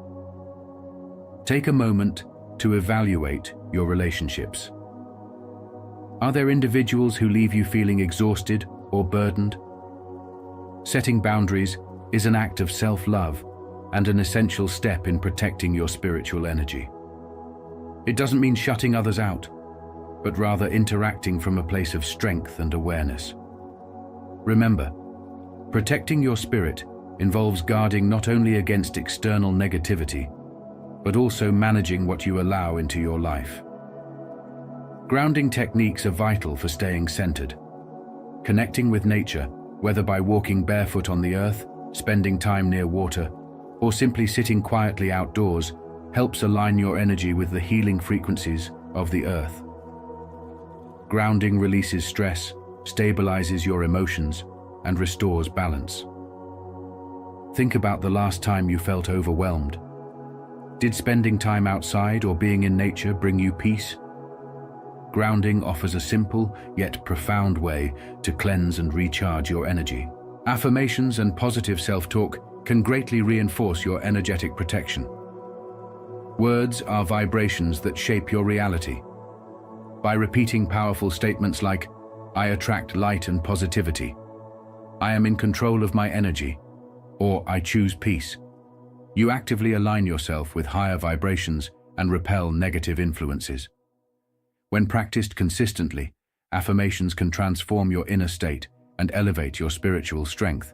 Take a moment to evaluate your relationships. Are there individuals who leave you feeling exhausted or burdened? Setting boundaries is an act of self-love and an essential step in protecting your spiritual energy. It doesn't mean shutting others out, but rather interacting from a place of strength and awareness. Remember, protecting your spirit involves guarding not only against external negativity, but also managing what you allow into your life. Grounding techniques are vital for staying centered. Connecting with nature, whether by walking barefoot on the earth, spending time near water, or simply sitting quietly outdoors, helps align your energy with the healing frequencies of the earth. Grounding releases stress, stabilizes your emotions, and restores balance. Think about the last time you felt overwhelmed. Did spending time outside or being in nature bring you peace? Grounding offers a simple yet profound way to cleanse and recharge your energy. Affirmations and positive self-talk can greatly reinforce your energetic protection. Words are vibrations that shape your reality. By repeating powerful statements like, "I attract light and positivity," "I am in control of my energy," or "I choose peace," you actively align yourself with higher vibrations and repel negative influences. When practiced consistently, affirmations can transform your inner state and elevate your spiritual strength.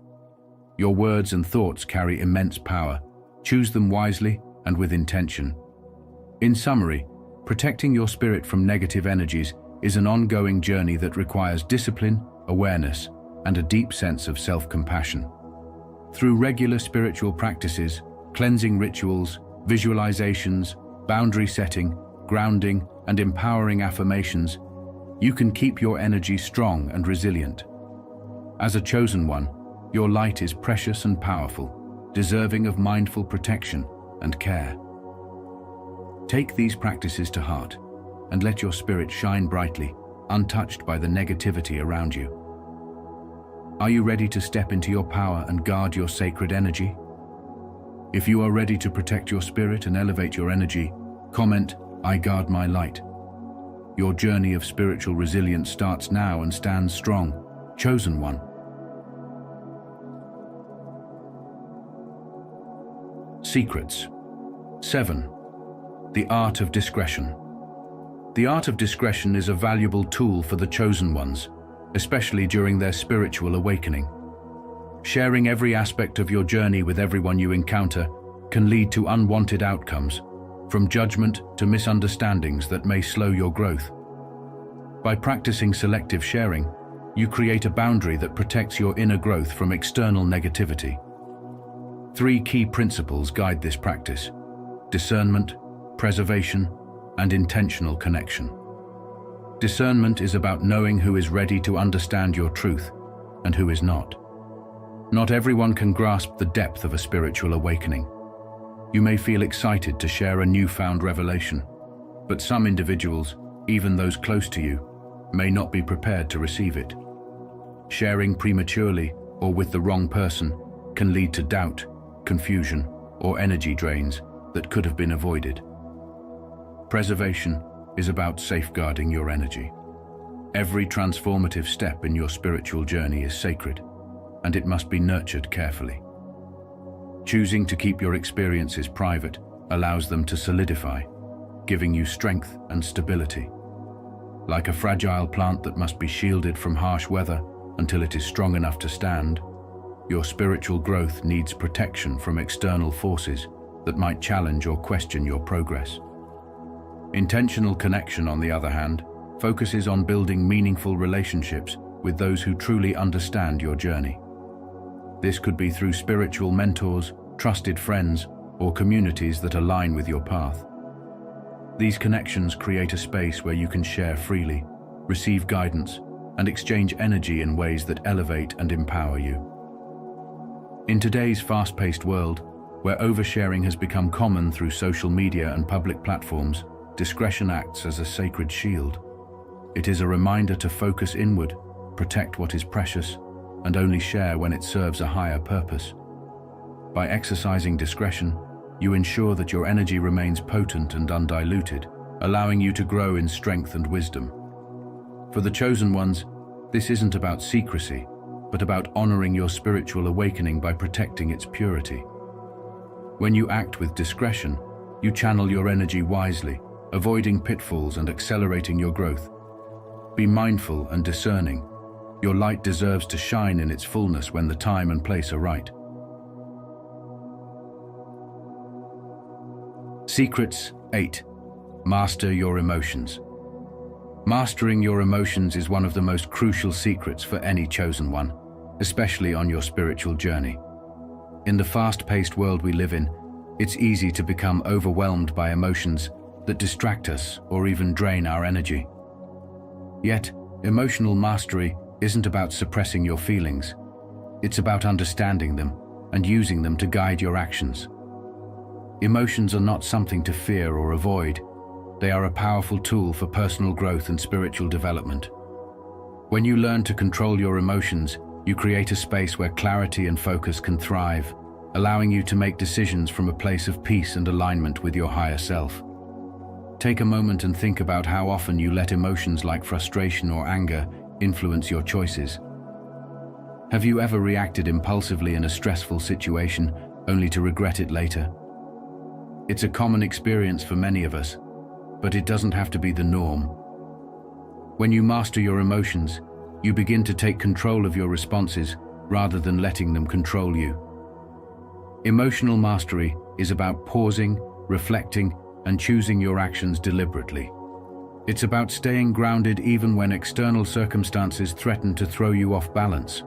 Your words and thoughts carry immense power. Choose them wisely and with intention. In summary, protecting your spirit from negative energies is an ongoing journey that requires discipline, awareness, and a deep sense of self-compassion. Through regular spiritual practices, cleansing rituals, visualizations, boundary setting, grounding, and empowering affirmations, you can keep your energy strong and resilient. As a chosen one, Your light is precious and powerful, deserving of mindful protection and care. Take these practices to heart and let your spirit shine brightly, untouched by the negativity around you. Are you ready to step into your power and guard your sacred energy? If you are ready to protect your spirit and elevate your energy, comment, "I guard my light." Your journey of spiritual resilience starts now and stands strong, chosen one. Secrets. 7. The art of discretion. The art of discretion is a valuable tool for the chosen ones, especially during their spiritual awakening. Sharing every aspect of your journey with everyone you encounter can lead to unwanted outcomes, from judgment to misunderstandings that may slow your growth. By practicing selective sharing, you create a boundary that protects your inner growth from external negativity. 3 key principles guide this practice: discernment, preservation, and intentional connection. Discernment is about knowing who is ready to understand your truth and who is not. Not everyone can grasp the depth of a spiritual awakening. You may feel excited to share a newfound revelation, but some individuals, even those close to you, may not be prepared to receive it. Sharing prematurely or with the wrong person can lead to doubt, confusion, or energy drains that could have been avoided. Preservation is about safeguarding your energy. Every transformative step in your spiritual journey is sacred, and it must be nurtured carefully. Choosing to keep your experiences private allows them to solidify, giving you strength and stability. Like a fragile plant that must be shielded from harsh weather until it is strong enough to stand, your spiritual growth needs protection from external forces that might challenge or question your progress. Intentional connection, on the other hand, focuses on building meaningful relationships with those who truly understand your journey. This could be through spiritual mentors, trusted friends, or communities that align with your path. These connections create a space where you can share freely, receive guidance, and exchange energy in ways that elevate and empower you. In today's fast-paced world, where oversharing has become common through social media and public platforms, discretion acts as a sacred shield. It is a reminder to focus inward, protect what is precious, and only share when it serves a higher purpose. By exercising discretion, you ensure that your energy remains potent and undiluted, allowing you to grow in strength and wisdom. For the chosen ones, this isn't about secrecy, but about honoring your spiritual awakening by protecting its purity. When you act with discretion, you channel your energy wisely, avoiding pitfalls and accelerating your growth. Be mindful and discerning. Your light deserves to shine in its fullness when the time and place are right. Secrets 8. Master your emotions. Mastering your emotions is one of the most crucial secrets for any chosen one, especially on your spiritual journey. In the fast-paced world we live in, it's easy to become overwhelmed by emotions that distract us or even drain our energy. Yet, emotional mastery isn't about suppressing your feelings. It's about understanding them and using them to guide your actions. Emotions are not something to fear or avoid. They are a powerful tool for personal growth and spiritual development. When you learn to control your emotions, you create a space where clarity and focus can thrive, allowing you to make decisions from a place of peace and alignment with your higher self. Take a moment and think about how often you let emotions like frustration or anger influence your choices. Have you ever reacted impulsively in a stressful situation only to regret it later? It's a common experience for many of us, but it doesn't have to be the norm. When you master your emotions, you begin to take control of your responses rather than letting them control you. Emotional mastery is about pausing, reflecting, and choosing your actions deliberately. It's about staying grounded even when external circumstances threaten to throw you off balance.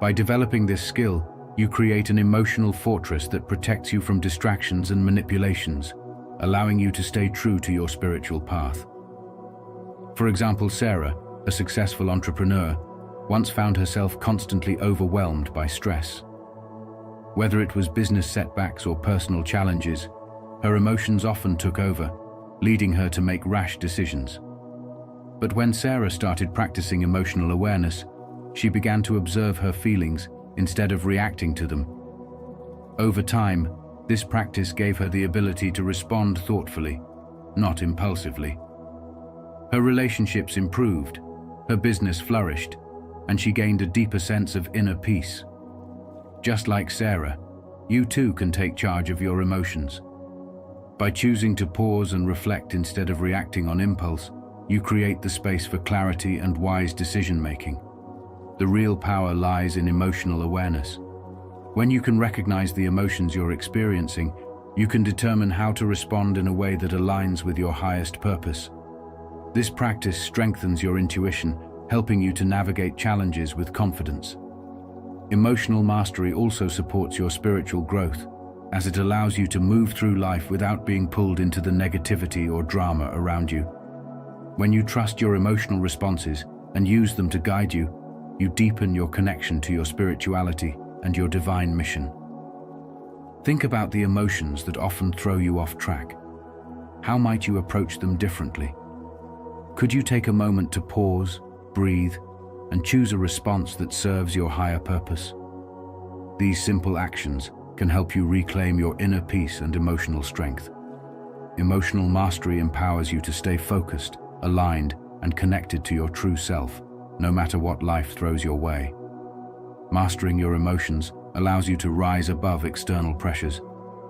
By developing this skill, you create an emotional fortress that protects you from distractions and manipulations, allowing you to stay true to your spiritual path. For example, Sarah, a successful entrepreneur, once found herself constantly overwhelmed by stress. Whether it was business setbacks or personal challenges, her emotions often took over, leading her to make rash decisions. But when Sarah started practicing emotional awareness, she began to observe her feelings instead of reacting to them. Over time, this practice gave her the ability to respond thoughtfully, not impulsively. Her relationships improved, her business flourished, and she gained a deeper sense of inner peace. Just like Sarah, you too can take charge of your emotions. By choosing to pause and reflect instead of reacting on impulse, you create the space for clarity and wise decision-making. The real power lies in emotional awareness. When you can recognize the emotions you're experiencing, you can determine how to respond in a way that aligns with your highest purpose. This practice strengthens your intuition, helping you to navigate challenges with confidence. Emotional mastery also supports your spiritual growth, as it allows you to move through life without being pulled into the negativity or drama around you. When you trust your emotional responses and use them to guide you, you deepen your connection to your spirituality and your divine mission. Think about the emotions that often throw you off track. How might you approach them differently? Could you take a moment to pause, breathe, and choose a response that serves your higher purpose? These simple actions can help you reclaim your inner peace and emotional strength. Emotional mastery empowers you to stay focused, aligned, and connected to your true self, no matter what life throws your way. Mastering your emotions allows you to rise above external pressures,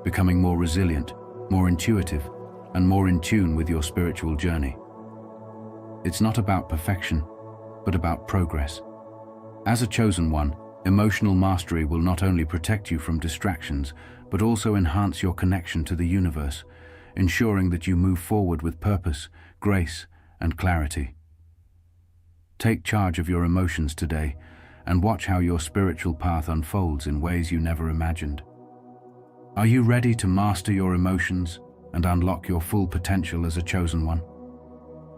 becoming more resilient, more intuitive, and more in tune with your spiritual journey. It's not about perfection, but about progress. As a chosen one, emotional mastery will not only protect you from distractions, but also enhance your connection to the universe, ensuring that you move forward with purpose, grace, and clarity. Take charge of your emotions today and watch how your spiritual path unfolds in ways you never imagined. Are you ready to master your emotions and unlock your full potential as a chosen one?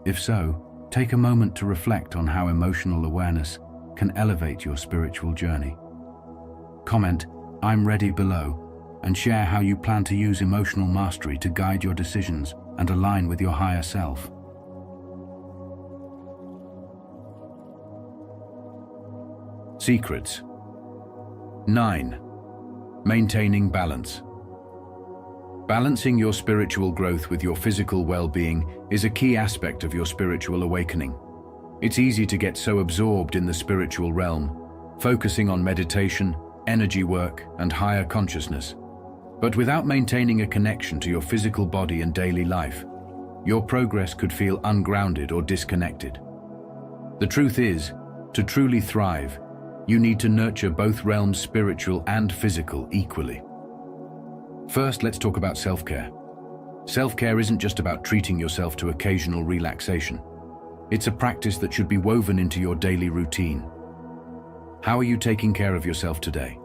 If so, take a moment to reflect on how emotional awareness can elevate your spiritual journey. Comment, "I'm ready" below, and share how you plan to use emotional mastery to guide your decisions and align with your higher self. Secrets. 9. Maintaining balance. Balancing your spiritual growth with your physical well-being is a key aspect of your spiritual awakening. It's easy to get so absorbed in the spiritual realm, focusing on meditation, energy work, and higher consciousness. But without maintaining a connection to your physical body and daily life, your progress could feel ungrounded or disconnected. The truth is, to truly thrive, you need to nurture both realms, spiritual and physical, equally. First, let's talk about self-care. Self-care isn't just about treating yourself to occasional relaxation. It's a practice that should be woven into your daily routine. How are you taking care of yourself today?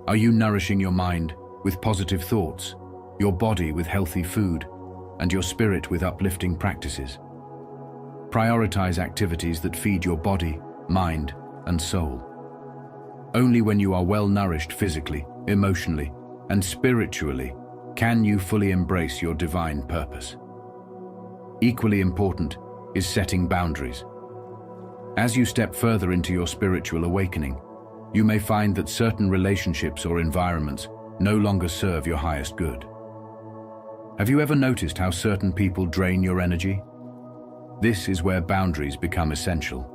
Are you nourishing your mind with positive thoughts, your body with healthy food, and your spirit with uplifting practices? Prioritize activities that feed your body, mind, and soul. Only when you are well nourished physically, emotionally, and spiritually can you fully embrace your divine purpose. Equally important is setting boundaries. As you step further into your spiritual awakening, you may find that certain relationships or environments no longer serve your highest good. Have you ever noticed how certain people drain your energy? This is where boundaries become essential.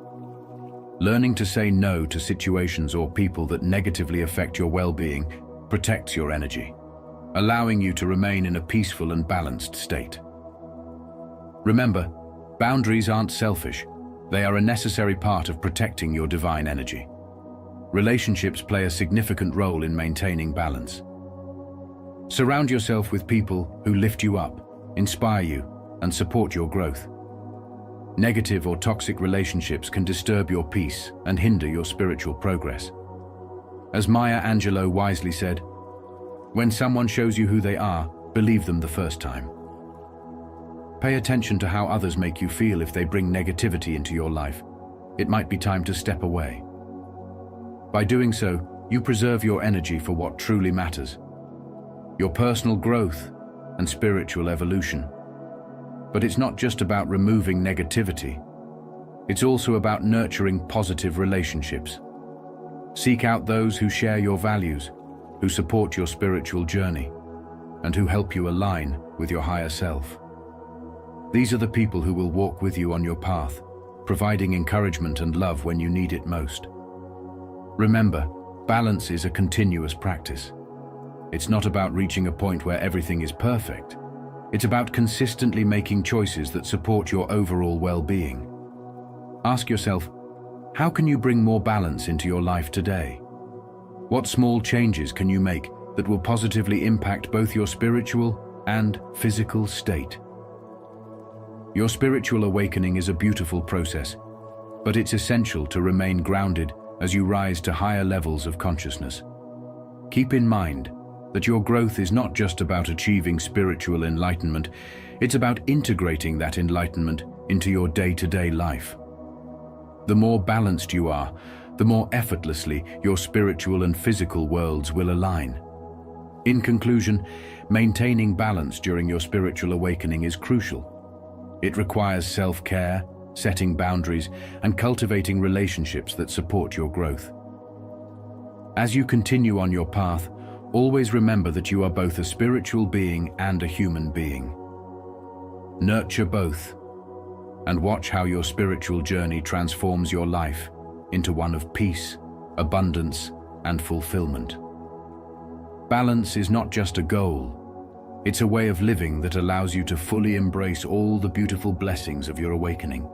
Learning to say no to situations or people that negatively affect your well-being protects your energy, allowing you to remain in a peaceful and balanced state. Remember, boundaries aren't selfish. They are a necessary part of protecting your divine energy. Relationships play a significant role in maintaining balance. Surround yourself with people who lift you up, inspire you, and support your growth. Negative or toxic relationships can disturb your peace and hinder your spiritual progress. As Maya Angelou wisely said, "When someone shows you who they are, believe them the first time." Pay attention to how others make you feel. If they bring negativity into your life, it might be time to step away. By doing so, you preserve your energy for what truly matters: your personal growth and spiritual evolution. But it's not just about removing negativity. It's also about nurturing positive relationships. Seek out those who share your values, who support your spiritual journey, and who help you align with your higher self. These are the people who will walk with you on your path, providing encouragement and love when you need it most. Remember, balance is a continuous practice. It's not about reaching a point where everything is perfect. It's about consistently making choices that support your overall well-being. Ask yourself, how can you bring more balance into your life today? What small changes can you make that will positively impact both your spiritual and physical state? Your spiritual awakening is a beautiful process, but it's essential to remain grounded as you rise to higher levels of consciousness. Keep in mind that your growth is not just about achieving spiritual enlightenment, it's about integrating that enlightenment into your day-to-day life. The more balanced you are, the more effortlessly your spiritual and physical worlds will align. In conclusion, maintaining balance during your spiritual awakening is crucial. It requires self-care, setting boundaries, and cultivating relationships that support your growth. As you continue on your path, always remember that you are both a spiritual being and a human being. Nurture both, and watch how your spiritual journey transforms your life into one of peace, abundance, and fulfillment. Balance is not just a goal. It's a way of living that allows you to fully embrace all the beautiful blessings of your awakening.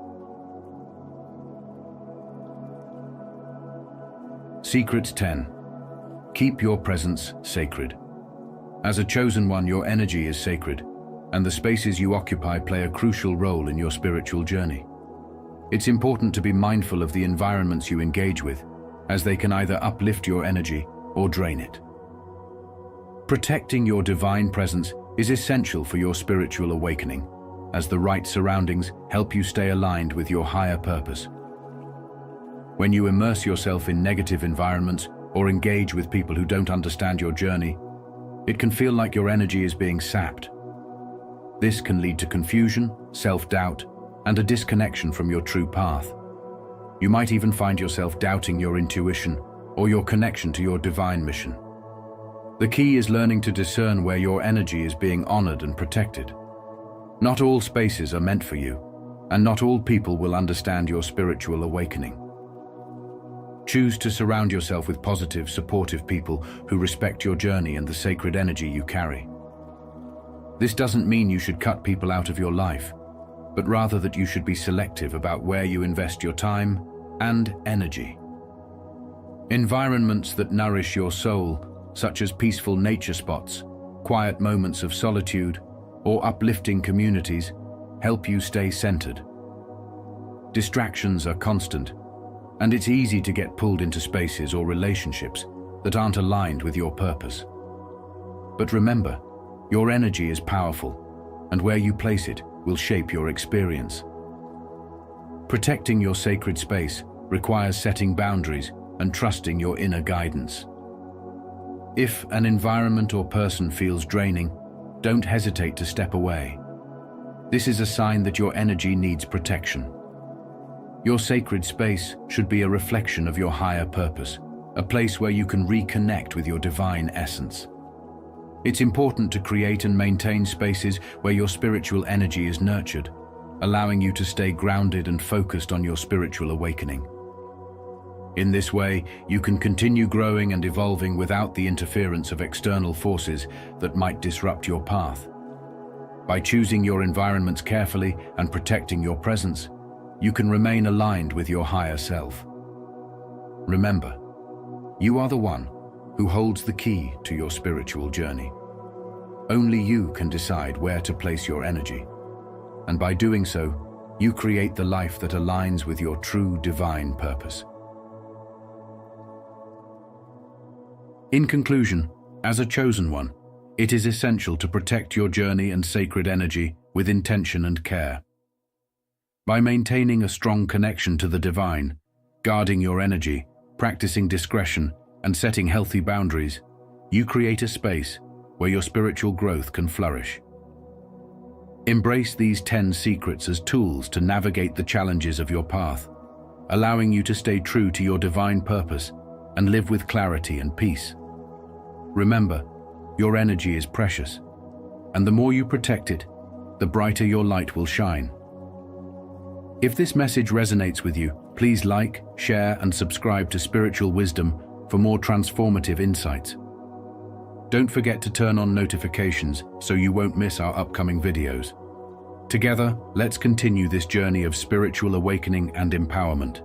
Secret 10. Keep your presence sacred. As a chosen one, your energy is sacred, and the spaces you occupy play a crucial role in your spiritual journey. It's important to be mindful of the environments you engage with, as they can either uplift your energy or drain it. Protecting your divine presence is essential for your spiritual awakening, as the right surroundings help you stay aligned with your higher purpose. When you immerse yourself in negative environments or engage with people who don't understand your journey, it can feel like your energy is being sapped. This can lead to confusion, self-doubt, and a disconnection from your true path. You might even find yourself doubting your intuition or your connection to your divine mission. The key is learning to discern where your energy is being honored and protected. Not all spaces are meant for you, and not all people will understand your spiritual awakening. Choose to surround yourself with positive, supportive people who respect your journey and the sacred energy you carry. This doesn't mean you should cut people out of your life, but rather that you should be selective about where you invest your time and energy. Environments that nourish your soul, such as peaceful nature spots, quiet moments of solitude, or uplifting communities, help you stay centered. Distractions are constant, and it's easy to get pulled into spaces or relationships that aren't aligned with your purpose. But remember, your energy is powerful, and where you place it will shape your experience. Protecting your sacred space requires setting boundaries and trusting your inner guidance. If an environment or person feels draining, don't hesitate to step away. This is a sign that your energy needs protection. Your sacred space should be a reflection of your higher purpose, a place where you can reconnect with your divine essence. It's important to create and maintain spaces where your spiritual energy is nurtured, allowing you to stay grounded and focused on your spiritual awakening. In this way, you can continue growing and evolving without the interference of external forces that might disrupt your path. By choosing your environments carefully and protecting your presence, you can remain aligned with your higher self. Remember, you are the one who holds the key to your spiritual journey. Only you can decide where to place your energy, and by doing so, you create the life that aligns with your true divine purpose. In conclusion, as a chosen one, it is essential to protect your journey and sacred energy with intention and care. By maintaining a strong connection to the divine, guarding your energy, practicing discretion, and setting healthy boundaries, you create a space where your spiritual growth can flourish. Embrace these 10 secrets as tools to navigate the challenges of your path, allowing you to stay true to your divine purpose and live with clarity and peace. Remember, your energy is precious, and the more you protect it, the brighter your light will shine. If this message resonates with you, please like, share, and subscribe to Spiritual Wisdom for more transformative insights. Don't forget to turn on notifications so you won't miss our upcoming videos. Together, let's continue this journey of spiritual awakening and empowerment.